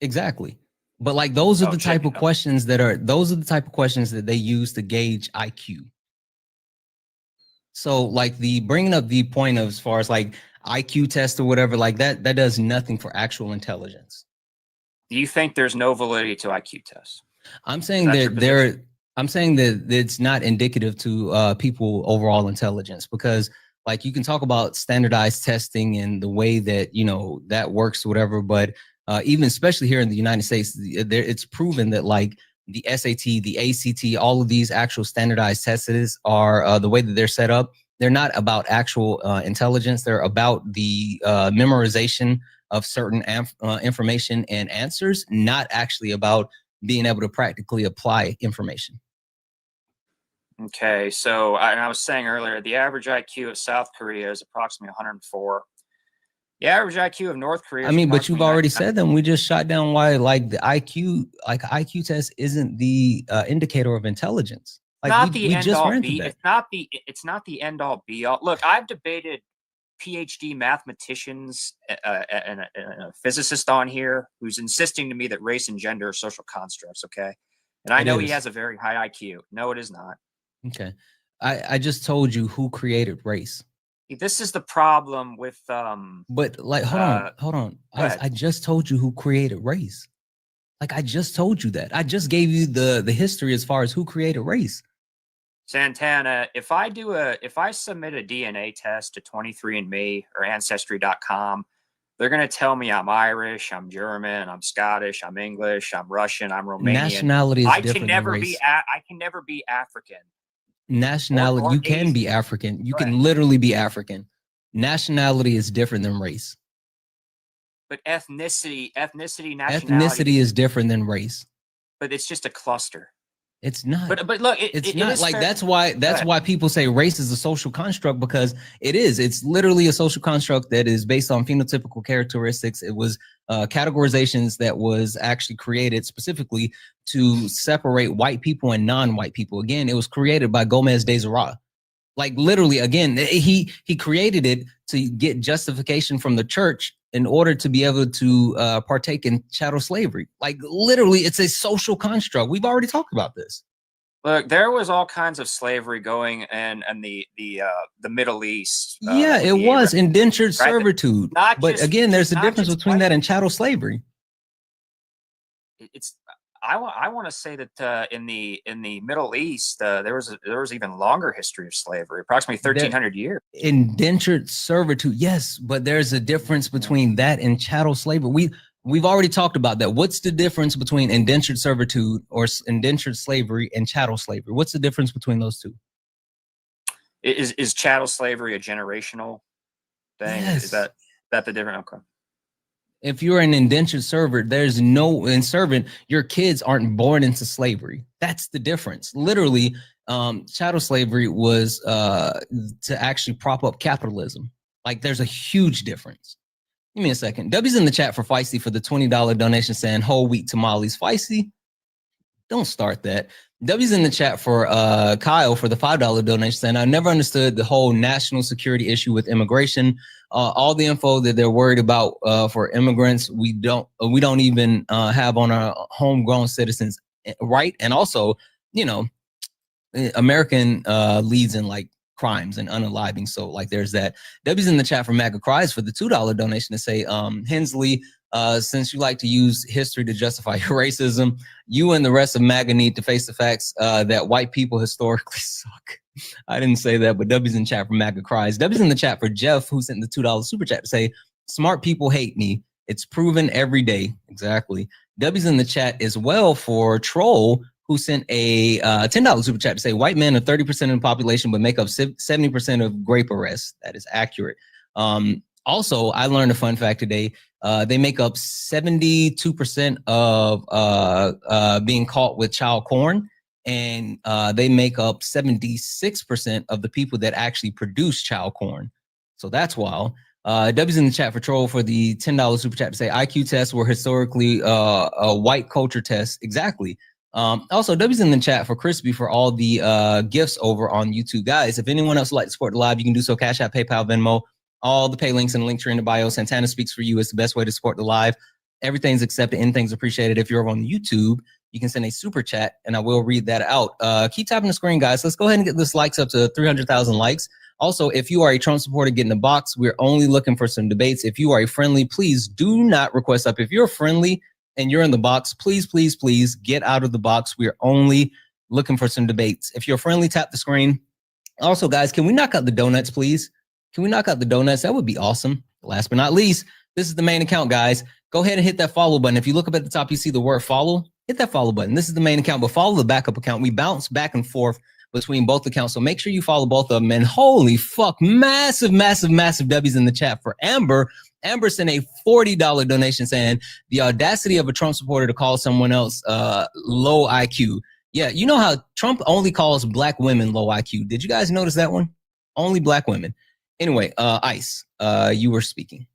Exactly. But like those are the type of questions that they use to gauge IQ. So like the bringing up the point of as far as like IQ test or whatever like that does nothing for actual intelligence. Do you think there's no validity to IQ tests? I'm saying that it's not indicative to people overall intelligence, because like you can talk about standardized testing and the way that that works, whatever, but even especially here in the United States, it's proven that like the SAT, the ACT, all of these actual standardized tests are the way that they're set up. They're not about actual intelligence. They're about the memorization of certain information and answers, not actually about being able to practically apply information. Okay, so I was saying earlier, the average IQ of South Korea is approximately 104. The average IQ of North Korea. I mean, but you've already said them. We just shot down why like the IQ test isn't the indicator of intelligence. Like not the end all be. It's not the end all be all. Look, I've debated PhD mathematicians and a physicist on here who's insisting to me that race and gender are social constructs. Okay, and I know he has a very high IQ. No, it is not. Okay, I just told you who created race. This is the problem with But like, hold on. I just told you who created race. Like I just told you that. I just gave you the history as far as who created race. Santana, if I submit a DNA test to 23andMe or Ancestry.com, they're going to tell me I'm Irish, I'm German, I'm Scottish, I'm English, I'm Russian, I'm Romanian. Nationality is different than race. I can never be African. Nationality, you can be African. You can literally be African. Nationality is different than race. But ethnicity, nationality. Ethnicity is different than race. But it's just a cluster. It's not. But look, it's not like that's why people say race is a social construct, because it is. It's literally a social construct that is based on phenotypical characteristics. It was categorizations that was actually created specifically to separate white people and non-white people. Again, it was created by Gomez de Zara. Like literally, again, he created it to get justification from the church in order to be able to partake in chattel slavery. Like literally, it's a social construct. We've already talked about this. Look, there was all kinds of slavery going in the Middle East. Yeah, it was indentured servitude. But again, there's a difference between that and chattel slavery. I want to say that in the Middle East there was even longer history of slavery, approximately 1,300 years. Indentured servitude, yes, but there's a difference between that and chattel slavery. We've already talked about that. What's the difference between indentured servitude or indentured slavery and chattel slavery? What's the difference between those two? Is chattel slavery a generational thing? Yes. Is that the difference? Okay. If you're an indentured servant, there's no servant. Your kids aren't born into slavery. That's the difference. Literally, chattel slavery was to actually prop up capitalism. Like, there's a huge difference. Give me a second. W's in the chat for Feisty for the $20 donation saying whole wheat tamales. Feisty, don't start that. W's in the chat for Kyle for the $5 donation saying I never understood the whole national security issue with immigration. All the info that they're worried about for immigrants, we don't even have on our homegrown citizens, right? And also, you know, American leads in like crimes and unaliving. So like there's that. W's in the chat for MAGA cries for the $2 donation to say, Hensley, since you like to use history to justify your racism, you and the rest of MAGA need to face the facts that white people historically suck. I didn't say that, but W's in chat for MAGA cries. W's in the chat for Jeff, who sent the $2 super chat to say, smart people hate me. It's proven every day. Exactly. W's in the chat as well for Troll, who sent a $10 super chat to say white men are 30% of the population, but make up 70% of grape arrests. That is accurate. Also, I learned a fun fact today. They make up 72% of being caught with child porn, and they make up 76% of the people that actually produce child porn. So that's wild. W's in the chat for Troll for the $10 super chat to say IQ tests were historically a white culture test. Exactly. Also, W's in the chat for Crispy for all the gifts over on YouTube. Guys, if anyone else would like to support the live, you can do so. Cash App, PayPal, Venmo, all the pay links and the link tree in the bio. Santana Speaks for You is the best way to support the live. Everything's accepted, anything's appreciated. If you're over on YouTube, you can send a super chat and I will read that out. Keep tapping the screen, guys. Let's go ahead and get this likes up to 300,000 likes. Also, if you are a Trump supporter, get in the box. We're only looking for some debates. If you are a friendly, please do not request up. If you're friendly and you're in the box, please, please, please get out of the box. We're only looking for some debates. If you're friendly, tap the screen. Also, guys, can we knock out the donuts, please? Can we knock out the donuts? That would be awesome. Last but not least, this is the main account, guys. Go ahead and hit that follow button. If you look up at the top, you see the word follow. Hit that follow button. This is the main account, but follow the backup account. We bounce back and forth between both accounts, so make sure you follow both of them. And holy fuck, massive, massive, massive W's in the chat for Amber. Amber sent a $40 donation saying the audacity of a Trump supporter to call someone else low IQ. Yeah, you know how Trump only calls black women low IQ. Did you guys notice that one? Only black women. Anyway, Ice, you were speaking.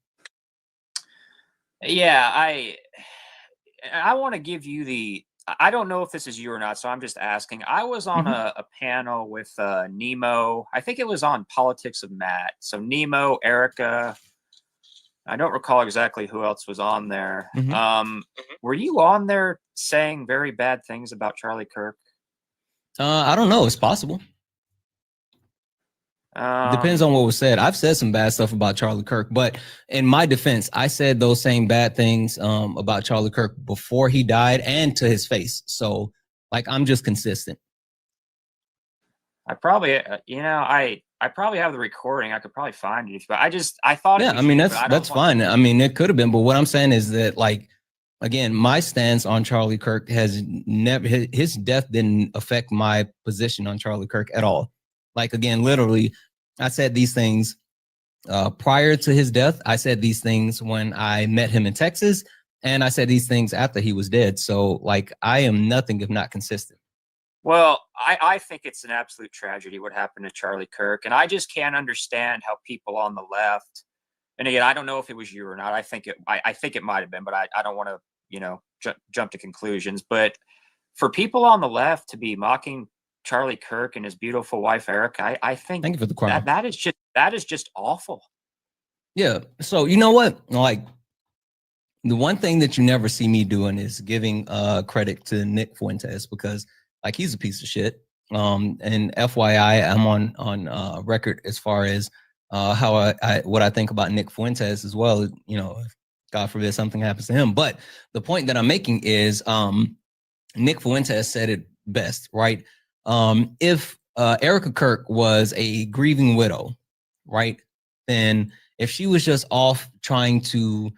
Yeah, I want to give you the, I don't know if this is you or not, so I'm just asking. I was on a panel with Nemo. I think it was on Politics of Matt. So Nemo, Erica, I don't recall exactly who else was on there. Were you on there saying very bad things about Charlie Kirk? I don't know. It's possible. Depends on what was said. I've said some bad stuff about Charlie Kirk, but in my defense, I said those same bad things about Charlie Kirk before he died and to his face. So, like, I'm just consistent. I probably, I probably have the recording. I could probably find it, but I thought. Yeah, I mean that's fine. I mean, it could have been, but what I'm saying is that, like, again, my stance on Charlie Kirk has never. His death didn't affect my position on Charlie Kirk at all. Like, again, literally, I said these things prior to his death. I said these things when I met him in Texas, and I said these things after he was dead. So, like, I am nothing if not consistent. Well, I think it's an absolute tragedy what happened to Charlie Kirk, and I just can't understand how people on the left. And again, I don't know if it was you or not. I think it might have been, but I don't want to jump to conclusions. But for people on the left to be mocking Charlie Kirk and his beautiful wife Erica, I think thank you for the crowd. that is just awful. Yeah. So you know what? Like, the one thing that you never see me doing is giving credit to Nick Fuentes, because, like, he's a piece of shit. And FYI, I'm on record as far as how what I think about Nick Fuentes as well. You know, if God forbid something happens to him. But the point that I'm making is Nick Fuentes said it best, right? If Erica Kirk was a grieving widow, right, then if she was just off trying to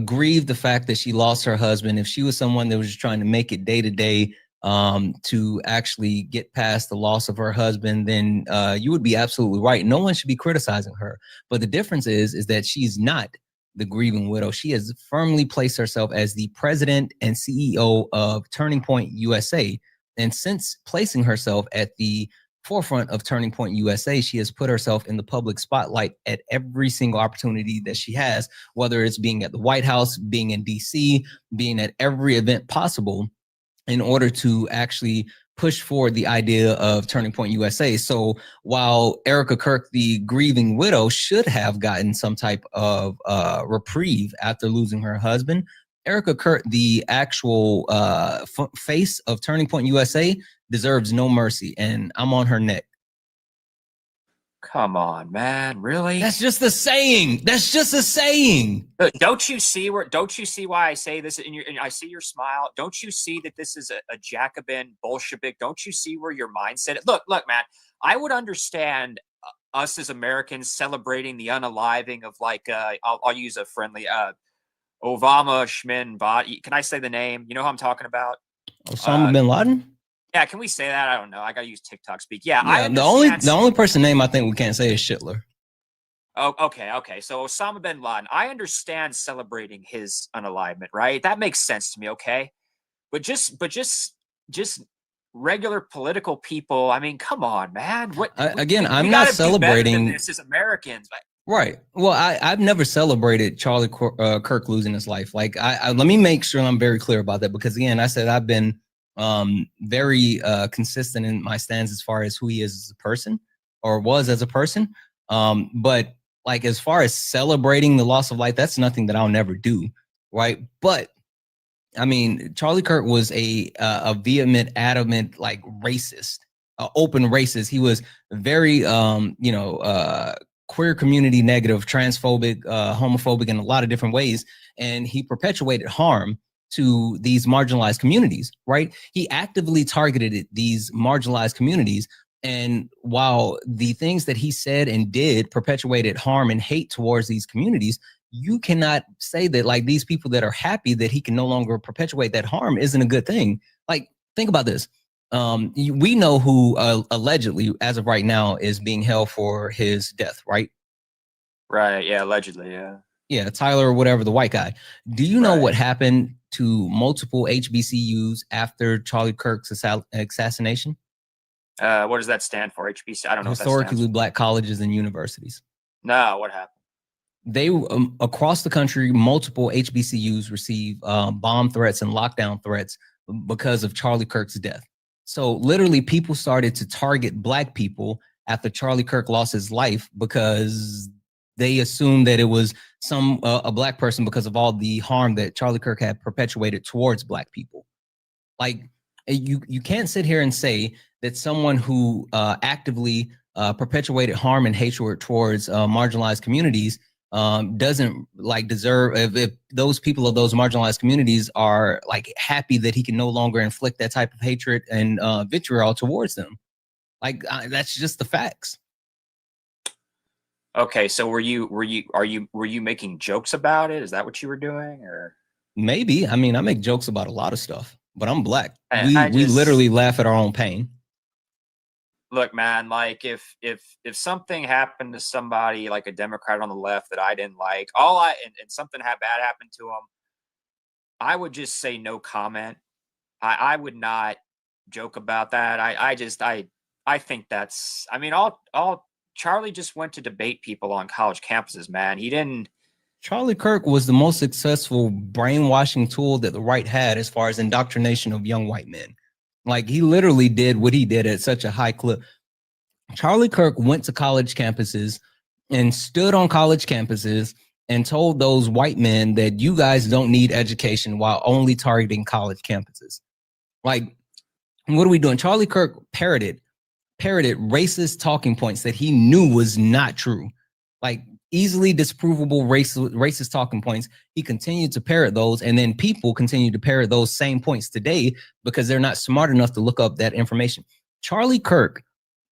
grieve the fact that she lost her husband, if she was someone that was just trying to make it day to day to actually get past the loss of her husband, then you would be absolutely right. No one should be criticizing her. But the difference is that she's not the grieving widow. She has firmly placed herself as the president and CEO of Turning Point USA. And since placing herself at the forefront of Turning Point USA, she has put herself in the public spotlight at every single opportunity that she has, whether it's being at the White House, being in DC, being at every event possible, in order to actually push forward the idea of Turning Point USA. So while Erica Kirk, the grieving widow, should have gotten some type of reprieve after losing her husband, Erica Kirk, the actual face of Turning Point USA, deserves no mercy, and I'm on her neck. Come on, man, really? That's just a saying. That's just a saying. Don't you see why I say this? And I see your smile. Don't you see that this is a Jacobin Bolshevik? Don't you see where your mindset? Look, man. I would understand us as Americans celebrating the unaliving of, like, I'll use a friendly Obama Shmin Bot. Can I say the name? You know who I'm talking about? Osama bin Laden. Yeah, can we say that? I don't know. I gotta use TikTok speak. Yeah, the only person name I think we can't say is Schindler. Oh, okay. So Osama bin Laden. I understand celebrating his unalivement, right? That makes sense to me. Okay, but just regular political people. I mean, come on, man. I'm not celebrating this as Americans. Right. Well, I've never celebrated Charlie Kirk losing his life. Like, let me make sure I'm very clear about that, because again, I said I've been very consistent in my stance as far as who he is as a person, or was as a person. But like, as far as celebrating the loss of life, that's nothing that I'll never do. Right. But I mean, Charlie Kirk was a vehement, adamant, like, racist, open racist. He was very, queer community negative, transphobic, homophobic in a lot of different ways. And he perpetuated harm to these marginalized communities, right? He actively targeted these marginalized communities. And while the things that he said and did perpetuated harm and hate towards these communities, you cannot say that, like, these people that are happy that he can no longer perpetuate that harm isn't a good thing. Like, think about this. We know who allegedly, as of right now, is being held for his death, right? Right. Yeah. Allegedly. Yeah. Yeah. Tyler or whatever, the white guy. Do you know what happened to multiple HBCUs after Charlie Kirk's assassination? What does that stand for? HBC? I don't know. Historically Black colleges and universities. No. What happened? They across the country, multiple HBCUs receive bomb threats and lockdown threats because of Charlie Kirk's death. So literally, people started to target Black people after Charlie Kirk lost his life because they assumed that it was a Black person because of all the harm that Charlie Kirk had perpetuated towards Black people. Like, you can't sit here and say that someone who actively perpetuated harm and hatred towards marginalized communities doesn't, like, deserve, if those people of those marginalized communities are, like, happy that he can no longer inflict that type of hatred and vitriol towards them. Like, that's just the facts. Okay, so were you making jokes about it? Is that what you were doing, or? Maybe. I mean, I make jokes about a lot of stuff, but I'm Black. We literally laugh at our own pain. Look, man, like, if something happened to somebody, like a Democrat on the left, that I didn't like, and something bad happened to them, I would just say no comment. I would not joke about that. I think that's, I mean, all Charlie just went to debate people on college campuses, man. He didn't. Charlie Kirk was the most successful brainwashing tool that the right had as far as indoctrination of young white men. Like, he literally did what he did at such a high clip. Charlie Kirk went to college campuses and stood on college campuses and told those white men that you guys don't need education, while only targeting college campuses. Like, what are we doing? Charlie Kirk parroted racist talking points that he knew was not true. Like, easily disprovable racist talking points. He continued to parrot those, and then people continue to parrot those same points today because they're not smart enough to look up that information. Charlie Kirk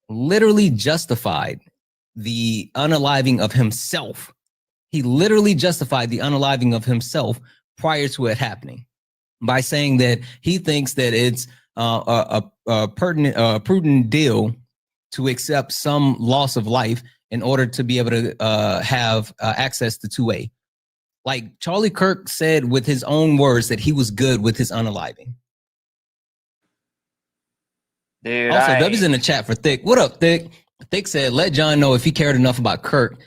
literally justified the unaliving of himself. He literally justified the unaliving of himself prior to it happening by saying that he thinks that it's a prudent deal to accept some loss of life in order to be able to have access to 2A. Like Charlie Kirk said with his own words that he was good with his unaliving. Dude, also, W's in the chat for Thick. What up, Thick? Thick said, let John know if he cared enough about Kirk,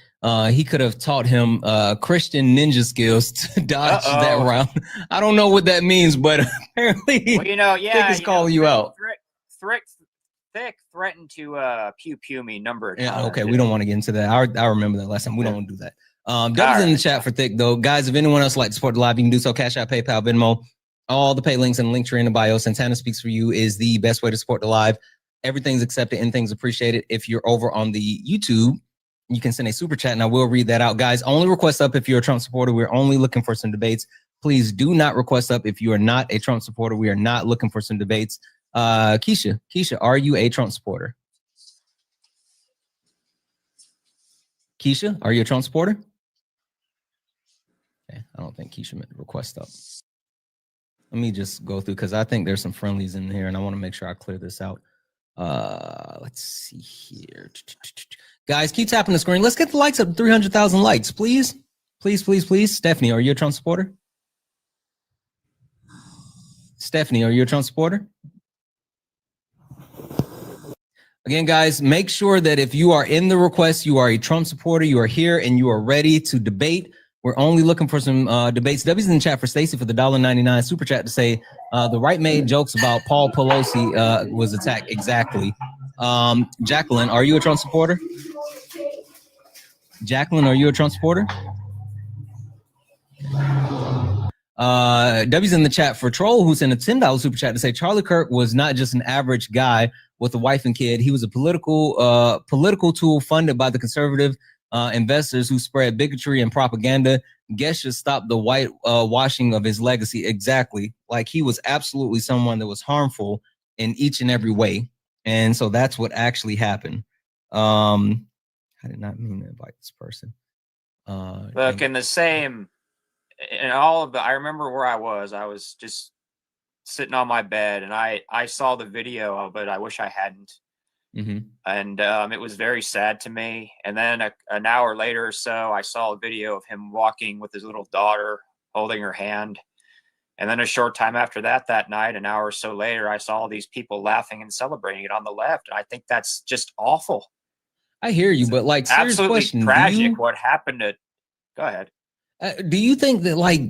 he could have taught him Christian ninja skills to dodge that round. I don't know what that means, but apparently, well, you know, yeah, Thick is calling you out. Thick threatened to pew me number of times. Yeah, okay, we don't want to get into that. I remember that last time. We don't want to do that. W's in the chat for Thick, though. Guys, if anyone else would like to support the live, you can do so. Cash App, PayPal, Venmo. All the pay links and links are in the bio. Santana Speaks For You is the best way to support the live. Everything's accepted and things appreciated. If you're over on the YouTube, you can send a super chat and I will read that out. Guys, only request up if you're a Trump supporter. We're only looking for some debates. Please do not request up if you are not a Trump supporter. We are not looking for some debates. Keisha, are you a Trump supporter? Keisha, are you a Trump supporter? Okay, I don't think Keisha meant to request up. Let me just go through because I think there's some friendlies in here and I want to make sure I clear this out. Let's see here. Guys, keep tapping the screen. Let's get the likes up to 300,000 likes, please. Please. Stephanie, are you a Trump supporter? Stephanie, are you a Trump supporter? Again, guys, make sure that if you are in the request, you are a Trump supporter, you are here and you are ready to debate. We're only looking for some debates. W's in the chat for Stacy for the $1.99 super chat to say the right made jokes about Paul Pelosi was attacked. Exactly. Jacqueline, are you a Trump supporter? Jacqueline, are you a Trump supporter? W's in the chat for Troll, who sent a $10 super chat to say Charlie Kirk was not just an average guy with a wife and kid. He was a political tool funded by the conservative investors who spread bigotry and propaganda. Guess should stop the white washing of his legacy. Exactly. Like he was absolutely someone that was harmful in each and every way. And so that's what actually happened. I did not mean to invite this person. Look, in the same, in all of the, I remember where I was just sitting on my bed and I saw the video of it. I wish I hadn't. Mm-hmm. And it was very sad to me. And then an hour later or so, I saw a video of him walking with his little daughter, holding her hand. And then a short time after that night, an hour or so later, I saw all these people laughing and celebrating it on the left. And I think that's just awful. I hear you, but like, absolutely question, tragic what happened to. Go ahead. Do you think that like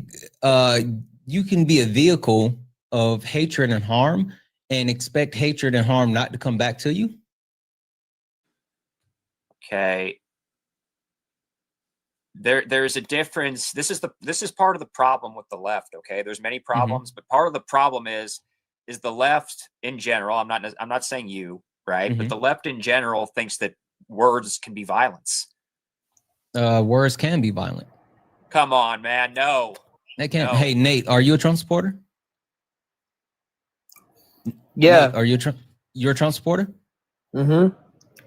you can be a vehicle of hatred and harm and expect hatred and harm not to come back to you? Okay. There's a difference. This is part of the problem with the left. Okay, there's many problems, but part of the problem is the left in general. I'm not saying you, right, but the left in general thinks that words can be violence. Words can be violent. Come on, man. No, they can't. No. Hey, Nate, are you a Trump supporter? Yeah. Nate, are you you're a Trump supporter? Mm-hmm.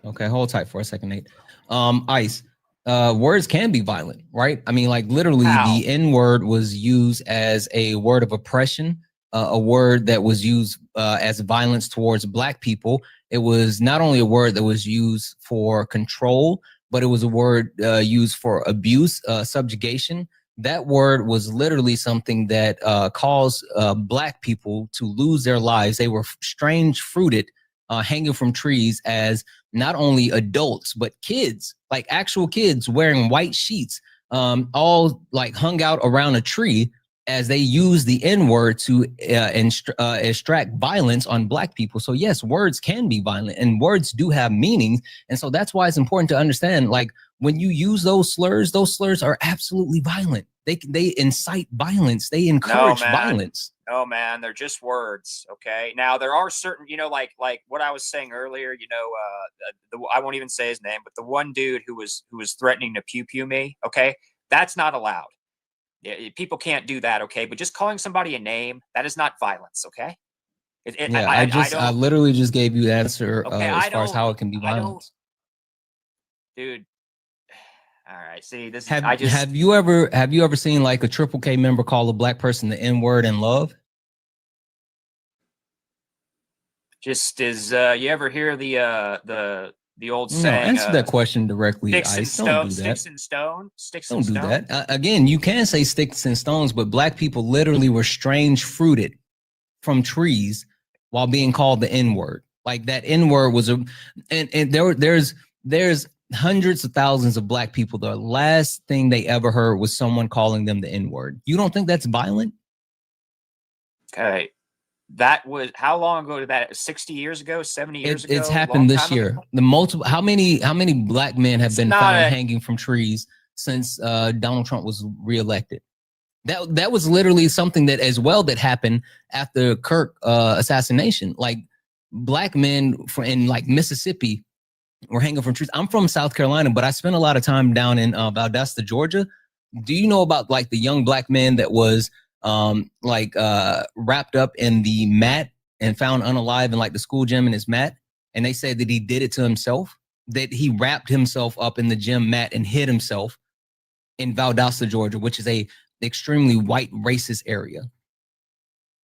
Okay, hold tight for a second, Nate. Ice. Words can be violent, right? I mean, like literally the N-word was used as a word of oppression, a word that was used as violence towards Black people. It was not only a word that was used for control, but it was a word used for abuse, subjugation. That word was literally something that caused Black people to lose their lives. They were strange fruited, hanging from trees as not only adults, but kids, like actual kids wearing white sheets, all like hung out around a tree as they use the N-word to extract violence on Black people. So yes, words can be violent and words do have meanings. And so that's why it's important to understand, like when you use those slurs are absolutely violent. They incite violence. They encourage violence. No, man, they're just words. Okay. Now there are certain, like what I was saying earlier. I won't even say his name, but the one dude who was threatening to pew pew me. Okay, that's not allowed. People can't do that. Okay, but just calling somebody a name, that is not violence. Okay. I literally just gave you the answer as far as how it can be violence. Dude. All right. See, have you ever seen like a Triple K member call a black person the N-word in love? Just as you ever hear the old saying? Answer that question directly. Sticks and stones. Sticks and stone. Sticks and stone. Don't do that. Again, you can say sticks and stones, but black people literally were strange fruited from trees while being called the N-word. Like that N-word was there's hundreds of thousands of black people. The last thing they ever heard was someone calling them the N-word. You don't think that's violent? Okay. That was how long ago did that? 60 years ago, 70 years ago? It's happened this year. How many black men have been found hanging from trees since Donald Trump was reelected? That was literally something that that happened after Kirk assassination. Like black men in like Mississippi were hanging from trees. I'm from South Carolina, but I spent a lot of time down in Valdosta, Georgia. Do you know about like the young black man that was wrapped up in the mat and found unalive in like the school gym in his mat? And they said that he did it to himself, that he wrapped himself up in the gym mat and hid himself in Valdosta, Georgia, which is a extremely white racist area.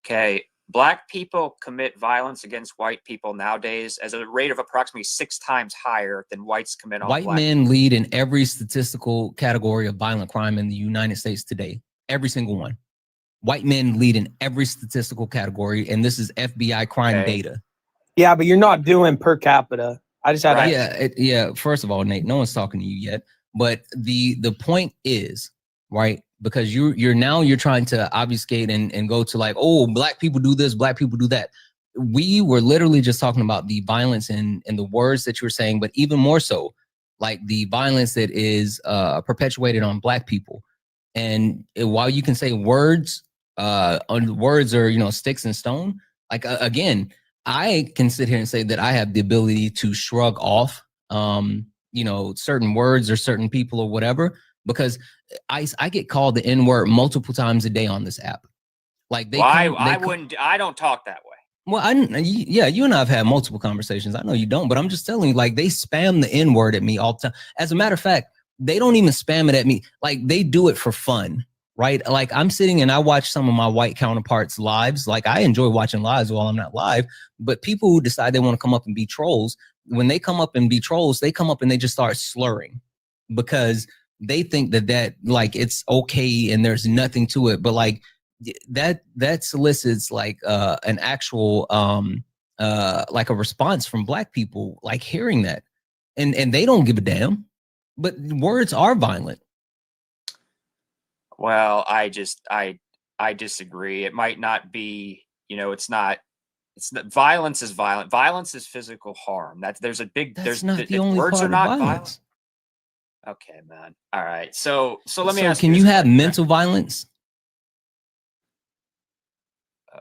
Okay. Black people commit violence against white people nowadays as a rate of approximately 6 times higher than whites commit on white black men people. Lead in every statistical category of violent crime in the United States today. Every single one. White men lead in every statistical category, and this is FBI crime data. Yeah, but you're not doing per capita. I just had yeah. First of all, Nate, no one's talking to you yet. But the point is, right, because you're trying to obfuscate and go to like, oh, black people do this, black people do that. We were literally just talking about the violence and the words that you're saying, but even more so, like the violence that is perpetuated on black people. And while you can say words are, sticks and stone, like again, I can sit here and say that I have the ability to shrug off certain words or certain people or whatever, because I get called the N-word multiple times a day on this app. Like I don't talk that way. Well, you and I have had multiple conversations. I know you don't, but I'm just telling you, like, they spam the N-word at me all the time. As a matter of fact, they don't even spam it at me. Like, they do it for fun, right? Like, I'm sitting and I watch some of my white counterparts' lives. Like, I enjoy watching lives while I'm not live. But people who decide they want to come up and be trolls, when they come up and be trolls, they come up and they just start slurring because they think that like it's okay and there's nothing to it. But like that solicits like an actual like a response from black people, like hearing that, and they don't give a damn. But words are violent. Well, I disagree. It might not be, it's not violence is violent. Violence is physical harm. That's not the only words part are not of violence. Okay, man. All right. So let me ask you. Can you have mental violence?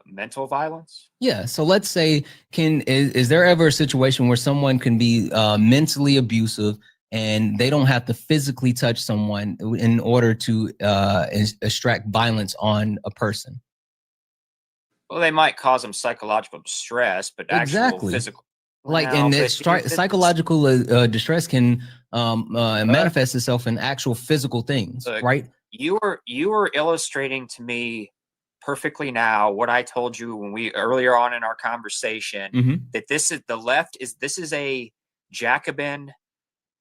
Mental violence? Yeah. So let's say, is there ever a situation where someone can be mentally abusive and they don't have to physically touch someone in order to extract violence on a person? Well, they might cause them psychological distress, but actual physical. Like, and psychological distress can manifest itself in actual physical things, right? You were illustrating to me perfectly now what I told you when we earlier on in our conversation, that this is a Jacobin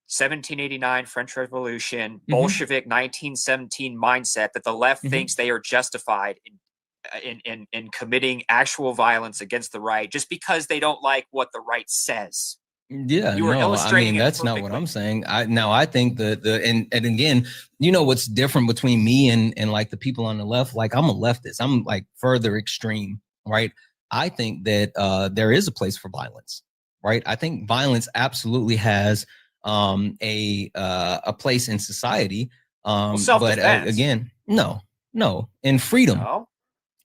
1789 French Revolution, Bolshevik 1917 mindset that the left thinks they are justified in committing actual violence against the right just because they don't like what the right says. Yeah, that's not what I'm saying. I think and again, what's different between me and like the people on the left, like I'm a leftist. I'm like further extreme, right? I think that there is a place for violence, right? I think violence absolutely has a place in society. But again, no, in freedom. No?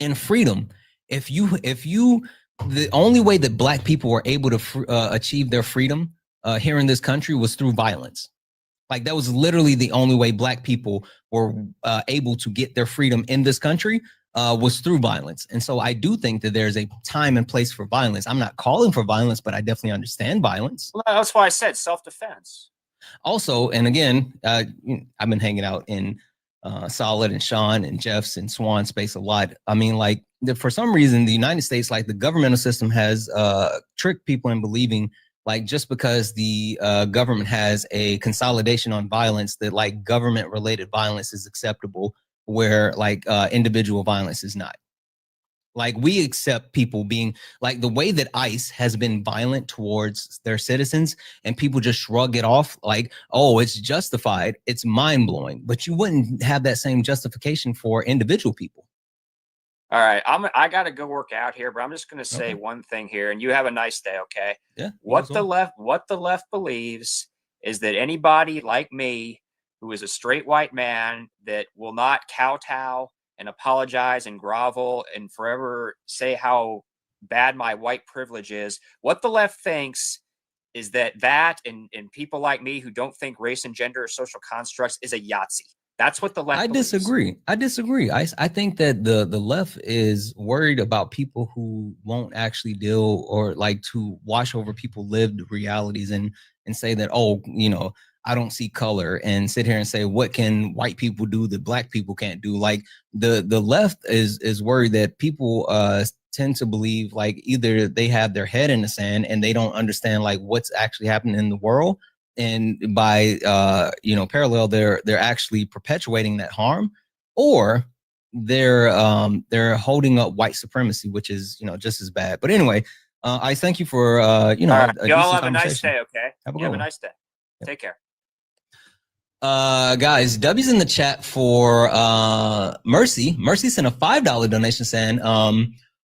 In freedom, If you, the only way that Black people were able to achieve their freedom here in this country was through violence. Like that was literally the only way Black people were able to get their freedom in this country was through violence. And so I do think that there's a time and place for violence. I'm not calling for violence, but I definitely understand violence. Well, that's why I said self-defense. Also, and again, I've been hanging out in Solid and Sean and Jeff's and Swan space a lot. I mean, like for some reason, the United States, like the governmental system has tricked people in believing like just because the government has a consolidation on violence that like government related violence is acceptable where like individual violence is not. Like we accept people being like the way that ICE has been violent towards their citizens and people just shrug it off like, oh, it's justified. It's mind blowing, but you wouldn't have that same justification for individual people. All right. I got to go work out here, but I'm just going to say one thing here and you have a nice day. Okay. Yeah. What the left believes is that anybody like me, who is a straight white man that will not kowtow and apologize and grovel and forever say how bad my white privilege is. What the left thinks is that and people like me who don't think race and gender are social constructs is a Yahtzee. That's what the left believes. I disagree. I think that the left is worried about people who won't actually deal or like to wash over people lived realities and say that, oh, you know, I don't see color and sit here and say, what can white people do that Black people can't do? Like the left is worried that people tend to believe like either they have their head in the sand and they don't understand like what's actually happening in the world. And by, parallel, they're actually perpetuating that harm, or they're holding up white supremacy, which is, just as bad. But anyway, I thank you for, right. Y'all have a nice day. Okay. Have a nice day. Yep. Take care. Guys, W's in the chat for Mercy. Mercy sent a $5 donation saying,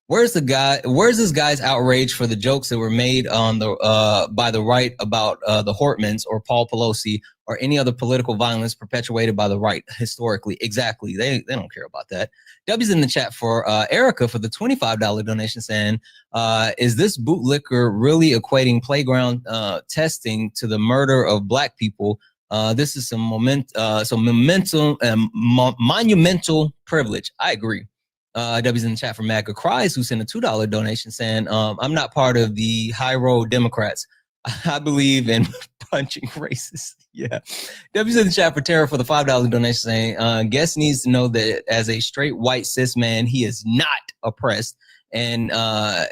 where's this guy's outrage for the jokes that were made on the by the right about the Hortmans or Paul Pelosi or any other political violence perpetuated by the right historically? Exactly. They don't care about that. W's in the chat for Erica for the $25 donation saying, is this bootlicker really equating playground testing to the murder of Black people? This is some monumental privilege. I agree. W's in the chat for MAGA Cries, who sent a $2 donation saying, I'm not part of the high road Democrats. I believe in punching racists. Yeah. W's in the chat for Tara for the $5 donation saying, guest needs to know that as a straight white cis man, he is not oppressed. And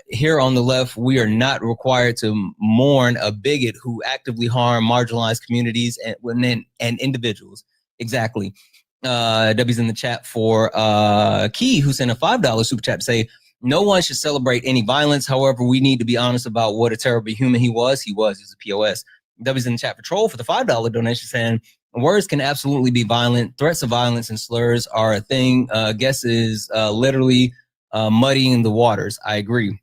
here on the left, we are not required to mourn a bigot who actively harm marginalized communities and individuals. Exactly. W's in the chat for Key, who sent a $5 super chat to say, no one should celebrate any violence. However, we need to be honest about what a terrible human he was. He was a POS. W's in the chat for Troll for the $5 donation saying, words can absolutely be violent. Threats of violence and slurs are a thing. Guess is literally muddying the waters. I agree.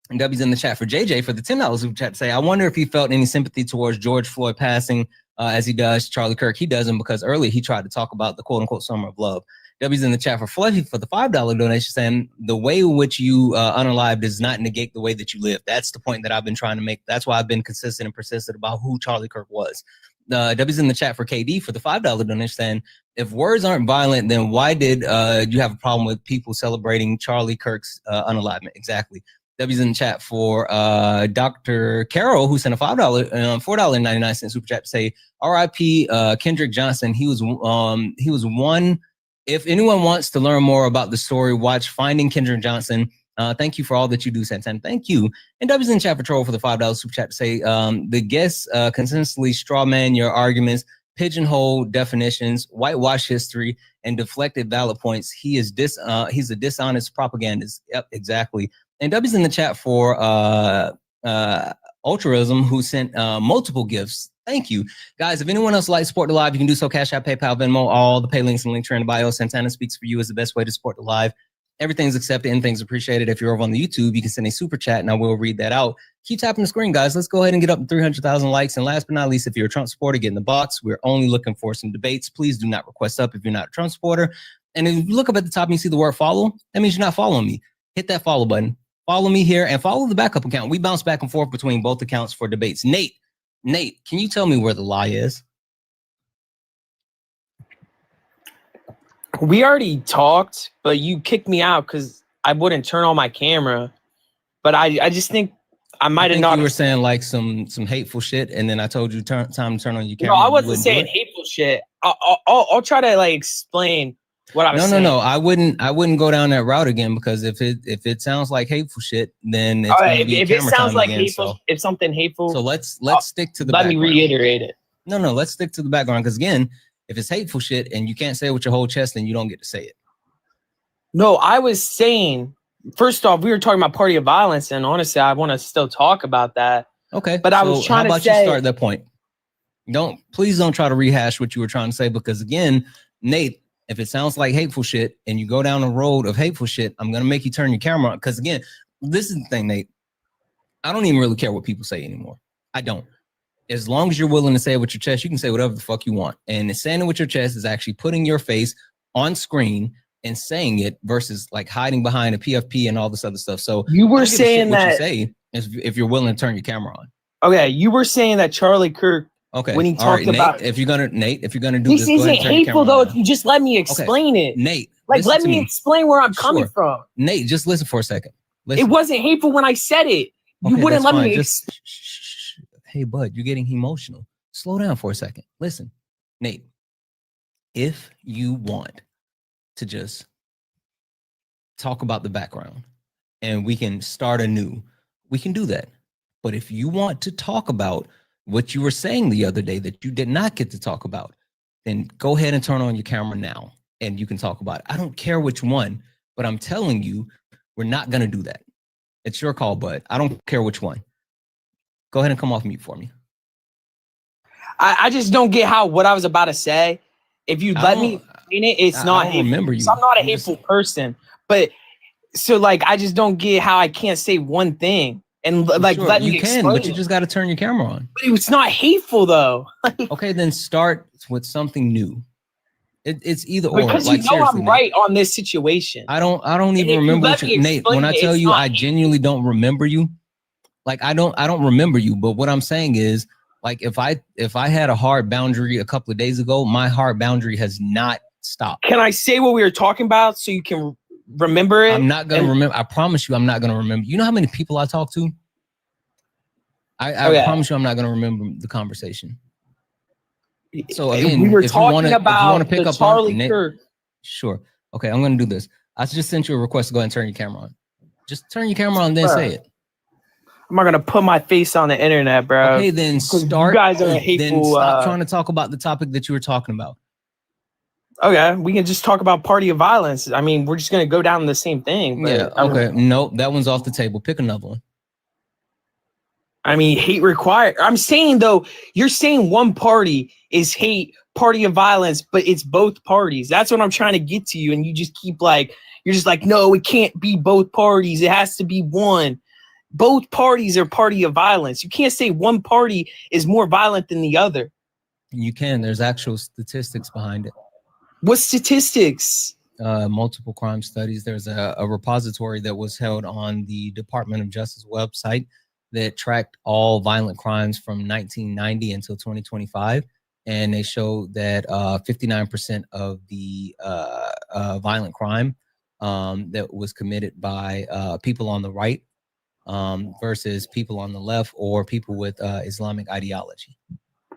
And W's in the chat for JJ for the $10 super chat to say, I wonder if he felt any sympathy towards George Floyd passing as he does Charlie Kirk. He doesn't, because earlier he tried to talk about the quote unquote summer of love. W's in the chat for Fluffy for the $5 donation saying, the way in which you unalive does not negate the way that you live. That's the point that I've been trying to make. That's why I've been consistent and persistent about who Charlie Kirk was. W's in the chat for KD for the $5 donation saying, if words aren't violent, then why did you have a problem with people celebrating Charlie Kirk's unalivement? Exactly. W's in the chat for Dr. Carroll, who sent a $4.99 super chat to say, R.I.P. Kendrick Johnson. He was one. If anyone wants to learn more about the story, watch Finding Kendrick Johnson. Thank you for all that you do, Santana. Thank you. And W's in the chat for Troll for the $5 super chat to say, the guests consistently straw man your arguments, pigeonhole definitions, whitewash history, and deflected valid points. He's a dishonest propagandist. Yep, exactly. And W's in the chat for Ultraism, who sent multiple gifts. Thank you. Guys, if anyone else would like to support the live, you can do so. Cash App, PayPal, Venmo, all the pay links and link tree in the bio. Santana Speaks For You is the best way to support the live. Everything's accepted, anything's appreciated. If you're over on the YouTube, you can send a super chat and I will read that out. Keep tapping the screen, guys. Let's go ahead and get up to 300,000 likes. And last but not least, if you're a Trump supporter, get in the box. We're only looking for some debates. Please do not request up if you're not a Trump supporter. And if you look up at the top and you see the word follow, that means you're not following me. hit that follow button. Follow me here and follow the backup account. We bounce back and forth between both accounts for debates. Nate, can you tell me where the lie is? We already talked, but you kicked me out because I wouldn't turn on my camera. But I just think I might have not. You were saying like some hateful shit, and then I told you time to turn on your camera. No, I wasn't saying hateful shit. I'll try to like explain what I was saying. No. I wouldn't go down that route again, because if it sounds like hateful shit, then it's gonna be if it sounds like again, hateful, if something hateful. So let's stick to the. Let me reiterate it. No, let's stick to the background, because again, if it's hateful shit and you can't say it with your whole chest, then you don't get to say it. No, I was saying, first off, we were talking about party of violence, and honestly, I want to still talk about that. Okay, but I was trying to say, you start that point? Please don't try to rehash what you were trying to say, because again, Nate, if it sounds like hateful shit and you go down the road of hateful shit, I'm gonna make you turn your camera on. Because again, this is the thing, Nate. I don't even really care what people say anymore. I don't. As long as you're willing to say it with your chest, you can say whatever the fuck you want. And saying it with your chest is actually putting your face on screen and saying it, versus like hiding behind a PFP and all this other stuff. So you were saying that what you say if you're willing to turn your camera on. Okay, you were saying that Charlie Kirk. Okay, when he talked about Nate, if you're gonna do this, isn't hateful though. If you just let me explain it, Nate. Like, let me explain where I'm coming from. Nate, just listen for a second. It wasn't hateful when I said it. You wouldn't let me. Hey, bud, you're getting emotional. Slow down for a second. Listen, Nate, if you want to just talk about the background and we can start anew, we can do that. But if you want to talk about what you were saying the other day that you did not get to talk about, then go ahead and turn on your camera now and you can talk about it. I don't care which one, but I'm telling you, we're not going to do that. It's your call, bud. I don't care which one. Go ahead and come off mute for me. I just don't get how what I was about to say. If you let me explain it, it's not hateful. Remember you. I'm not a hateful person, but so like I just don't get how I can't say one thing and like let me explain. But you just got to turn your camera on. But it's not hateful though. Okay, then start with something new. It's either or. Because like, you know I'm right on this situation. I don't even remember Nate. When I tell you I genuinely don't remember you, like I don't remember you. But what I'm saying is, like if I had a hard boundary a couple of days ago, my hard boundary has not stopped. Can I say what we were talking about so you can remember it? I'm not gonna remember. I promise you, I'm not gonna remember. You know how many people I talk to? I promise you, I'm not gonna remember the conversation. So again, we were talking about pick up Charlie Kirk. Sure. Okay, I'm gonna do this. I just sent you a request to go ahead and turn your camera on. Just turn your camera on, then say it. I'm not gonna put my face on the internet, bro. Okay, then start. You guys are hateful. Then stop trying to talk about the topic that you were talking about. Okay, we can just talk about party of violence. I mean, we're just gonna go down the same thing. Yeah. Okay. Nope, that one's off the table. Pick another one. I mean, hate required. I'm saying though, you're saying one party is hate, party of violence, but it's both parties. That's what I'm trying to get to you, and you just keep like, you're just like, no, it can't be both parties. It has to be one. Both parties are party of violence. You can't say one party is more violent than the other. You can. There's actual statistics behind it. What statistics? Multiple crime studies. There's a repository that was held on the Department of Justice website that tracked all violent crimes from 1990 until 2025. And they showed that 59% of the violent crime that was committed by people on the right versus people on the left or people with Islamic ideology.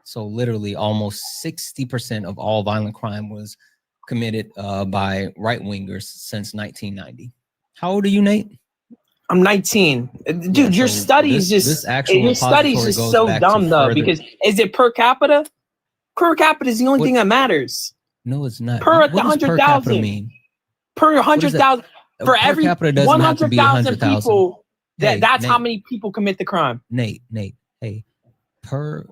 So literally almost 60% of all violent crime was committed by right-wingers since 1990. How old are you, Nate? I'm 19. Dude, your studies just so dumb though, because is it per capita? Per capita is the only thing that matters. No, it's not. Per 100,000. Per 100,000. For every 100,000 people, that's Nate, how many people commit the crime. Nate, hey, per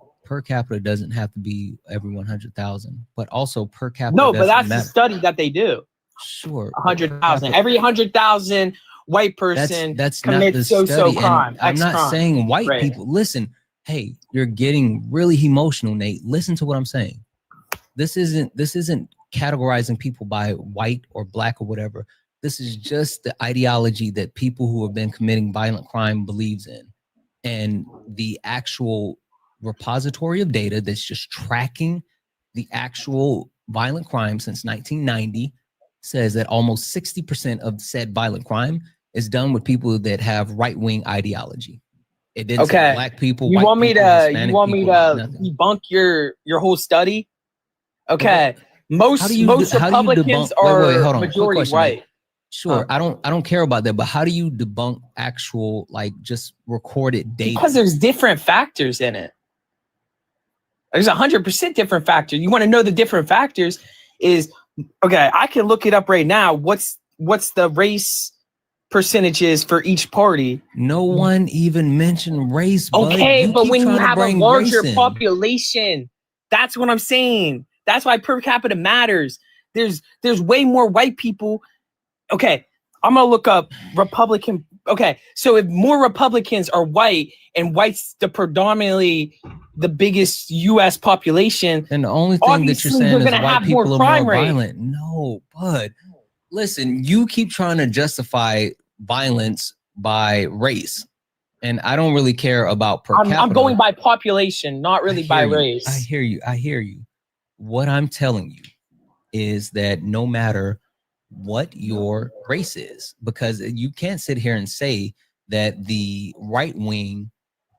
capita doesn't have to be every 100,000, but also per capita. No, but that's the study that they do. Sure. 100,000. Every 100,000 white person that's commits so crime. I'm not saying white people. Listen, hey, you're getting really emotional, Nate. Listen to what I'm saying. This isn't categorizing people by white or black or whatever. This is just the ideology that people who have been committing violent crime believes in. And the actual repository of data that's just tracking the actual violent crime since 1990 says that almost 60% of said violent crime is done with people that have right-wing ideology. It didn't say black people. You white want me people, to? Hispanic You want me people, to nothing. debunk your whole study? Okay. How do you Republicans debunk, are wait, hold on. majority question, right. man. Sure, I don't care about that, but how do you debunk actual, like, just recorded data? Because there's different factors in it. There's 100% different factors. You want to know the different factors? Is okay. I can look it up right now. What's the race percentages for each party? No one even mentioned race. Okay, bud. but when you have a larger race population, that's what I'm saying. That's why per capita matters. There's way more white people. Okay, I'm gonna look up Republican. Okay, so if more Republicans are white and white's the predominantly the biggest U.S. population, and the only thing that you're saying is white people are more violent. No, bud. Listen, you keep trying to justify violence by race, and I don't really care about per capita. I'm going by population, not really by race. I hear you. What I'm telling you is that no matter what your race is, because you can't sit here and say that the right-wing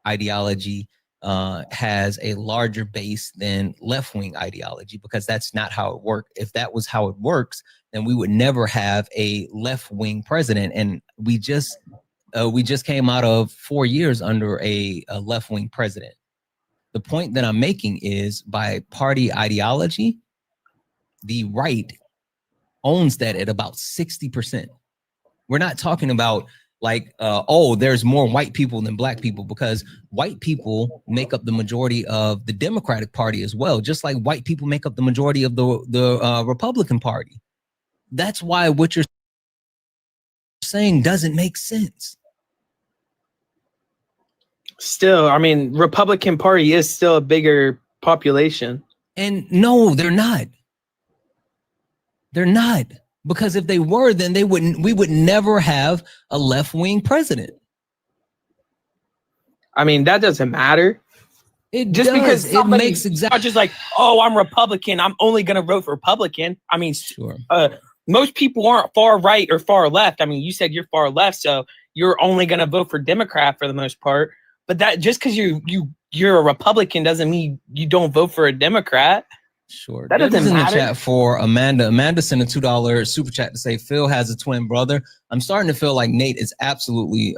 ideology has a larger base than left-wing ideology, because that's not how it works. If that was how it works, then we would never have a left-wing president. And we just came out of 4 years under a left-wing president. The point that I'm making is, by party ideology, the right owns that at about 60%. We're not talking about like, oh, there's more white people than black people, because white people make up the majority of the Democratic Party as well, just like white people make up the majority of the Republican Party. That's why what you're saying doesn't make sense. Still, I mean, Republican Party is still a bigger population. And no, they're not. They're not. Because if they were, then we would never have a left-wing president. I mean, that doesn't matter. Because it makes not just like, oh, I'm Republican, I'm only gonna vote for Republican. I mean, sure. Most people aren't far right or far left. I mean, you said you're far left, so you're only gonna vote for Democrat for the most part. But that just because you're a Republican doesn't mean you don't vote for a Democrat. Sure. That doesn't matter. In the chat for Amanda. Amanda sent a $2 super chat to say Phil has a twin brother. I'm starting to feel like Nate is absolutely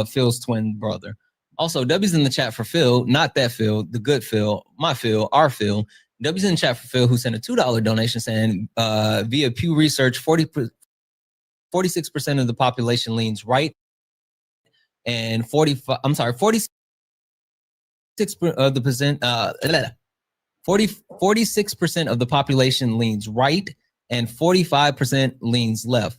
Phil's twin brother. Also, W's in the chat for Phil, not that Phil, the good Phil, my Phil, our Phil. W's in the chat for Phil, who sent a $2 donation saying via Pew Research, 46% of the population leans right, and 46% of the 46% of the population leans right, and 45% leans left.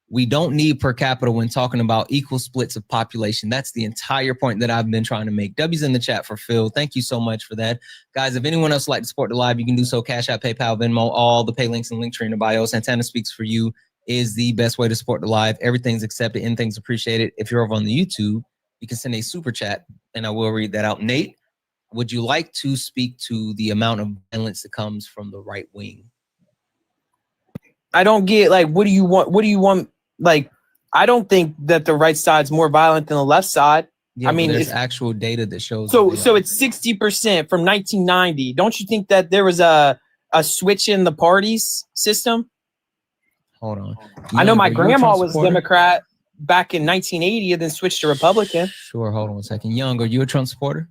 We don't need per capita when talking about equal splits of population. That's the entire point that I've been trying to make. W's in the chat for Phil. Thank you so much for that. Guys, if anyone else would like to support the live, you can do so. Cash App, PayPal, Venmo, all the pay links and link tree in the bio. Santana Speaks for You is the best way to support the live. Everything's accepted, anything's appreciated. If you're over on the YouTube, you can send a super chat and I will read that out. Nate, would you like to speak to the amount of violence that comes from the right wing? I don't get, like, what do you want? Like, I don't think that the right side's more violent than the left side. Yeah, I mean, there's actual data that shows. So it's 60% from 1990. Don't you think that there was a switch in the parties system? Hold on. I know my grandma was Democrat back in 1980 and then switched to Republican. Sure, hold on 1 second. Young, are you a Trump supporter?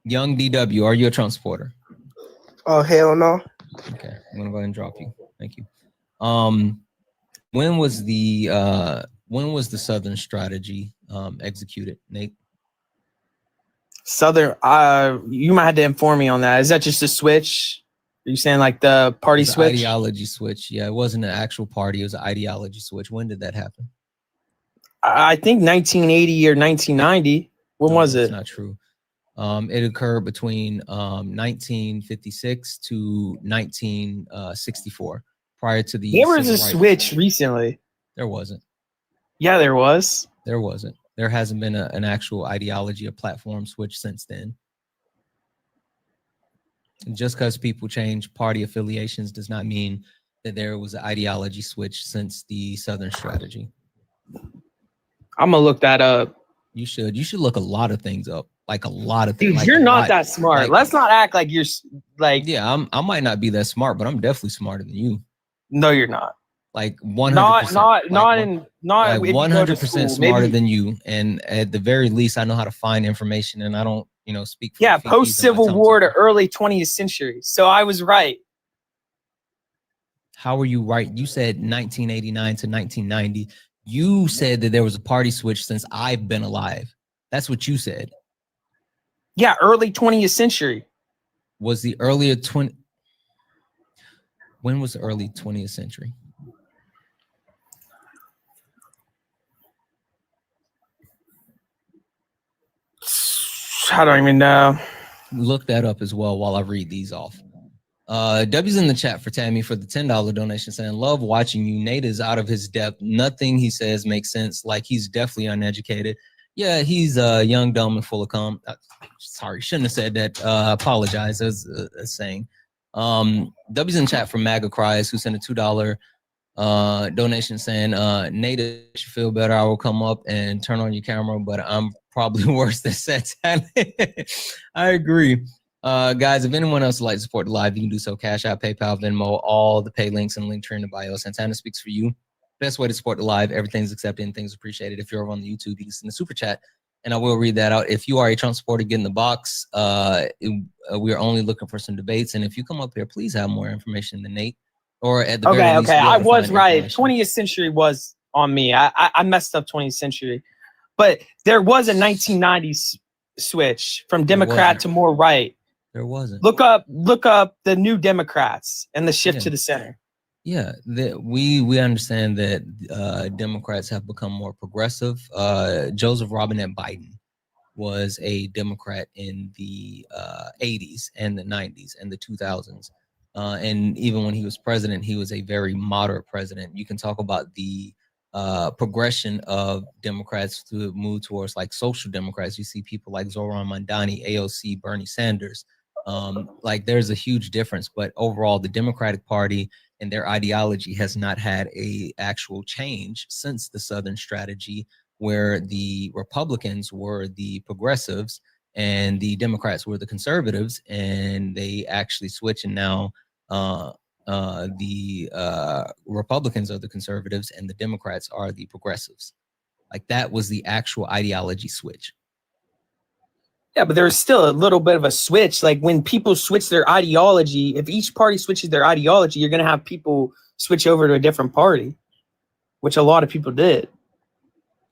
Young DW, are you a Trump supporter? Oh, hell no. Okay, I'm gonna go ahead and drop you. Thank you. When was the Southern strategy executed, Nate? Southern, you might have to inform me on that. Is that just a switch? Are you saying like the party switch? Ideology switch. Yeah, it wasn't an actual party. It was an ideology switch. When did that happen? I think 1980 or 1990. When was it? That's not true. It occurred between 1956 to 1964, prior to the There was civil a rights. switch recently. There wasn't. Yeah, there was. There wasn't. There hasn't been an actual ideology or platform switch since then. Just because people change party affiliations does not mean that there was an ideology switch since the Southern strategy. I'm gonna look that up. You should. You should look a lot of things up. Like a lot of things. Dude, like you're not lot, that smart. like, Let's not act like you're like. Yeah, I might not be that smart, but I'm definitely smarter than you. No, you're not. Like 100%. Not like 100% smarter than you. And at the very least, I know how to find information, and I don't, speak. Yeah, post Civil War to early 20th century. So I was right. How were you right? You said 1989 to 1990. You said that there was a party switch since I've been alive. That's what you said. Yeah, early 20th century. Was the earlier 20? When was the early 20th century? I don't even know. Look that up as well while I read these off. W's in the chat for Tammy for the $10 donation saying, love watching you. Nate is out of his depth. Nothing he says makes sense. Like he's definitely uneducated. Yeah, he's young, dumb, and full of cum. Sorry, shouldn't have said that. Apologize as saying. W's in chat for MAGA Cries who sent a $2 donation saying, Nate should feel better. I will come up and turn on your camera, but I'm probably worse than Santana. I agree. Guys, if anyone else would like to support the live, you can do so. Cash App, PayPal, Venmo, all the pay links and link tree in the bio. Santana speaks for you. Best way to support the live. Everything's accepted and things appreciated. If you're over on the YouTube, you can send a super chat and I will read that out. If you are a Trump supporter, get in the box. We are only looking for some debates. And if you come up here, please have more information than Nate. Or at the very least, I was right. 20th century was on me. I messed up 20th century. But there was a 1990s switch from Democrat to more right. There wasn't. Look up the new Democrats and the shift to the center. Yeah, we understand that Democrats have become more progressive. Joseph Robinette Biden was a Democrat in the 80s and the 90s and the 2000s. And even when he was president, he was a very moderate president. You can talk about the progression of Democrats to move towards like social Democrats. You see people like Zoran Mandani, AOC, Bernie Sanders. Like there's a huge difference, but overall the Democratic Party and their ideology has not had a actual change since the Southern strategy, where the Republicans were the progressives and the Democrats were the conservatives, and they actually switch, and now the Republicans are the conservatives and the Democrats are the progressives. Like that was the actual ideology switch. Yeah, but there's still a little bit of a switch. Like when people switch their ideology, if each party switches their ideology, you're going to have people switch over to a different party, which a lot of people did.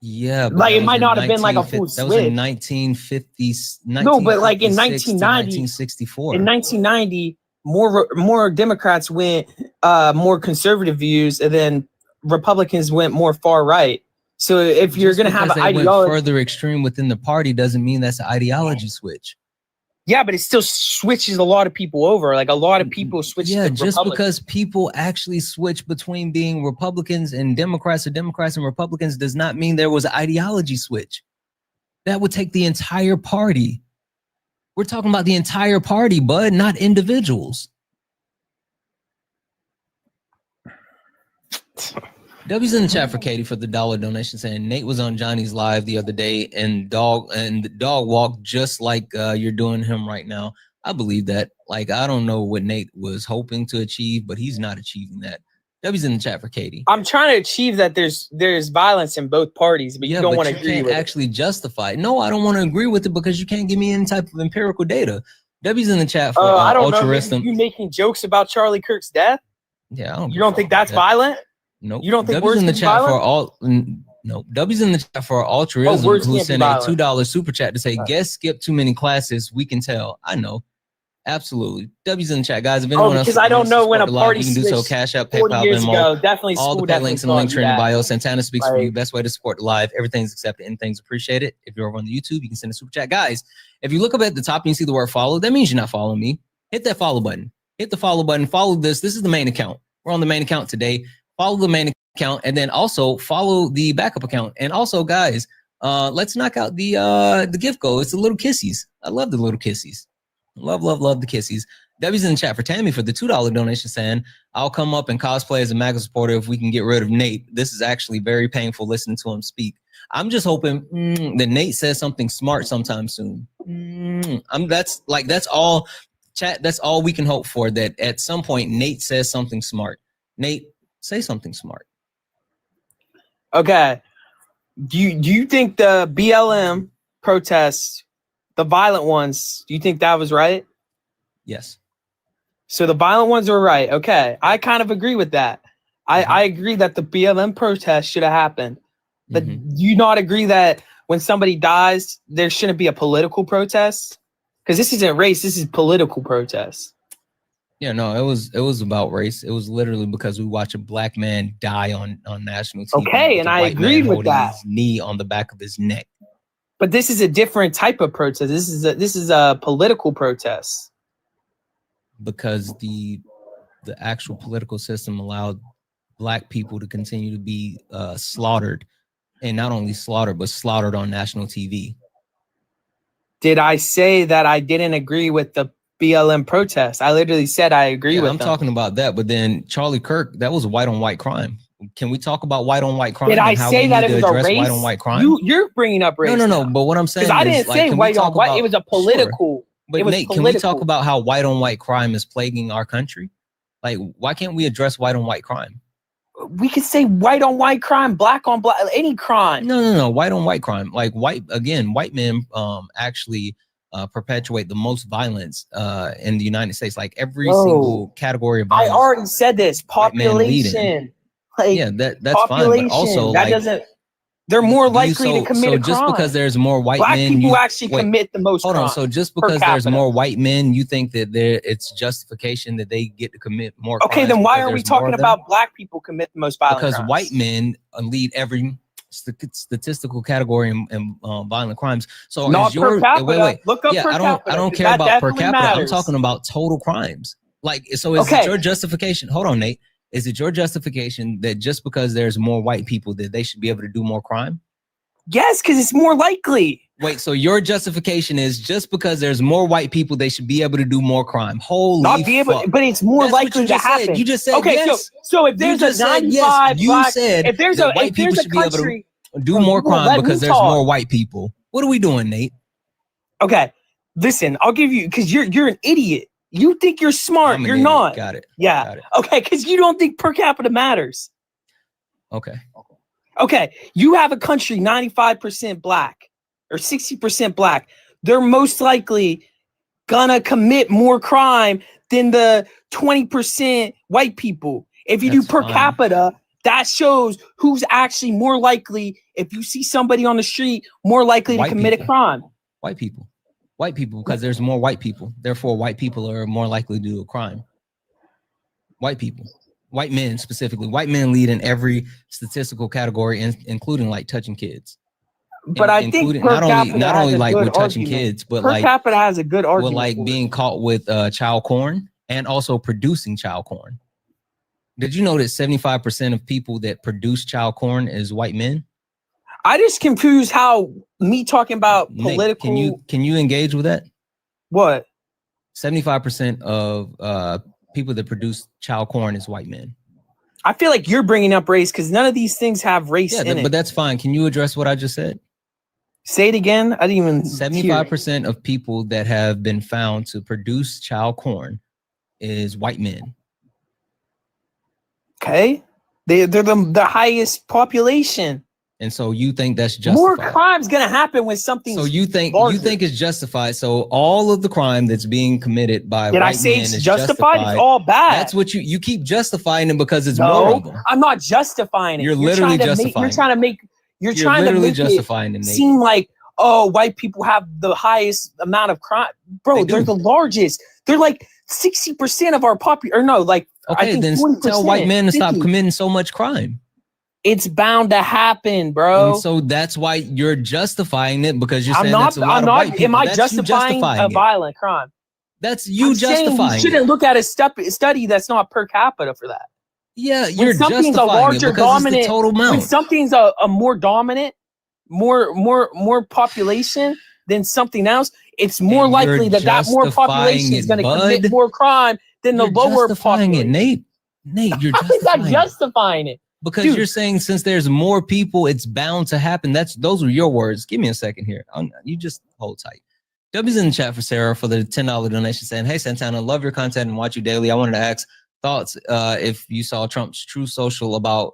Yeah, like it might not have been like a full switch. That was in 1950s. No, but like in 1990, 1964. In 1990, more Democrats went more conservative views, and then Republicans went more far right. So if you're going to have an ideology further extreme within the party, doesn't mean that's an ideology switch. Yeah, but it still switches a lot of people over. Like a lot of people switch. Yeah, just because people actually switch between being Republicans and Democrats or Democrats and Republicans does not mean there was an ideology switch. That would take the entire party. We're talking about the entire party, bud, not individuals. W's in the chat for Katie for the $1 donation saying Nate was on Johnny's live the other day and the dog walked just like you're doing him right now. I believe that. Like, I don't know what Nate was hoping to achieve, but he's not achieving that. W's in the chat for Katie. I'm trying to achieve that there's violence in both parties, but you don't want to agree with it. Actually justify it. No, I don't want to agree with it because you can't give me any type of empirical data. W's in the chat for I don't know. You making jokes about Charlie Kirk's death? Yeah, you don't think that's violent? No, you don't think W's in the chat violent? for all? No, W's in the chat for altruism who sent a $2 super chat to say, "Guess skip too many classes. We can tell." I know. Absolutely. W's in the chat, guys. If anyone else because I don't wants to know when a support the live, party you can do so. switched Cash App, 40 PayPal, years Venmo, ago. Definitely all school the pay definitely links in the taught link me tree in the that. bio. Santana speaks for you. Like- Best way to support the live. Everything's accepted. Anything's appreciated. If you're over on the YouTube, you can send a super chat. Guys, if you look up at the top and you see the word follow, that means you're not following me. Hit that follow button. Hit the follow button. Follow this. This is the main account. We're on the main account today. Follow the main account and then also follow the backup account. And also, guys, let's knock out the gift goal. It's the little kissies. I love the little kissies. Love the kissies. Debbie's in the chat for Tammy for the $2 donation saying, I'll come up and cosplay as a MAGA supporter if we can get rid of Nate. This is actually very painful listening to him speak. I'm just hoping that Nate says something smart sometime soon. That's all, chat. That's all we can hope for, that at some point Nate says something smart. Nate, say something smart. Okay. Do you think the BLM protests, the violent ones, do you think that was right? Yes. So the violent ones were right. Okay. I kind of agree with that. I agree that the BLM protest should have happened. But do you not agree that when somebody dies, there shouldn't be a political protest? Because this isn't race, this is political protest. Yeah, no, it was about race. It was literally because we watched a black man die on national TV. Okay, and I agreed with that. His knee on the back of his neck. But this is a different type of protest. This is a political protest. Because the actual political system allowed black people to continue to be slaughtered, and not only slaughtered, but slaughtered on national TV. Did I say that I didn't agree with the BLM protest? I literally said I agree with them. I'm talking about that, but then Charlie Kirk, that was a white on white crime. Can we talk about white on white crime? Did I say that it was a race? White on white crime? You're bringing up race. No. But what I'm saying is, I didn't say white on white. It was a political. Sure. But Nate, can we talk about how white on white crime is plaguing our country? Like, why can't we address white on white crime? We could say white on white crime, black on black, any crime. No. White on white crime. Like white men actually perpetuate the most violence in the United States. Like every single category of violence. I already said this. Population. Like, yeah, that's fine. But also, that doesn't. They're more likely to commit a crime. Just because there's more white black men, people actually commit the most. Hold on. So just because there's more white men, you think that it's justification that they get to commit more? Okay, then why are we talking about black people commit the most violent because crimes? White men lead every statistical category in violent crimes. So not per capita. Wait. Look up per capita. I don't care about per capita. Matters. I'm talking about total crimes. Like, so is it your justification? Hold on, Nate. Is it your justification that just because there's more white people that they should be able to do more crime? Yes, because it's more likely. Wait, so your justification is just because there's more white people, they should be able to do more crime? Holy not be able, but it's more likely to happen. Said. You just said okay. Yes. So if there's a 95, you said if there's a white people should be able to do more crime because there's more white people. What are we doing, Nate? Okay, listen, I'll give you because you're an idiot. You think you're smart. You're not. Got it. Yeah. Got it. Okay, because you don't think per capita matters. Okay. You have a country 95% black or 60% black. They're most likely gonna commit more crime than the 20% white people. If you do per capita, that shows who's actually more likely, if you see somebody on the street, more likely to commit a crime. White people. White people, because there's more white people. Therefore, white people are more likely to do a crime. White people. White men specifically. White men lead in every statistical category, including like touching kids. But I think not only like with touching kids, but per capita has a good argument. With like being caught with child porn and also producing child porn. Did you know that 75% of people that produce child porn is white men? I just confuse how me talking about political. Nate, can you engage with that? What? 75% of people that produce child porn is white men. I feel like you're bringing up race because none of these things have race in it. But that's fine. Can you address what I just said? Say it again. I didn't even. 75% of people that have been found to produce child porn is white men. Okay, they're the highest population. And so you think that's justified? More crime's gonna happen when something. So you think it's justified? So all of the crime that's being committed by white men is justified? It's all bad. That's what you keep justifying it because it's more of them. I'm not justifying it. You're literally justifying. You're trying to make justifying it seem like white people have the highest amount of crime, bro. They're the largest. They're like 60% of our population, or no, like I Okay, think then 40%, tell white men to stop 50. committing so much crime. It's bound to happen, bro. And so that's why you're justifying it, because you're I'm saying not. that's a lot I'm of not. white people. Am I That's you justifying a it. violent crime? That's you I'm saying justifying we shouldn't it. look at a study that's not per capita for that. Yeah, When you're something's a justifying larger it because dominant, it's the total when amount. something's a more dominant, more population than something else, it's more And you're likely that more population justifying is it, going to bud. commit more crime than the You're lower justifying it, population. Nate, you're How is that justifying it. justifying it? Because Dude. you're saying since there's more people, it's bound to happen. Those were your words. Give me a second here. You just hold tight. W's in the chat for Sarah for the $10 donation, saying, "Hey Santana, love your content and watch you daily. I wanted to ask thoughts if you saw Trump's True Social about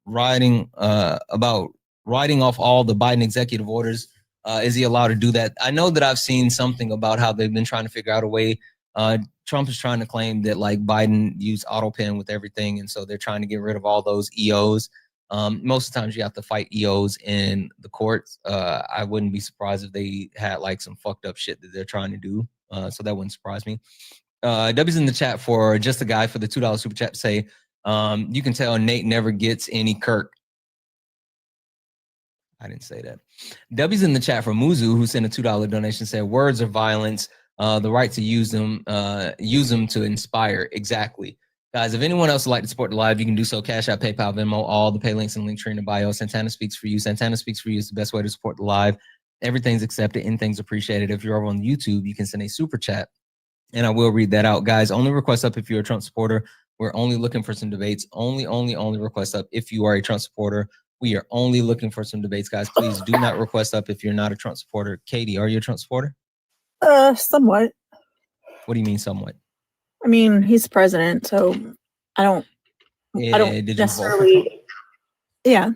writing off all the Biden executive orders. Is he allowed to do that? I know that I've seen something about how they've been trying to figure out a way. Trump is trying to claim that like Biden used auto pen with everything, and so they're trying to get rid of all those EOs. Most of the times you have to fight EOs in the courts. I wouldn't be surprised if they had like some fucked up shit that they're trying to do. So that wouldn't surprise me. W's in the chat for just a guy for the $2 super chat. Say, you can tell Nate never gets any Kirk. I didn't say that. W's in the chat for Muzu, who sent a $2 donation, said, "Words are violence. The right to use them to inspire." Exactly. Guys, if anyone else would like to support the live, you can do so. Cash App, PayPal, Venmo, all the pay links and link tree in the bio. Santana Speaks for You. Santana Speaks for You is the best way to support the live. Everything's accepted. Anything's appreciated. If you're over on YouTube, you can send a super chat, and I will read that out. Guys, only request up if you're a Trump supporter. We're only looking for some debates. Only request up if you are a Trump supporter. We are only looking for some debates, guys. Please do not request up if you're not a Trump supporter. Katie, are you a Trump supporter? Somewhat. What do you mean somewhat? I mean, he's president, so I don't necessarily. Yeah.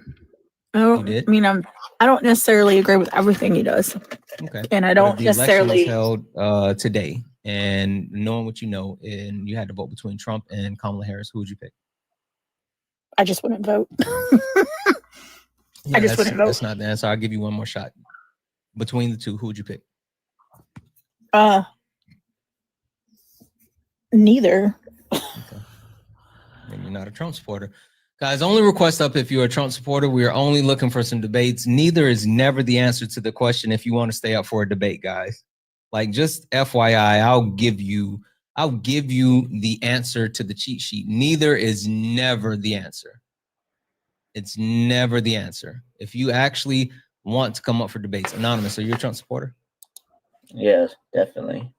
I don't necessarily agree with everything he does. Okay. And I don't necessarily. The election was held today, and knowing what you know, and you had to vote between Trump and Kamala Harris, who would you pick? I just wouldn't vote. Yeah, I just wouldn't vote. That's not the answer. I'll give you one more shot. Between the two, who would you pick? Neither. Okay. Then you're not a Trump supporter. Guys, only request up if you're a Trump supporter. We are only looking for some debates. Neither is never the answer to the question if you want to stay up for a debate, guys. Like, just FYI, I'll give you the answer to the cheat sheet. Neither is never the answer. It's never the answer. If you actually want to come up for debates. Anonymous, are you a Trump supporter? Yes, definitely.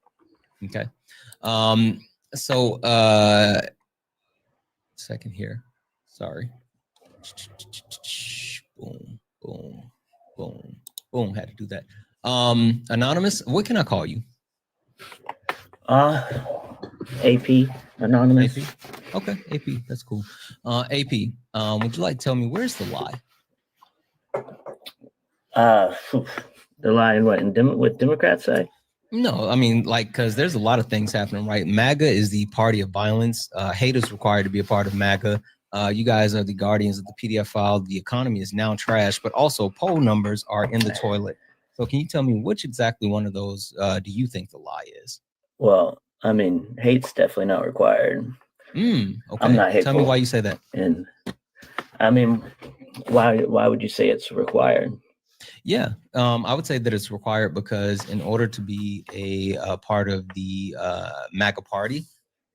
Okay. So second here. Sorry. Boom, boom, boom, boom. Had to do that. Anonymous, what can I call you? AP, Anonymous. AP? Okay, AP, that's cool. AP, would you like to tell me where's the lie? The lie in what Democrats say? No, I mean, like, because there's a lot of things happening, right? MAGA is the party of violence. Hate is required to be a part of MAGA. You guys are the guardians of the PDF file. The economy is now trash, but also poll numbers are in the toilet. So can you tell me which exactly one of those do you think the lie is? Well, I mean, hate's definitely not required. Okay. I'm not hateful. Tell me why you say that. And I mean, why would you say it's required? Yeah, I would say that it's required because in order to be a part of the MAGA party,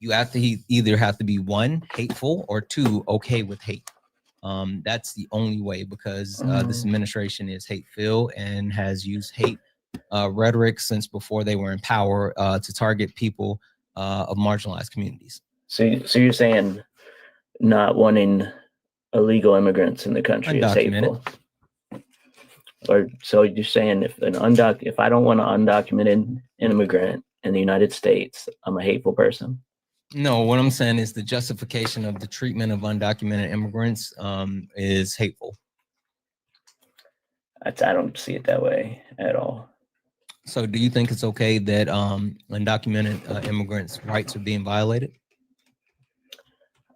you have to either have to be one, hateful, or two, okay with hate. That's the only way, because this administration is hate-filled and has used hate rhetoric since before they were in power to target people of marginalized communities. So you're saying not wanting illegal immigrants in the country is hateful? Or so you're saying if I don't want an undocumented immigrant in the United States, I'm a hateful person? No, what I'm saying is the justification of the treatment of undocumented immigrants is hateful. I don't see it that way at all. So do you think it's okay that undocumented immigrants' rights are being violated?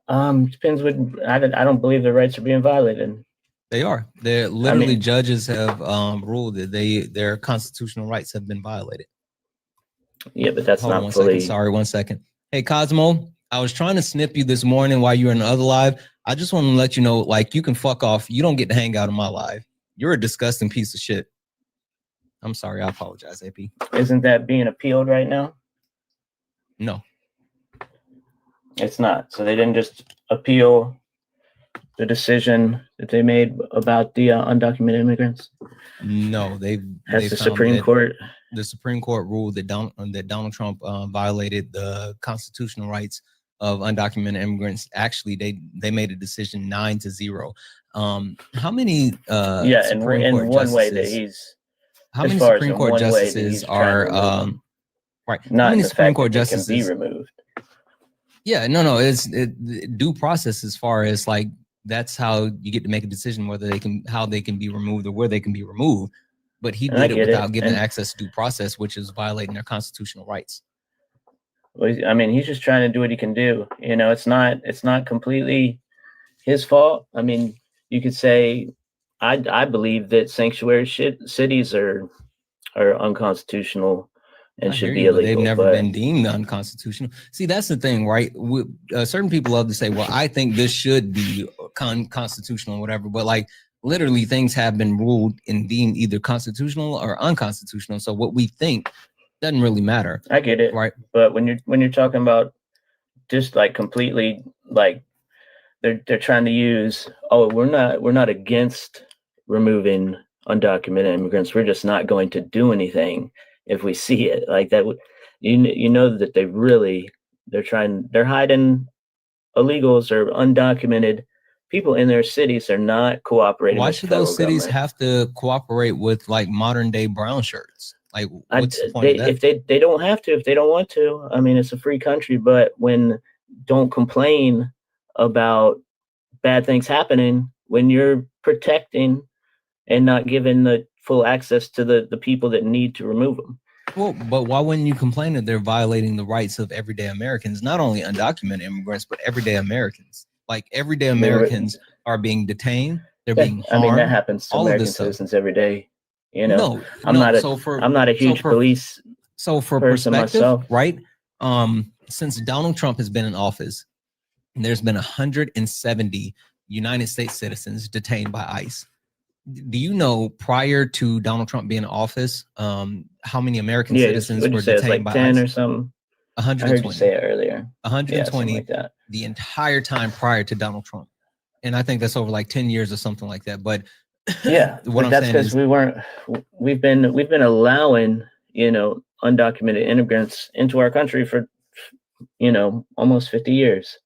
Depends what, I don't believe their rights are being violated. They are. They're literally, judges have ruled that their constitutional rights have been violated. Yeah, but that's Hold on not one fully. second. Sorry, 1 second. Hey, Cosmo, I was trying to snip you this morning while you were in the other live. I just want to let you know, like, you can fuck off. You don't get to hang out in my live. You're a disgusting piece of shit. I'm sorry. I apologize, AP. Isn't that being appealed right now? No. It's not. So they didn't just appeal the decision that they made about the undocumented immigrants? No, they the Supreme Court. The Supreme Court ruled that Donald Trump violated the constitutional rights of undocumented immigrants. Actually, they made a decision 9-0. How many Supreme Court one way that he's how many Supreme Court justices are right? Not how many the Supreme fact Court that justices can be removed? Yeah, no, it's due process as far as like that's how you get to make a decision whether how they can be removed or where they can be removed. But he did it without giving access to due process, which is violating their constitutional rights. Well, I mean, he's just trying to do what he can do. You know, it's not completely his fault. I mean, you could say, I believe that sanctuary cities are unconstitutional and should be illegal. They've never been deemed unconstitutional. See, that's the thing, right? Certain people love to say, well, I think this should be constitutional or whatever, but like literally things have been ruled and deemed either constitutional or unconstitutional. So what we think doesn't really matter. I get it. Right. But when you're talking about just like completely like they're trying to use, we're not against removing undocumented immigrants. We're just not going to do anything if we see it like that. You know that they're hiding illegals or undocumented people in their cities. Are not cooperating. Why should those cities have to cooperate with like modern day brown shirts? Like, what's the point of that? If they don't have to, if they don't want to, I mean, it's a free country. But don't complain about bad things happening when you're protecting and not giving the full access to the people that need to remove them. Well, but why wouldn't you complain that they're violating the rights of everyday Americans, not only undocumented immigrants, but everyday Americans? Like everyday Americans are being detained. They're being harmed. I mean, that happens to American citizens every day. You know, I'm not a huge police for person perspective, myself. Right? Since Donald Trump has been in office, there's been 170 United States citizens detained by ICE. Do you know prior to Donald Trump being in office, how many American citizens were detained by 10 ICE? or something? 120. I heard you say it earlier. 120 like that. The entire time prior to Donald Trump. And I think that's over like 10 years or something like that. But yeah, what I'm that's saying because we've been allowing, undocumented immigrants into our country for, almost 50 years.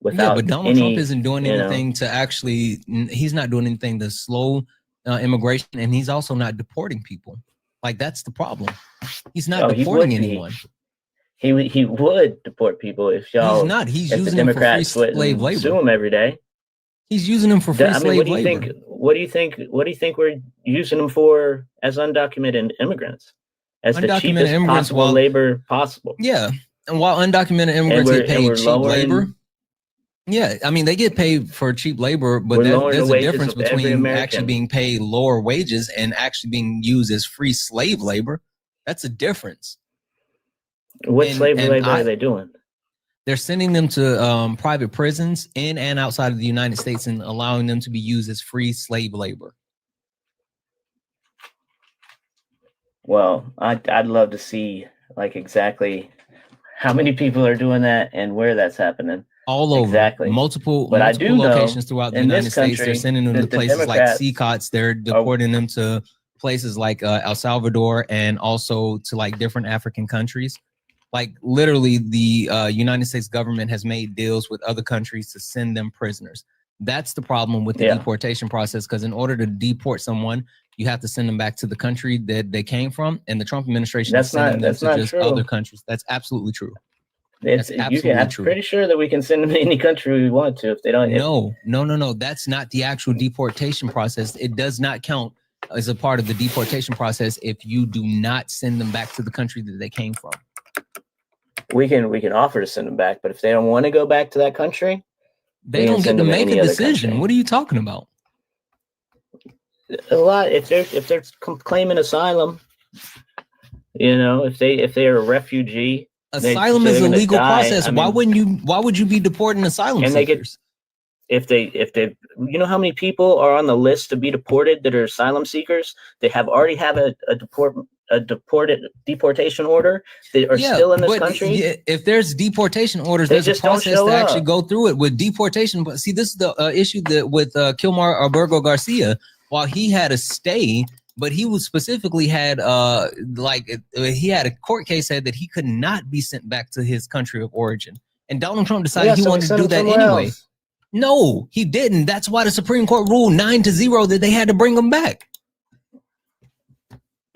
But Donald Trump isn't doing anything to actually, he's not doing anything to slow immigration, and he's also not deporting people. Like, that's the problem. He's not deporting anyone. He would deport people if y'all. He's not. He's using them for free slave labor. Sue him every day. He's using them for free slave labor. What do you think we're using them for as undocumented immigrants? As the cheapest possible labor possible. Yeah, and while undocumented immigrants get paid cheap labor. Yeah, I mean, they get paid for cheap labor, but there's a difference between actually being paid lower wages and actually being used as free slave labor. That's a difference. What slave labor are they doing? They're sending them to private prisons in and outside of the United States and allowing them to be used as free slave labor. Well, I'd love to see like exactly how many people are doing that and where that's happening. All over, exactly. multiple locations throughout the United States. They're sending them to places like CCOTS. They're deporting them to places like El Salvador and also to like different African countries. Like literally, the United States government has made deals with other countries to send them prisoners. That's the problem with the deportation process, because in order to deport someone, you have to send them back to the country that they came from. And the Trump administration is sending them to just other countries. That's absolutely true. I'm pretty sure that we can send them to any country we want to if they don't. No. That's not the actual deportation process. It does not count as a part of the deportation process if you do not send them back to the country that they came from. We can offer to send them back, but if they don't want to go back to that country, they don't get to make a decision. What are you talking about? A lot. If they're claiming asylum, You know, if they are a refugee, asylum is a legal process. Why would you be deporting asylum seekers? If they, you know how many people are on the list to be deported that are asylum seekers? They already have a deportation order. They are still in this country. If there's deportation orders, there's a process to actually go through it with deportation. But see, this is the issue that with Kilmar Albergo Garcia, while he had a stay, but he was specifically had he had a court case said that he could not be sent back to his country of origin. And Donald Trump decided he wanted to do that anyway. No, he didn't. That's why the Supreme Court ruled 9-0 that they had to bring him back.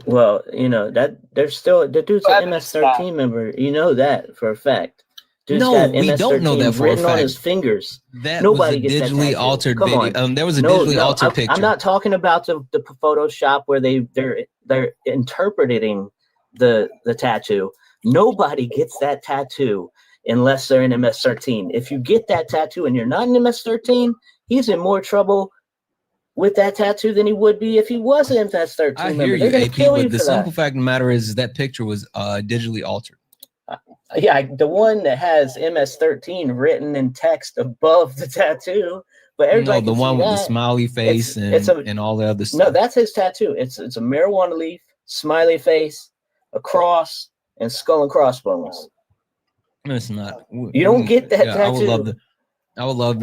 Well, you know, that there's still the dude's an MS-13 member. You know that for a fact. Dude's no, we don't know that for a fact. On his fingers. That nobody was a digitally altered video. There was a digitally altered picture. I'm not talking about the Photoshop where they're interpreting the tattoo. Nobody gets that tattoo unless they're in MS-13. If you get that tattoo and you're not in MS-13, he's in more trouble with that tattoo than he would be if he was an MS-13 I hear you, AP, but the simple fact of the matter is that picture was digitally altered. Yeah, the one that has MS-13 written in text above the tattoo. But everybody the one with the smiley face and all the other stuff. No, that's his tattoo. It's a marijuana leaf, smiley face, a cross, and skull and crossbones. No, it's not. You don't get that tattoo. I would love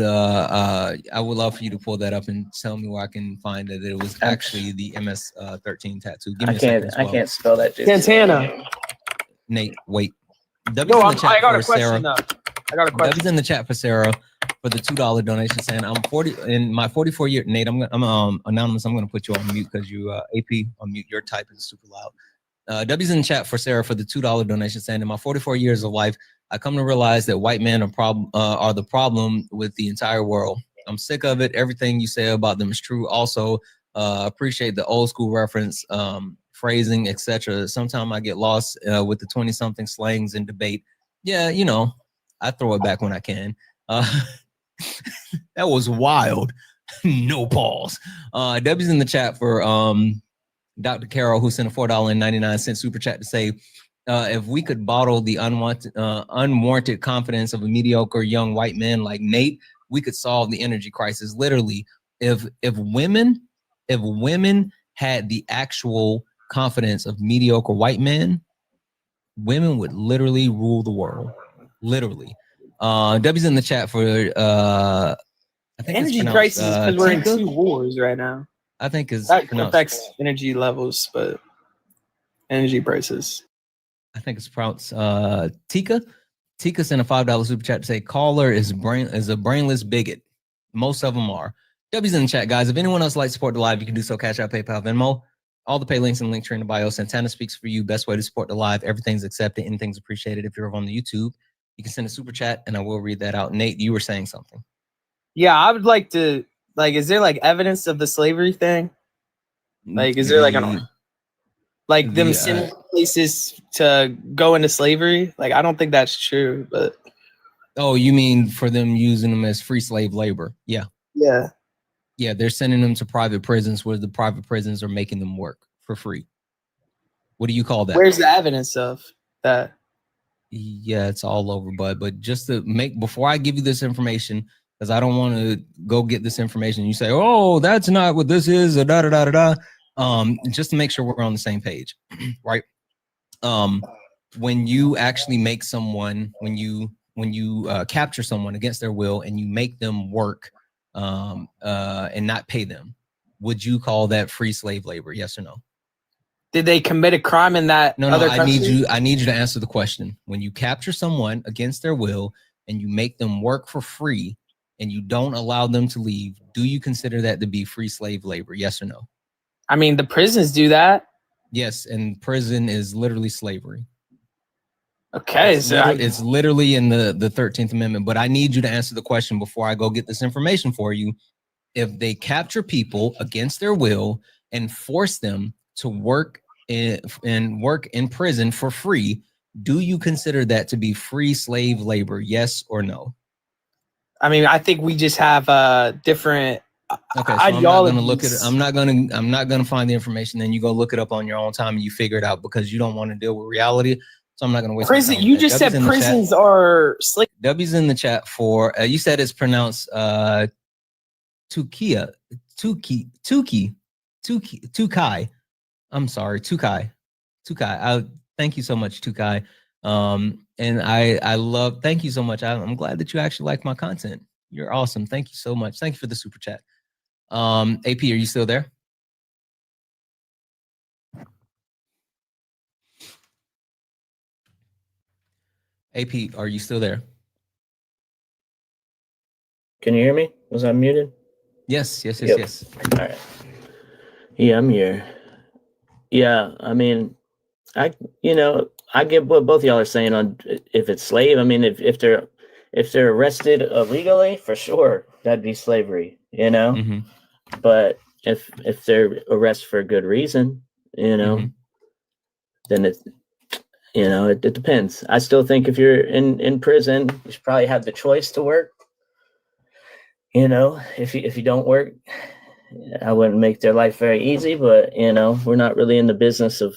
for you to pull that up and tell me where I can find that it was actually the MS-13 tattoo. Give me a second as well. I can't spell that. Santana. Nate, wait. I got a question. W's in the chat for Sarah for the $2 donation saying I'm 40 in my 44 year. Nate, I'm anonymous. I'm gonna put you on mute because you AP on mute. Your type is super loud. W's in the chat for Sarah for the $2 donation saying in my 44 years of life, I come to realize that white men are the problem with the entire world. I'm sick of it. Everything you say about them is true. Also, appreciate the old school reference, phrasing, etc. Sometimes I get lost with the 20-something slangs and debate. Yeah, you know, I throw it back when I can. That was wild. No pause. W's in the chat for Dr. Carol, who sent a $4.99 super chat to say, if we could bottle the unwarranted confidence of a mediocre young white man like Nate, we could solve the energy crisis. Literally, if women had the actual confidence of mediocre white men, women would literally rule the world. Literally. W's in the chat for I think energy crisis because we're in 2 wars right now. I think that affects energy levels, but energy prices. I think it's pronounced Tika. Tika sent a $5 super chat to say caller is a brainless bigot. Most of them are. W's in the chat, guys. If anyone else likes to support the live, you can do so. Cash App, PayPal, Venmo. All the pay links and links are in the bio. Santana speaks for you. Best way to support the live. Everything's accepted. Anything's appreciated. If you're over on the YouTube, you can send a super chat and I will read that out. Nate, you were saying something. Yeah, I would like to, is there evidence of the slavery thing? Is there them sending places to go into slavery? I don't think that's true, but. Oh, you mean for them using them as free slave labor? Yeah. Yeah. Yeah, they're sending them to private prisons where the private prisons are making them work for free. What do you call that? Where's the evidence of that? Yeah, it's all over, bud. But just to before I give you this information, because I don't want to go get this information. You say, oh, that's not what this is, or da da da da da. Just to make sure we're on the same page, right? When you actually make someone, when you capture someone against their will and you make them work and not pay them, would you call that free slave labor? Yes or no? Did they commit a crime in that other country? I need you to answer the question. When you capture someone against their will and you make them work for free and you don't allow them to leave, do you consider that to be free slave labor? Yes or no? I mean, the prisons do that. Yes, and prison is literally slavery. Okay, it's literally in the 13th Amendment, but I need you to answer the question before I go get this information for you. If they capture people against their will and force them to work in prison for free, do you consider that to be free slave labor? Yes or no? I mean, I think we just have different Okay, so I'm not gonna look at it. I'm not gonna find the information. Then you go look it up on your own time and you figure it out because you don't want to deal with reality. So I'm not gonna waste prison. my time. You just said prisons are slave. W's in the chat for you said it's pronounced Tukai. I'm sorry, Tukai. Thank you so much, Tukai. And I love. Thank you so much. I'm glad that you actually like my content. You're awesome. Thank you so much. Thank you for the super chat. AP, are you still there? AP, are you still there? Can you hear me? Was I muted? Yes. All right. Yeah, I'm here. Yeah, I mean, I get what both of y'all are saying on if it's slave. I mean, if they're arrested illegally, for sure, that'd be slavery, Mm-hmm. But if they're arrested for a good reason, then it's it depends. I still think if you're in prison, you should probably have the choice to work. If you don't work, I wouldn't make their life very easy, but we're not really in the business of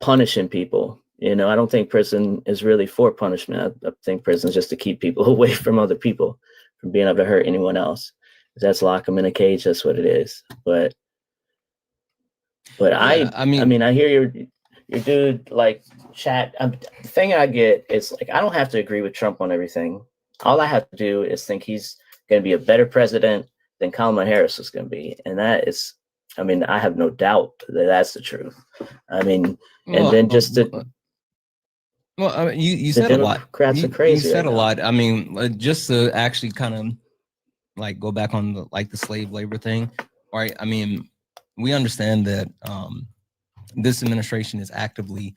punishing people. I don't think prison is really for punishment. I think prison is just to keep people away from other people, from being able to hurt anyone else. If that's lock them in a cage, that's what it is. But yeah, I mean, I hear your dude like chat. The thing I get is like, I don't have to agree with Trump on everything. All I have to do is think he's going to be a better president than Kamala Harris is going to be. And that is, I mean, I have no doubt that that's the truth. I mean, and then just to, you said a lot. Democrats are crazy. You said a lot. I mean, just to actually kind of like go back on the slave labor thing, right? I mean, we understand that this administration is actively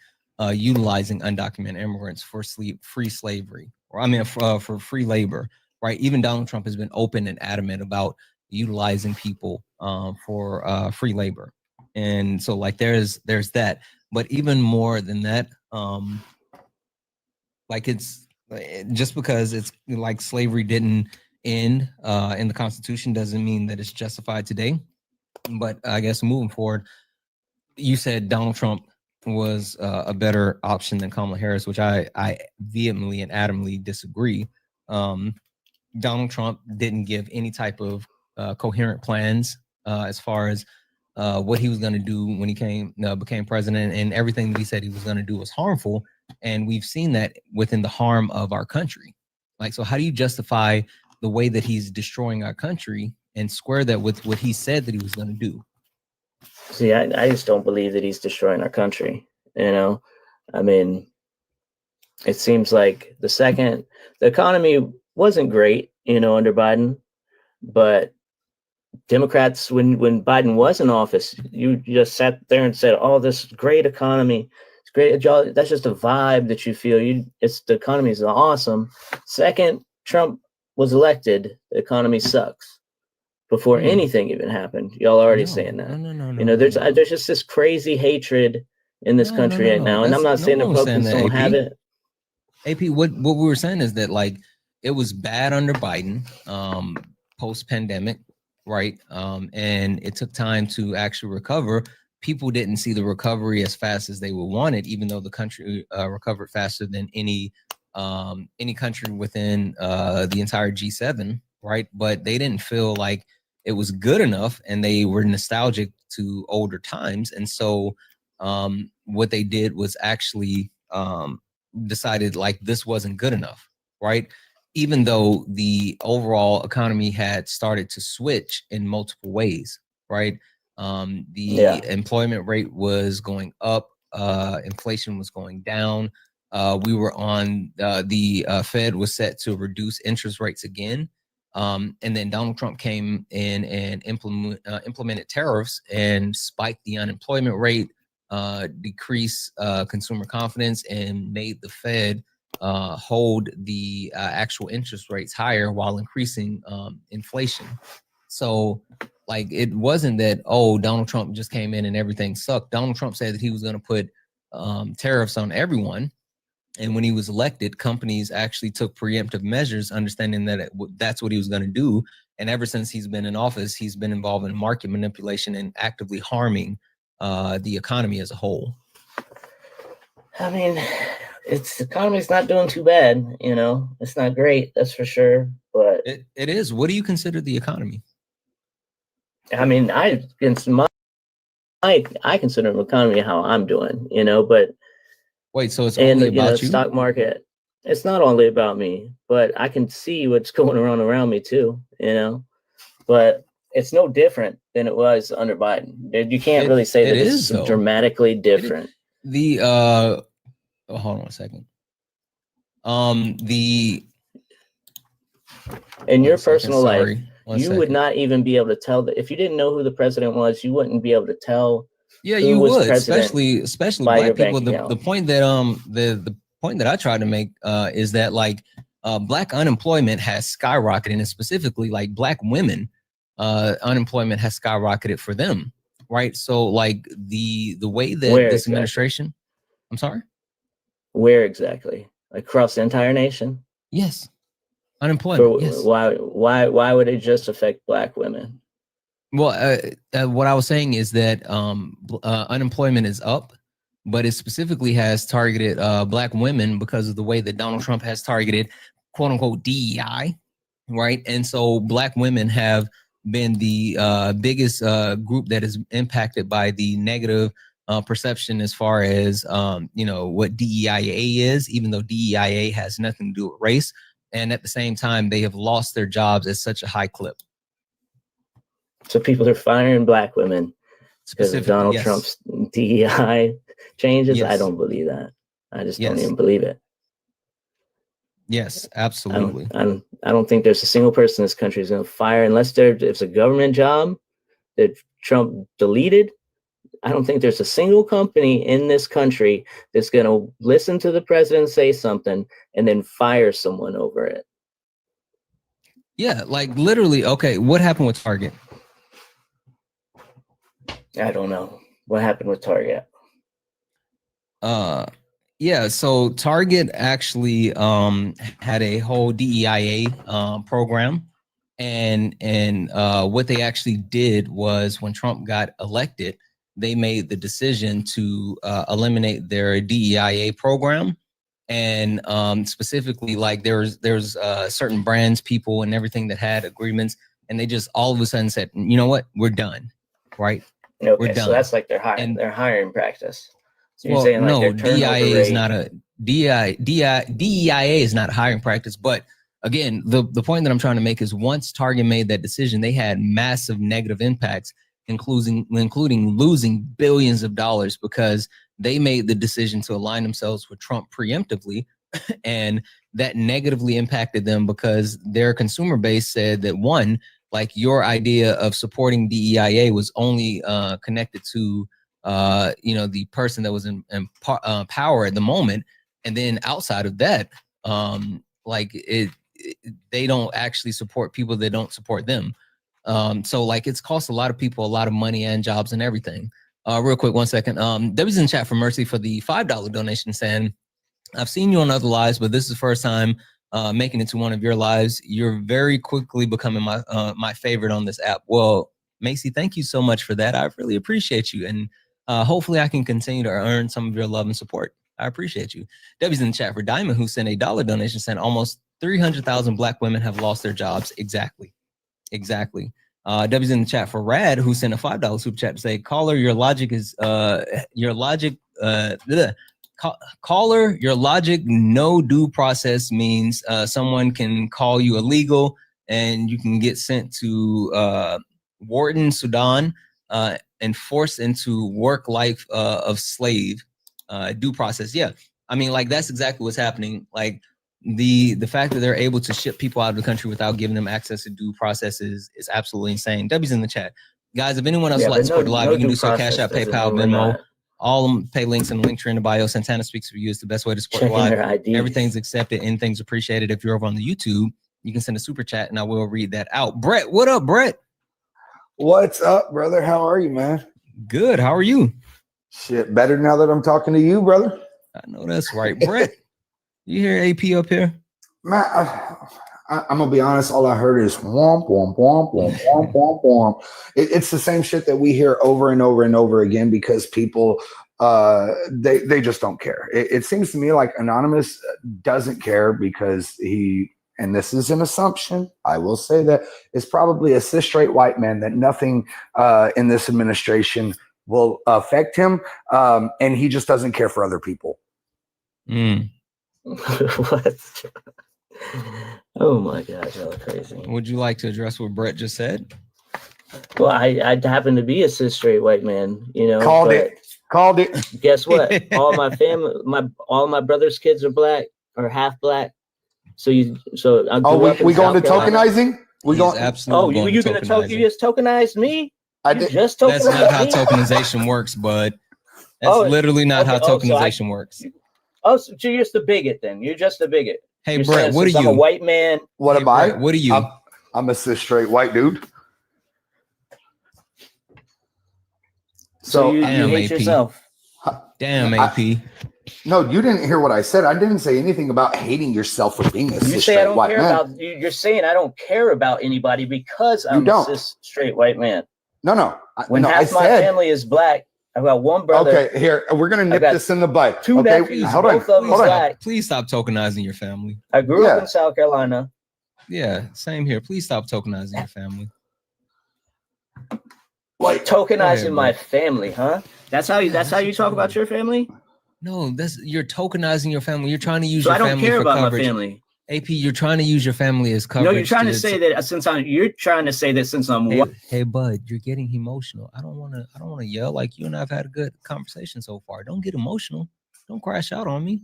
utilizing undocumented immigrants for free slavery, or I mean, for free labor, right? Even Donald Trump has been open and adamant about utilizing people for free labor, and so like there's that. But even more than that, like it's just because it's like slavery didn't end in the Constitution doesn't mean that it's justified today. But I guess moving forward, you said Donald Trump was a better option than Kamala Harris, which I vehemently and adamantly disagree. Donald Trump didn't give any type of coherent plans as far as what he was going to do when he became president, and everything that he said he was going to do was harmful. And we've seen that within the harm of our country. Like, so how do you justify the way that he's destroying our country and square that with what he said that he was going to do? See, I just don't believe that he's destroying our country. I mean, it seems like the economy wasn't great, under Biden, but Democrats, when Biden was in office, you just sat there and said, "Oh, this great economy, it's great." That's just a vibe that you feel. The economy is awesome. Second, Trump was elected, the economy sucks. Before anything even happened, y'all already saying that. No. There's just this crazy hatred in this country right now, and I'm not saying the Republicans don't have it. AP, what we were saying is that like it was bad under Biden, post-pandemic, right? And it took time to actually recover. People didn't see the recovery as fast as they would want it, even though the country recovered faster than any country within the entire G7, right? But they didn't feel like it was good enough, and they were nostalgic to older times. And so what they did was actually decided like this wasn't good enough, right? Even though the overall economy had started to switch in multiple ways, right? The employment rate was going up, inflation was going down. We were on the Fed was set to reduce interest rates again. And then Donald Trump came in and implemented tariffs and spiked the unemployment rate, decreased consumer confidence, and made the Fed hold the actual interest rates higher while increasing inflation. So like it wasn't that, oh, Donald Trump just came in and everything sucked. Donald Trump said that he was going to put tariffs on everyone. And when he was elected, companies actually took preemptive measures, understanding that that's what he was going to do. And ever since he's been in office, he's been involved in market manipulation and actively harming the economy as a whole. I mean, the economy's not doing too bad, you know. It's not great, that's for sure. But it is. What do you consider the economy? I mean, I consider the economy how I'm doing, you know. But wait, so it's only about you? Stock market. It's not only about me, but I can see what's going on around me too, you know. But it's no different than it was under Biden. You can't really say that it's dramatically different. Hold on a second. In your personal life, you would not even be able to tell that if you didn't know who the president was, you wouldn't be able to tell. Yeah, you would, especially black people. The point that the point that I tried to make is that like black unemployment has skyrocketed, and specifically like black women unemployment has skyrocketed for them, right? So like the way that this administration, I'm sorry, where exactly? Across the entire nation? Yes. Unemployment. Yes. Why would it just affect black women? Well, what I was saying is that unemployment is up, but it specifically has targeted black women because of the way that Donald Trump has targeted quote unquote DEI, right? And so black women have been the biggest group that is impacted by the negative perception as far as, you know, what DEIA is, even though DEIA has nothing to do with race. And at the same time, they have lost their jobs at such a high clip. So people are firing black women because of Donald Trump's DEI changes? Yes. I don't believe that. I just don't even believe it. Yes, absolutely. I don't think there's a single person in this country who's going to fire unless it's a government job that Trump deleted. I don't think there's a single company in this country that's going to listen to the president say something and then fire someone over it. Yeah, like literally. Okay, what happened with Target? I don't know. What happened with Target? Yeah, so Target actually had a whole DEIA program. And what they actually did was when Trump got elected, they made the decision to eliminate their DEIA program. And specifically, like there's certain brands, people and everything that had agreements, and they just all of a sudden said, you know what, we're done, right? Okay, we're done. So that's like their hiring practice. So well, saying, like, no, DEIA is not a DEIA is not a hiring practice. But again, the point that I'm trying to make is once Target made that decision, they had massive negative impacts, including losing billions of dollars because they made the decision to align themselves with Trump preemptively. And that negatively impacted them because their consumer base said that one, like your idea of supporting DEIA was only connected to, you know, the person that was in power at the moment. And then outside of that, like they don't actually support people that don't support them. So like it's cost a lot of people a lot of money and jobs and everything. Real quick, 1 second. Debbie's in chat for Mercy for the $5 donation saying, I've seen you on other lives, but this is the first time making it to one of your lives. You're very quickly becoming my favorite on this app. Well, Macy, thank you so much for that. I really appreciate you. And hopefully I can continue to earn some of your love and support. I appreciate you. Debbie's in the chat for Diamond, who sent a $1 donation, saying almost 300,000 black women have lost their jobs. Exactly. Debbie's in the chat for Rad, who sent a $5 super chat to say, caller, your logic is caller, your logic, no due process means someone can call you illegal and you can get sent to Wharton, Sudan, and forced into work life of slave due process. Yeah, I mean, like that's exactly what's happening. Like the fact that they're able to ship people out of the country without giving them access to due process is absolutely insane. Debbie's in the chat. Guys, if anyone else would like to support the live, you can do so. Cash App, PayPal, Venmo. All pay links in the link tree in the bio. Santana Speaks for You is the best way to support live. Everything's accepted, anything's appreciated. If you're over on the YouTube, you can send a super chat and I will read that out. Brett, what up, Brett? What's up, brother? How are you, man? Good. How are you? Shit, better now that I'm talking to you, brother. I know that's right, Brett. You hear AP up here? Man, I'm gonna be honest. All I heard is womp womp womp womp womp womp womp. It's the same shit that we hear over and over and over again because people they just don't care. It seems to me like Anonymous doesn't care because he, and this is an assumption, I will say that, is probably a cis straight white man that nothing in this administration will affect him, and he just doesn't care for other people. What? Oh my gosh, y'all are crazy. Would you like to address what Brett just said? Well, I happen to be a cis straight white man, you know. Called it. Guess what? All my family, all my brother's kids are black or half black. So I grew up in we going South to Carolina. tokenizing? We going absolutely. Oh, you gonna you just tokenized me? I did. Just tokenized That's not how me? tokenization works, bud. That's literally not how tokenization works. Oh, so you're just a bigot then. You're just a bigot. Hey, You're Brett, what are I'm you? a white man. What Hey, am I? Brett, what are you? I'm a cis straight white dude. So you Damn, hate AP. yourself. Damn, AP. No, you didn't hear what I said. I didn't say anything about hating yourself for being a You cis say I straight don't white care man. about. You're saying I don't care about anybody because I'm a cis straight white man. No. When no, half my family is black, I've got one brother. Okay, here we're gonna nip this in the bud. Two okay, nephews, hold on. both of them black. Please stop tokenizing your family. I grew up in South Carolina. Yeah, same here. Please stop tokenizing your family. Like tokenizing my family, huh? That's how you talk about your family? No, you're tokenizing your family. You're trying to use So your I don't family care for about coverage. my family. AP, you're trying to use your family as coverage. No, you're trying to say that since I'm white. Hey, bud, you're getting emotional. I don't want to yell. Like, you and I've had a good conversation so far. Don't get emotional. Don't crash out on me.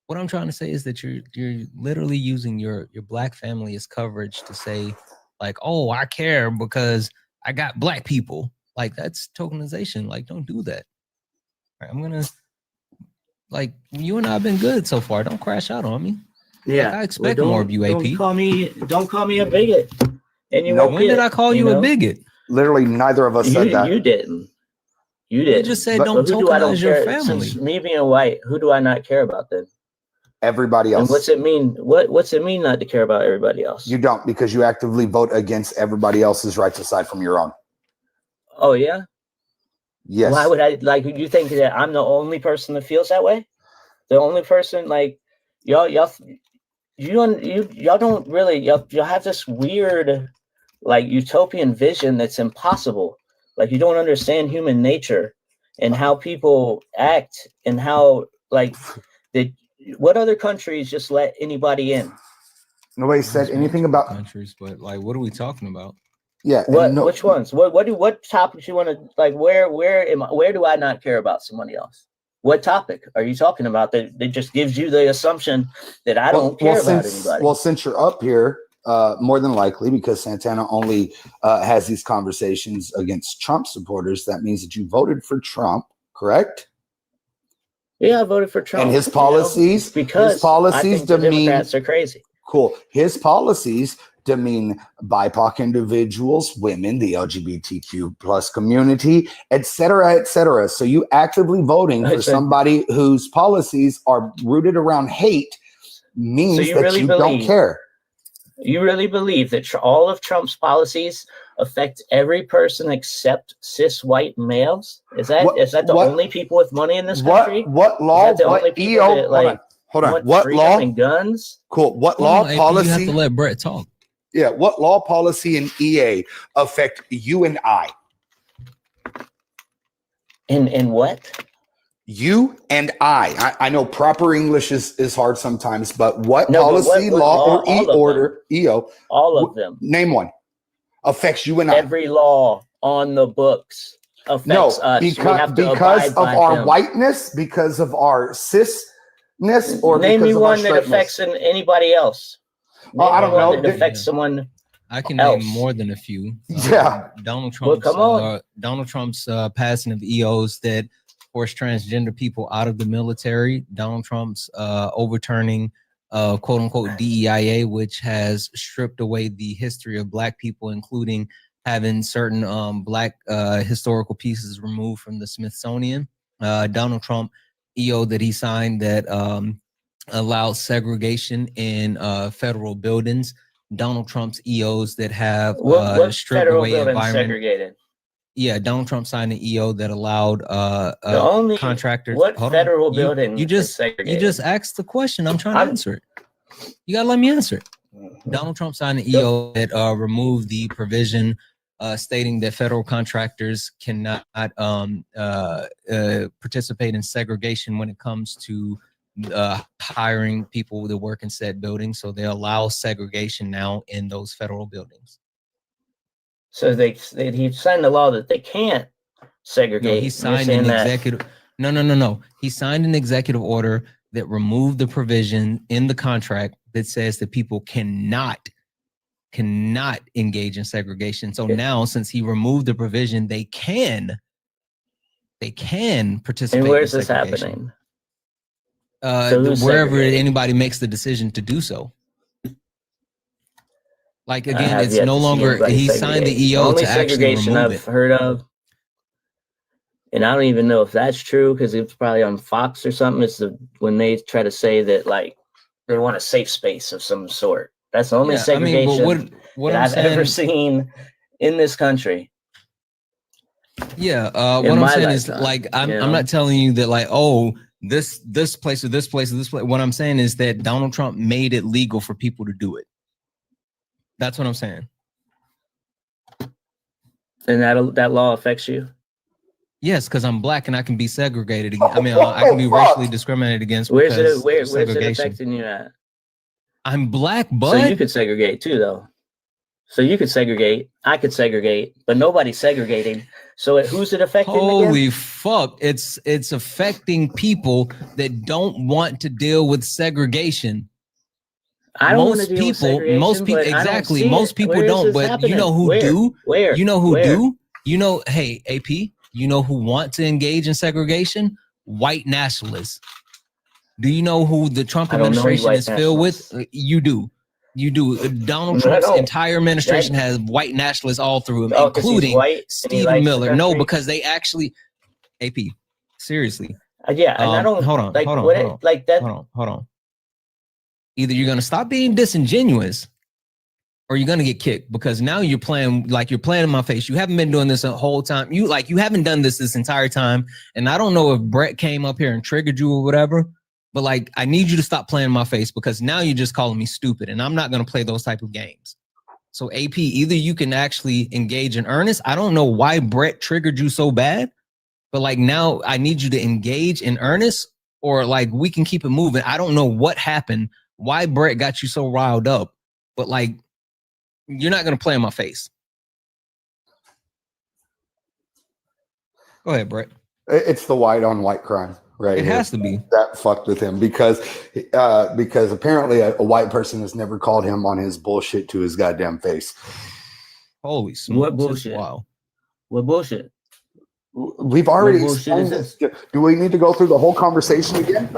What I'm trying to say is that you're literally using your black family as coverage to say, like, oh, I care because I got black people. Like, that's tokenization. Like, don't do that. All right, I'm gonna, like, you and I have been good so far. Don't crash out on me. Yeah, like, I expect more of you, AP. Don't call me a bigot. And when did I call you a bigot? Literally, neither of us said that. You didn't. You didn't. You just said don't tokenize your family. Since me being white, who do I not care about then? Everybody else. And what's it mean? What's it mean not to care about everybody else? You don't, because you actively vote against everybody else's rights aside from your own. Oh yeah. Yes. Why would I like? You think that I'm the only person that feels that way? The only person, like y'all don't really y'all have this weird like utopian vision that's impossible. Like you don't understand human nature and how people act and how like what other countries just let anybody in? Nobody said anything about countries, but like, what are we talking about? Yeah. Which ones? What topics you want to like? Where do I not care about somebody else? What topic are you talking about that just gives you the assumption that I don't care about anybody? Well, since you're up here, more than likely, because Santana only has these conversations against Trump supporters, that means that you voted for Trump, correct? Yeah, I voted for Trump. And his policies, because I think the Democrats are crazy. Cool. His policies demean BIPOC individuals, women, the LGBTQ plus community, et cetera, So you actively voting for somebody whose policies are rooted around hate means that you don't care. You really believe that all of Trump's policies affect every person except cis white males? Is that the only people with money in this country? What law? What EO? Hold on. What law? And guns? Cool. What law policy? You have to let Brett talk. Yeah. What law, policy, and EA affect you and I? And what? You and I know proper English is hard sometimes, but what policy, law, or EO? All of them. Name one. Affects you and I. Every law on the books affects us. Because of our whiteness, because of our cisness, or name me because of one our that affects anybody else. I don't know. That affects someone. I can name more than a few. Yeah. Donald Trump's passing of EOs that forced transgender people out of the military. Donald Trump's overturning quote unquote DEIA, which has stripped away the history of black people, including having certain black historical pieces removed from the Smithsonian. Donald Trump EO that he signed that allowed segregation in federal buildings. Donald Trump's EOs that have what strip federal away building environment. segregated? Yeah, Donald Trump signed an EO that allowed The only contractors. What Hold federal on. building You is just segregated? asked the question. I'm trying to answer it. You gotta let me answer it. Donald Trump signed an EO that removed the provision stating that federal contractors cannot participate in segregation when it comes to hiring people that work in said buildings. So they allow segregation now in those federal buildings. So he signed the law that they can't segregate. No, he signed an executive. No. He signed an executive order that removed the provision in the contract that says that people cannot engage in segregation. So now, since he removed the provision, they can participate. And where's in this happening? Wherever anybody makes the decision to do so. Like again, it's no longer. He signed the EO to actually remove I've heard of, and I don't even know if that's true because it's probably on Fox or something. It's when they try to say that like they want a safe space of some sort. That's the only segregation what that I've ever seen in this country. Yeah, what I'm saying is like I'm not telling you that like, oh, this place or this place or this place. What I'm saying is that Donald Trump made it legal for people to do it. That's what I'm saying. And that law affects you? Yes, because I'm black and I can be segregated against. I mean, I can be racially discriminated against. Where's it affecting you at? I'm black, but so you could segregate too, though. So you could segregate. I could segregate, but nobody's segregating. So who's it affecting? Holy again? Fuck! It's affecting people that don't want to deal with segregation. I don't want to deal with segregation. Most people, exactly. Most people don't, but happening? You know who do? Where? You know who do? You know, hey, AP, you know who want to engage in segregation? White nationalists. Do you know who the Trump administration is filled with? You do. You do. Donald Trump's entire administration has white nationalists all through him, including Stephen Miller. No, because they actually, AP, seriously. Yeah, and I don't. Hold on. Either you're gonna stop being disingenuous, or you're gonna get kicked because now you're playing in my face. You haven't been doing this the whole time. You haven't done this entire time. And I don't know if Brett came up here and triggered you or whatever. But like, I need you to stop playing in my face because now you're just calling me stupid, and I'm not going to play those type of games. So AP, either you can actually engage in earnest. I don't know why Brett triggered you so bad, but like now I need you to engage in earnest, or like we can keep it moving. I don't know what happened, why Brett got you so riled up, but like you're not going to play in my face. Go ahead, Brett. It's the white on white crime. Right, it has to be that fucked with him because apparently a white person has never called him on his bullshit to his goddamn face. Holy smokes! What bullshit? Wow! What bullshit? We've already explained this. Do we need to go through the whole conversation again?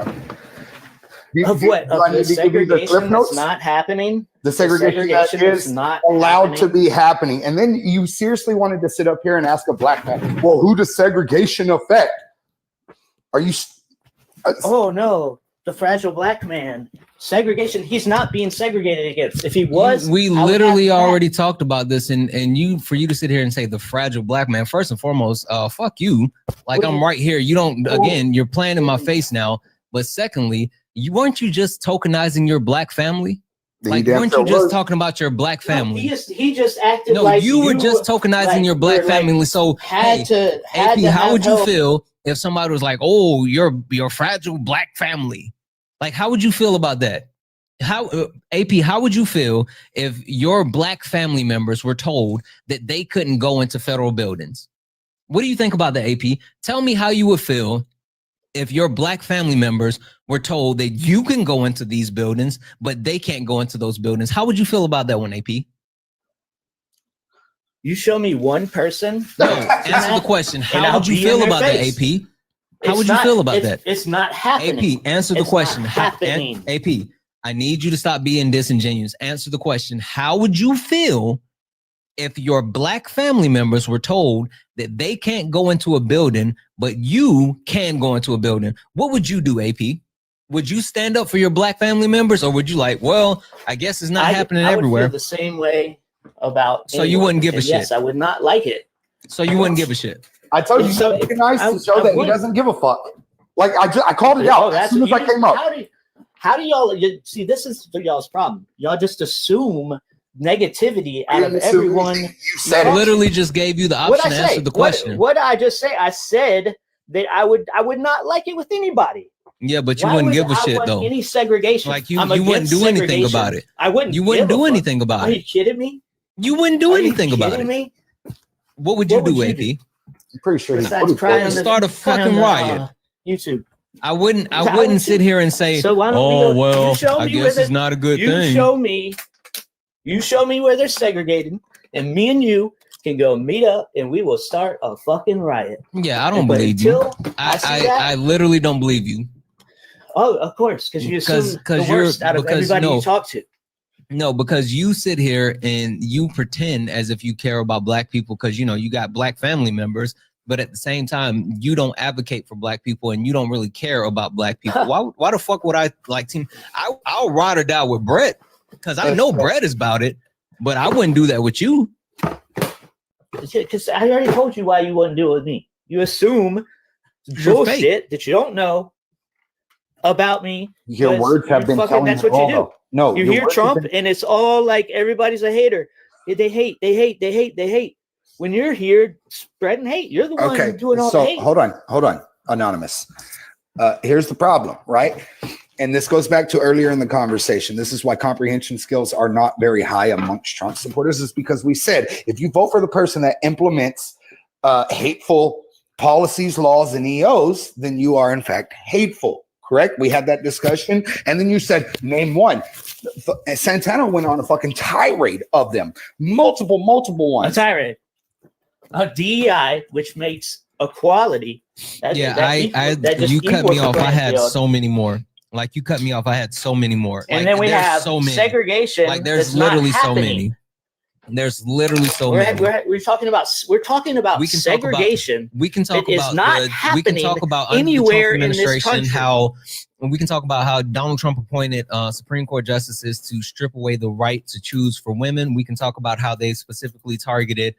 Of what? Of the segregation that's not happening? The segregation that is not allowed to be happening. And then you seriously wanted to sit up here and ask a black man, well, who does segregation affect? Are you? Oh no, the fragile black man. Segregation. He's not being segregated against. If he was, we literally already talked about this, and for you to sit here and say the fragile black man. First and foremost, fuck you. Like I'm right here. You don't. Again, you're playing in my face now. But secondly, weren't you just tokenizing your black family? Like, weren't you just talking about your black family? No, he just acted no, like you were just tokenizing your black family. So AP, how would you feel if somebody was like, "Oh, your fragile black family"? Like, how would you feel about that? AP, how would you feel if your black family members were told that they couldn't go into federal buildings? What do you think about that, AP? Tell me how you would feel if your black family members were told that you can go into these buildings, but they can't go into those buildings. How would you feel about that one, AP? You show me one person. No, answer the question. How would you feel about that, AP? How would you feel about that? It's not happening. AP, answer the question. Happening. AP, I need you to stop being disingenuous. Answer the question. How would you feel if your black family members were told that they can't go into a building, but you can go into a building? What would you do, AP? would you stand up for your black family members, or would you like, well, I guess it's not happening everywhere? I would feel the same way about. So you wouldn't give a shit. Yes, I would not like it. So you wouldn't give a shit. I told you something nice to show that he doesn't give a fuck. Like I called it out as soon as I came up. How do y'all see? This is y'all's problem. Y'all just assume negativity out of everyone. You said I literally just gave you the option to answer the question. What did I just say? I said that I would not like it with anybody. Yeah, but you wouldn't give a shit though. Any segregation? Like you wouldn't do anything about it. I wouldn't. You wouldn't do anything about it. Are you kidding me? You wouldn't do anything about it. What would you do, AP? I'm pretty sure start a fucking riot. YouTube. I wouldn't sit here and say, so why don't oh well, I guess it's not a good thing. You show me where they're segregated, and me and you can go meet up, and we will start a fucking riot. Yeah, I don't believe you. I literally don't believe you. Oh, of course, because you assume the worst out of everybody you talk to. No, because you sit here and you pretend as if you care about black people because you got black family members, but at the same time you don't advocate for black people and you don't really care about black people. Why the fuck would I like team? I'll ride or die with Brett because I know Brett is about it, but I wouldn't do that with you. Because I already told you why you wouldn't do it with me. You assume bullshit that you don't know about me. Your words have been telling that's what you do. No, you hear Trump and it's all like everybody's a hater. They hate. When you're here spreading hate, you're the one doing all the hate. Hold on, Anonymous. Here's the problem, right? And this goes back to earlier in the conversation. This is why comprehension skills are not very high amongst Trump supporters, is because we said if you vote for the person that implements hateful policies, laws, and EOs, then you are in fact hateful. Correct? We had that discussion. And then you said, name one. Santana went on a fucking tirade of them. Multiple ones. A tirade. A DEI, which makes equality. You cut me off. I had so many more. Like you cut me off. I had so many more. And then we have segregation. Like there's literally so many. There's literally so many. We're talking about segregation. We can talk about not happening. We can talk about anywhere in this country. We can talk about how Donald Trump appointed Supreme Court justices to strip away the right to choose for women. We can talk about how they specifically targeted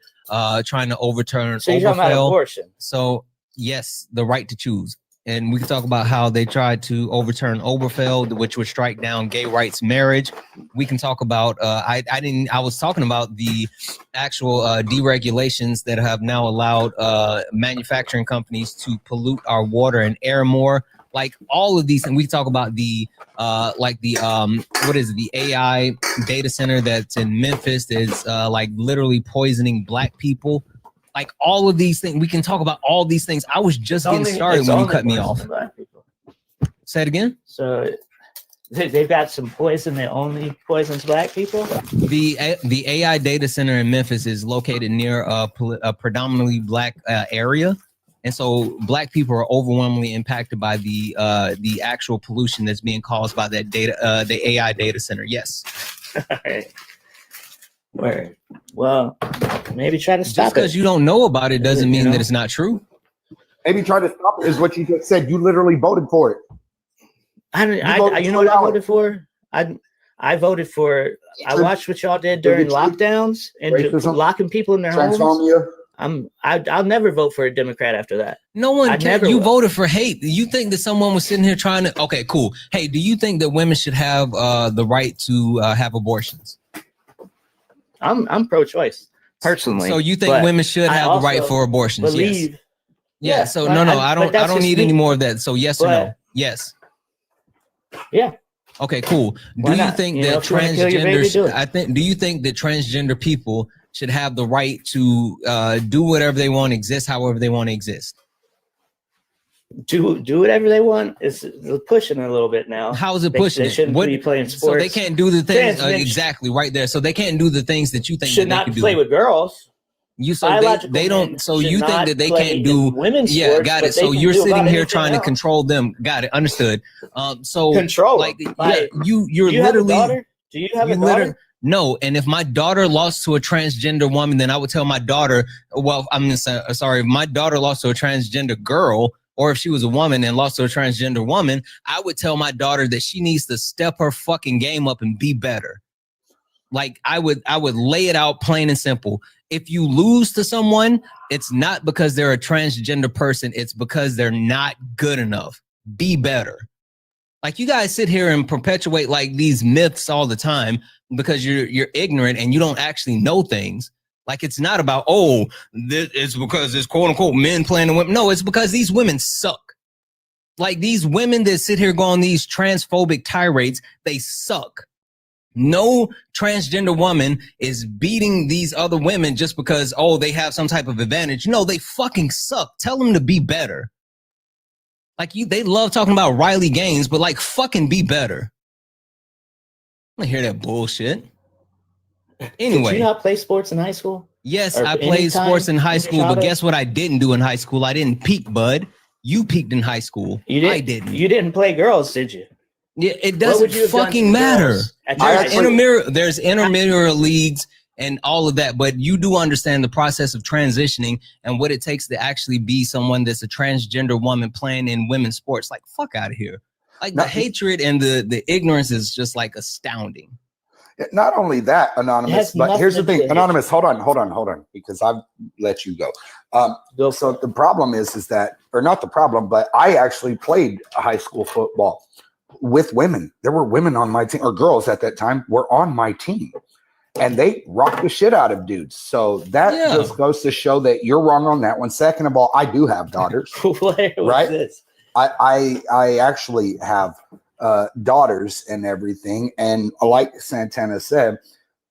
trying to overturn abortion. So yes, the right to choose. And we can talk about how they tried to overturn Obergefell, which would strike down gay rights marriage. We can talk about I was talking about the actual deregulations that have now allowed manufacturing companies to pollute our water and air more. Like all of these, and we talk about the what is it, the AI data center that's in Memphis that's like literally poisoning black people. Like all of these things, we can talk about all these things. I was just getting started when you cut me off. Say it again. So they've got some poison that only poisons black people. The AI data center in Memphis is located near a predominantly black area, and so black people are overwhelmingly impacted by the actual pollution that's being caused by that the AI data center. Yes. All right. Word. Well, maybe try to stop it. Just because you don't know about it doesn't mean that it's not true. Maybe try to stop it is what you just said. You literally voted for it. You know what I voted for? I voted for. I watched what y'all did during lockdowns and locking people in their homes. I'll never vote for a Democrat after that. No one can. You voted for hate. You think that someone was sitting here trying to? Okay, cool. Hey, do you think that women should have the right to have abortions? I'm pro-choice personally. So you think women should have the right for abortions? Yes. Yeah. So no, I don't need any more of that. So yes or no? Yes. Yeah. Okay, cool. Do you think that transgender? Do you think that transgender people should have the right to do whatever they want, exist however they want to exist? Do whatever they want is pushing a little bit now. How is it pushing? They shouldn't be playing sports. So they can't do the things exactly right there. So they can't do the things that you think should not play with girls. You so they don't. So you think that they can't do women's sports? Yeah, got it. So you're sitting here trying to control them. Got it. Understood. So control. Like you're literally. Do you have a daughter? No, and if my daughter lost to a transgender woman, then I would tell my daughter. Well, I'm sorry. If my daughter lost to a transgender girl, or if she was a woman and lost to a transgender woman, I would tell my daughter that she needs to step her fucking game up and be better. Like I would lay it out plain and simple. If you lose to someone, it's not because they're a transgender person. It's because they're not good enough. Be better. Like you guys sit here and perpetuate like these myths all the time because you're ignorant and you don't actually know things. Like it's not about, oh, it's because it's quote unquote men playing the women. No, it's because these women suck. Like these women that sit here go on these transphobic tirades, they suck. No transgender woman is beating these other women just because, oh, they have some type of advantage. No, they fucking suck. Tell them to be better. Like they love talking about Riley Gaines, but like fucking be better. I don't hear that bullshit. Anyway. Did you not play sports in high school? Yes, I played sports in high school, but guess what I didn't do in high school? I didn't peak, bud. You peaked in high school. I didn't. You didn't play girls, did you? Yeah, it doesn't fucking matter. There's intramural leagues and all of that, but you do understand the process of transitioning and what it takes to actually be someone that's a transgender woman playing in women's sports. Like, fuck out of here. Like the hatred and the ignorance is just like astounding. Not only that, Anonymous, but here's the thing. Anonymous, hold on, because I've let you go. So the problem is that, or not the problem, but I actually played high school football with women. There were women on my team, or girls at that time were on my team, and they rocked the shit out of dudes. So that just goes to show that you're wrong on that one. Second of all, I do have daughters. Right? This? I actually have daughters and everything. And like Santana said,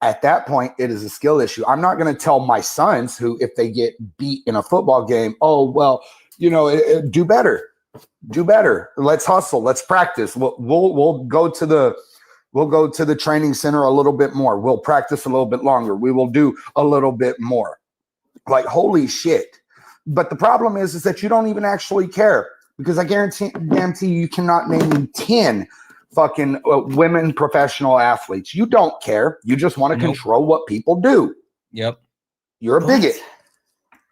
at that point, it is a skill issue. I'm not going to tell my sons who, if they get beat in a football game, oh, well, do better. Do better. Let's hustle. Let's practice. We'll go to the training center a little bit more. We'll practice a little bit longer. We will do a little bit more. Like, holy shit. But the problem is that you don't even actually care, because I guarantee you cannot name me 10 fucking women professional athletes. You don't care. You just want to control what people do. Yep. You're a bigot.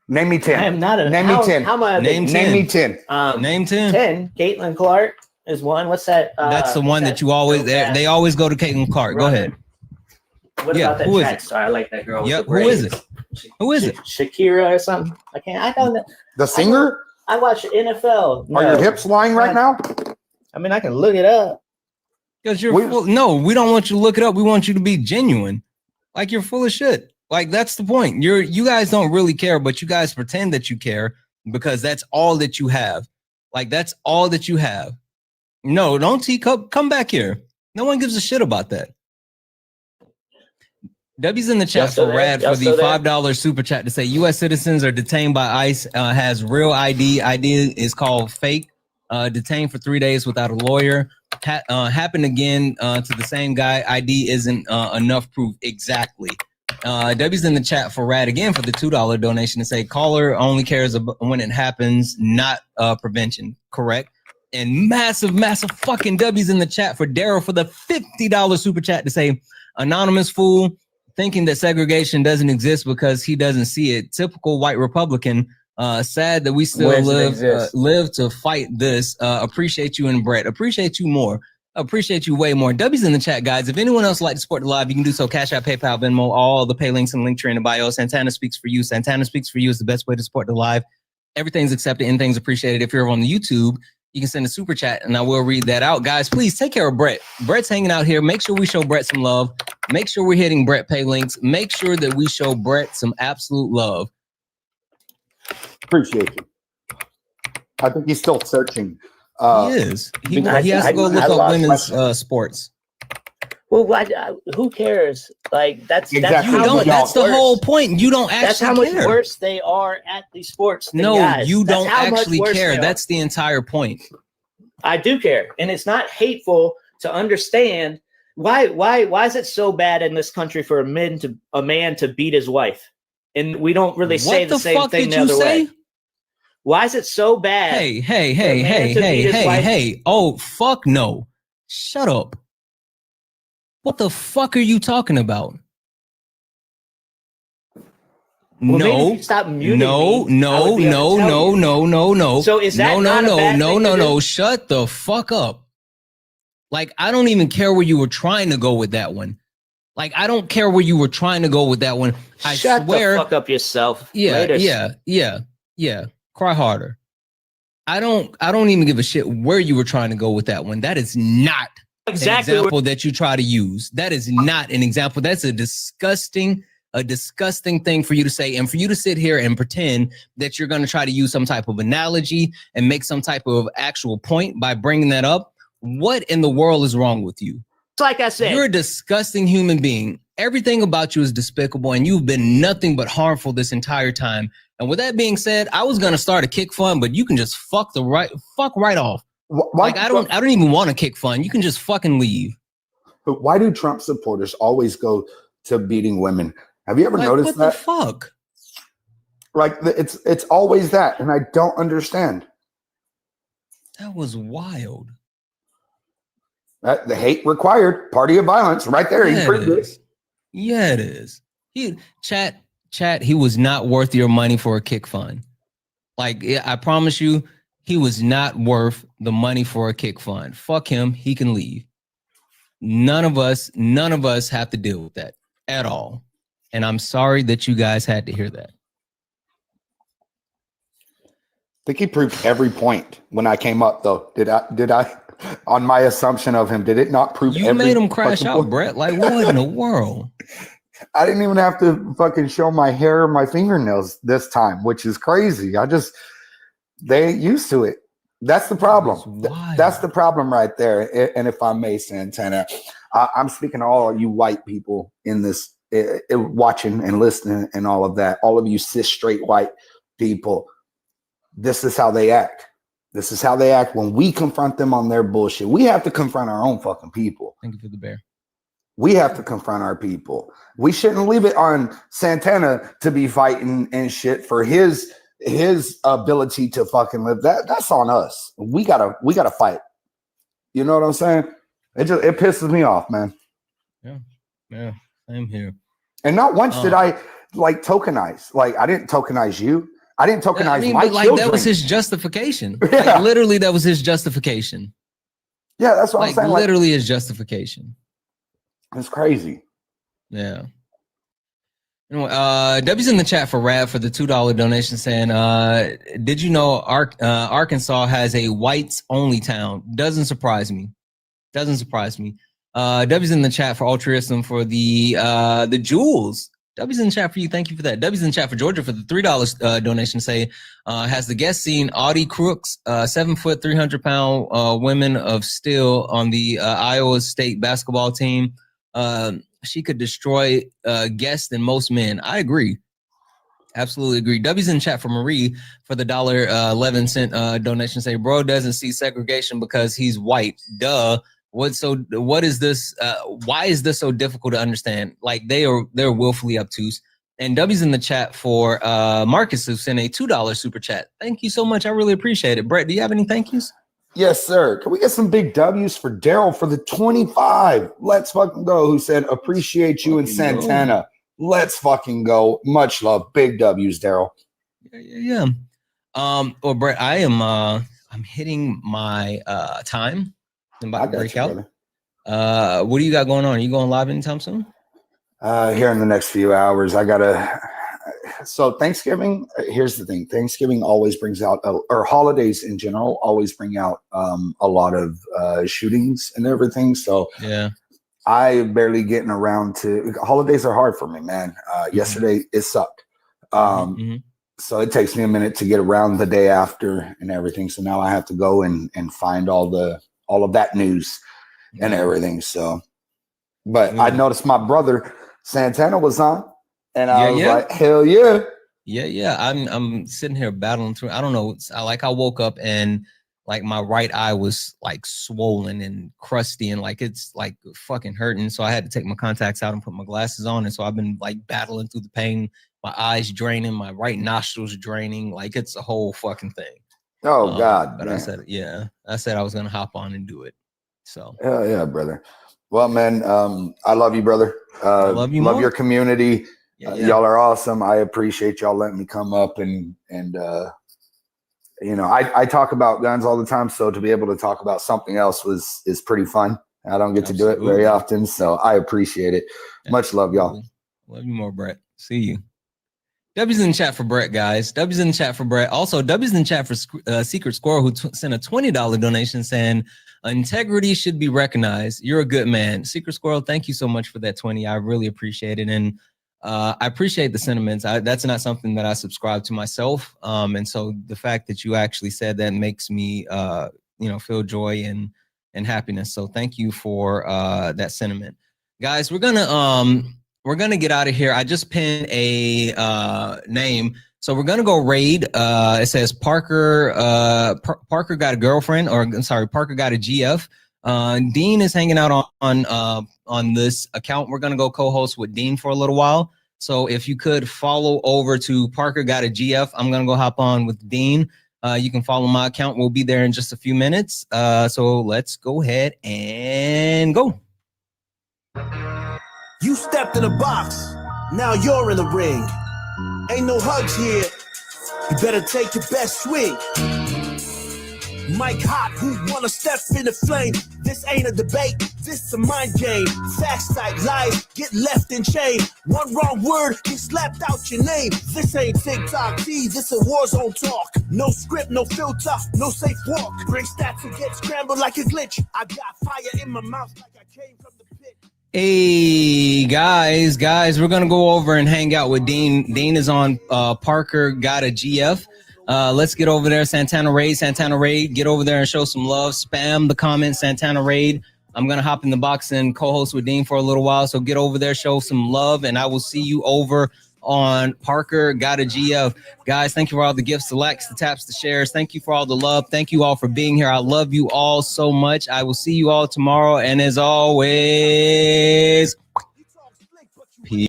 Name me 10. I am not a name me 10. How am I name me 10. Name 10. 10. Caitlin Clark is one. What's that? That's the one that you always. They always go to Caitlin Clark. Go ahead. What about that track star? I like that girl. Yep. Who is it? Who is it? Shakira or something. I don't know. The singer? I watch NFL. Are your hips lying right now? I mean, I can look it up. Because no, we don't want you to look it up. We want you to be genuine. Like you're full of shit. Like that's the point. You guys don't really care, but you guys pretend that you care because that's all that you have. Like that's all that you have. No, don't teacup. Come back here. No one gives a shit about that. W's in the chat for Rad for the $5 super chat to say U.S. citizens are detained by ICE, has real ID. ID is called fake. Detained for 3 days without a lawyer. Happened again to the same guy. ID isn't enough proof. Exactly. W's in the chat for Rad again for the $2 donation to say caller only cares when it happens, not prevention. Correct. And massive fucking W's in the chat for Daryl for the $50 super chat to say anonymous fool. Thinking that segregation doesn't exist because he doesn't see it. Typical white Republican. Sad that we still live to fight this. Appreciate you and Brett. Appreciate you more. Appreciate you way more. W's in the chat, guys. If anyone else would like to support the live, you can do so. Cash App, PayPal, Venmo, all the pay links and link tree in the bio. Santana Speaks for You. Santana Speaks for You is the best way to support the live. Everything's accepted. Anything's appreciated. If you're on the YouTube, you can send a super chat and I will read that out. Guys, please take care of Brett. Brett's hanging out here. Make sure we show Brett some love. Make sure we're hitting Brett pay links. Make sure that we show Brett some absolute love. Appreciate you. I think he's still searching. He is. He has to go look up women's sports. Well, who cares? Like that's the whole point. You don't actually That's how much worse they are at these sports. No, guys. You don't actually care. That's the entire point. I do care, and it's not hateful to understand why is it so bad in this country for a man to beat his wife, and we don't really say the same thing the other way. Why is it so bad? Hey. Oh, fuck no. Shut up. What the fuck are you talking about? Well, maybe No, if you stop muting no, me, I would no, be able to no, tell no, you. no, no, no. So is that no, not a no, bad no, thing no, to no? do? Shut the fuck up. Like, I don't even care where you were trying to go with that one. Like, I don't care where you were trying to go with that one. I Shut swear. the fuck up yourself. Yeah, Later. yeah. Cry harder. I don't even give a shit where you were trying to go with that one. That is not Exactly an example that you try to use. That is not an example. That's a disgusting thing for you to say, and for you to sit here and pretend that you're going to try to use some type of analogy and make some type of actual point by bringing that up. What in the world is wrong with you? Like I said, You're a disgusting human being. Everything about you is despicable, and you've been nothing but harmful this entire time. And with that being said, I was gonna start a kick fund, but you can just fuck right off. Like I don't even want to kick fund. You can just fucking leave. But why do Trump supporters always go to beating women? Have you ever noticed that? What the fuck? Like it's always that, and I don't understand. That was wild. The hate required, party of violence, right there. Yeah, it is. Chat. He was not worth your money for a kick fund. Like, I promise you, he was not worth the money for a kick fund. Fuck him. He can leave. None of us have to deal with that at all. And I'm sorry that you guys had to hear that. I think he proved every point when I came up, though. Did I? On my assumption of him, did it not prove? You made him crash out, point? Brett. Like, what in the world? I didn't even have to fucking show my hair or my fingernails this time, which is crazy. They ain't used to it. That's the problem. That's the problem right there. And if I may, Santana, I'm speaking to all you white people in this, watching and listening and all of that. All of you cis straight white people. This is how they act. This is how they act when we confront them on their bullshit. We have to confront our own fucking people. Thank you for the bear. We have to confront our people. We shouldn't leave it on Santana to be fighting and shit for his ability to fucking live. That's on us. We gotta fight. You know what I'm saying? It pisses me off, man. Yeah, same here. And not once did I like tokenize. Like I didn't tokenize you. I didn't tokenize my children. That was his justification. Yeah. Like, literally, that was his justification. Yeah, that's what I'm saying. Literally his justification. It's crazy. Yeah. W's in the chat for Rab for the $2 donation saying, did you know Arkansas has a whites only town? Doesn't surprise me. W's in the chat for altruism for the jewels. W's in the chat for you. Thank you for that. W's in the chat for Georgia for the $3 donation say, has the guest seen Audie Crooks, 7 foot, 300 pound women of steel on the Iowa State basketball team? She could destroy guests and most men. I agree. Absolutely agree. W's in chat for Marie for the $1.11 donation say, bro doesn't see segregation because he's white. Duh. What is this? Why is this so difficult to understand? Like they're willfully obtuse. And W's in the chat for Marcus who sent a $2 super chat. Thank you so much. I really appreciate it. Brett, do you have any thank yous? Yes, sir. Can we get some big W's for Daryl for the 25? Let's fucking go. Who said appreciate you in Santana? Let's fucking go. Much love. Big W's, Daryl. Yeah. Well, Brett, I'm hitting my time. I'm about to break out. What do you got going on? Are you going live anytime soon? Here in the next few hours. So Thanksgiving, here's the thing. Thanksgiving always brings out, or holidays in general, always bring out a lot of shootings and everything. So yeah, I barely getting around to, holidays are hard for me, man. Yesterday it sucked. So it takes me a minute to get around the day after and everything. So now I have to go and find all of that news and everything. So, but I noticed my brother Santana was on. And I was like, hell yeah. Yeah. I'm sitting here battling through. I don't know. I woke up and like my right eye was like swollen and crusty and like it's like fucking hurting. So I had to take my contacts out and put my glasses on. And so I've been like battling through the pain. My eyes draining, my right nostrils draining. Like it's a whole fucking thing. Oh God. But man. I said I was gonna hop on and do it. So hell yeah, brother. Well, man, I love you, brother. I love you. Love your community. Y'all are awesome. I appreciate y'all letting me come up and you know, I talk about guns all the time, so to be able to talk about something else is pretty fun. I don't get to do it very often, so I appreciate it. Much love, y'all. Love you more, Brett. See you. W's in the chat for Brett, guys. W's in the chat for Brett. Also, W's in the chat for Secret Squirrel, who sent a $20 donation saying, integrity should be recognized. You're a good man. Secret Squirrel, thank you so much for that 20. I really appreciate it. And I appreciate the sentiments. That's not something that I subscribe to myself. And so the fact that you actually said that makes me, you know, feel joy and happiness. So thank you for that sentiment. Guys, we're gonna get out of here. I just pinned a name. So we're gonna go raid. It says Parker Parker got a girlfriend, or I'm sorry, Parker got a GF. Dean is hanging out on this account. We're gonna go co-host with Dean for a little while. So if you could follow over to Parker got a GF, I'm gonna go hop on with Dean. You can follow my account. We'll be there in just a few minutes. So let's go ahead and go. You stepped in the box, now you're in the ring. Ain't no hugs here, you better take your best swing. Mike Hot, who wanna step in the flame? This ain't a debate, this a mind game. Facts like lies get left in chain. One wrong word, get slapped out your name. This ain't TikTok, this a war zone talk. No script, no filter, no safe walk. Bring stats and get scrambled like a glitch. I got fire in my mouth like I came from the pit. Hey guys, we're gonna go over and hang out with Dean. Dean is on Parker got a GF. Let's get over there. Santana Raid, get over there and show some love. Spam the comment, Santana Raid. I'm gonna hop in the box and co-host with Dean for a little while. So get over there, show some love, and I will see you over on Parker got a GF. Guys, thank you for all the gifts, the likes, the taps, the shares. Thank you for all the love. Thank you all for being here. I love you all so much. I will see you all tomorrow. And as always, peace.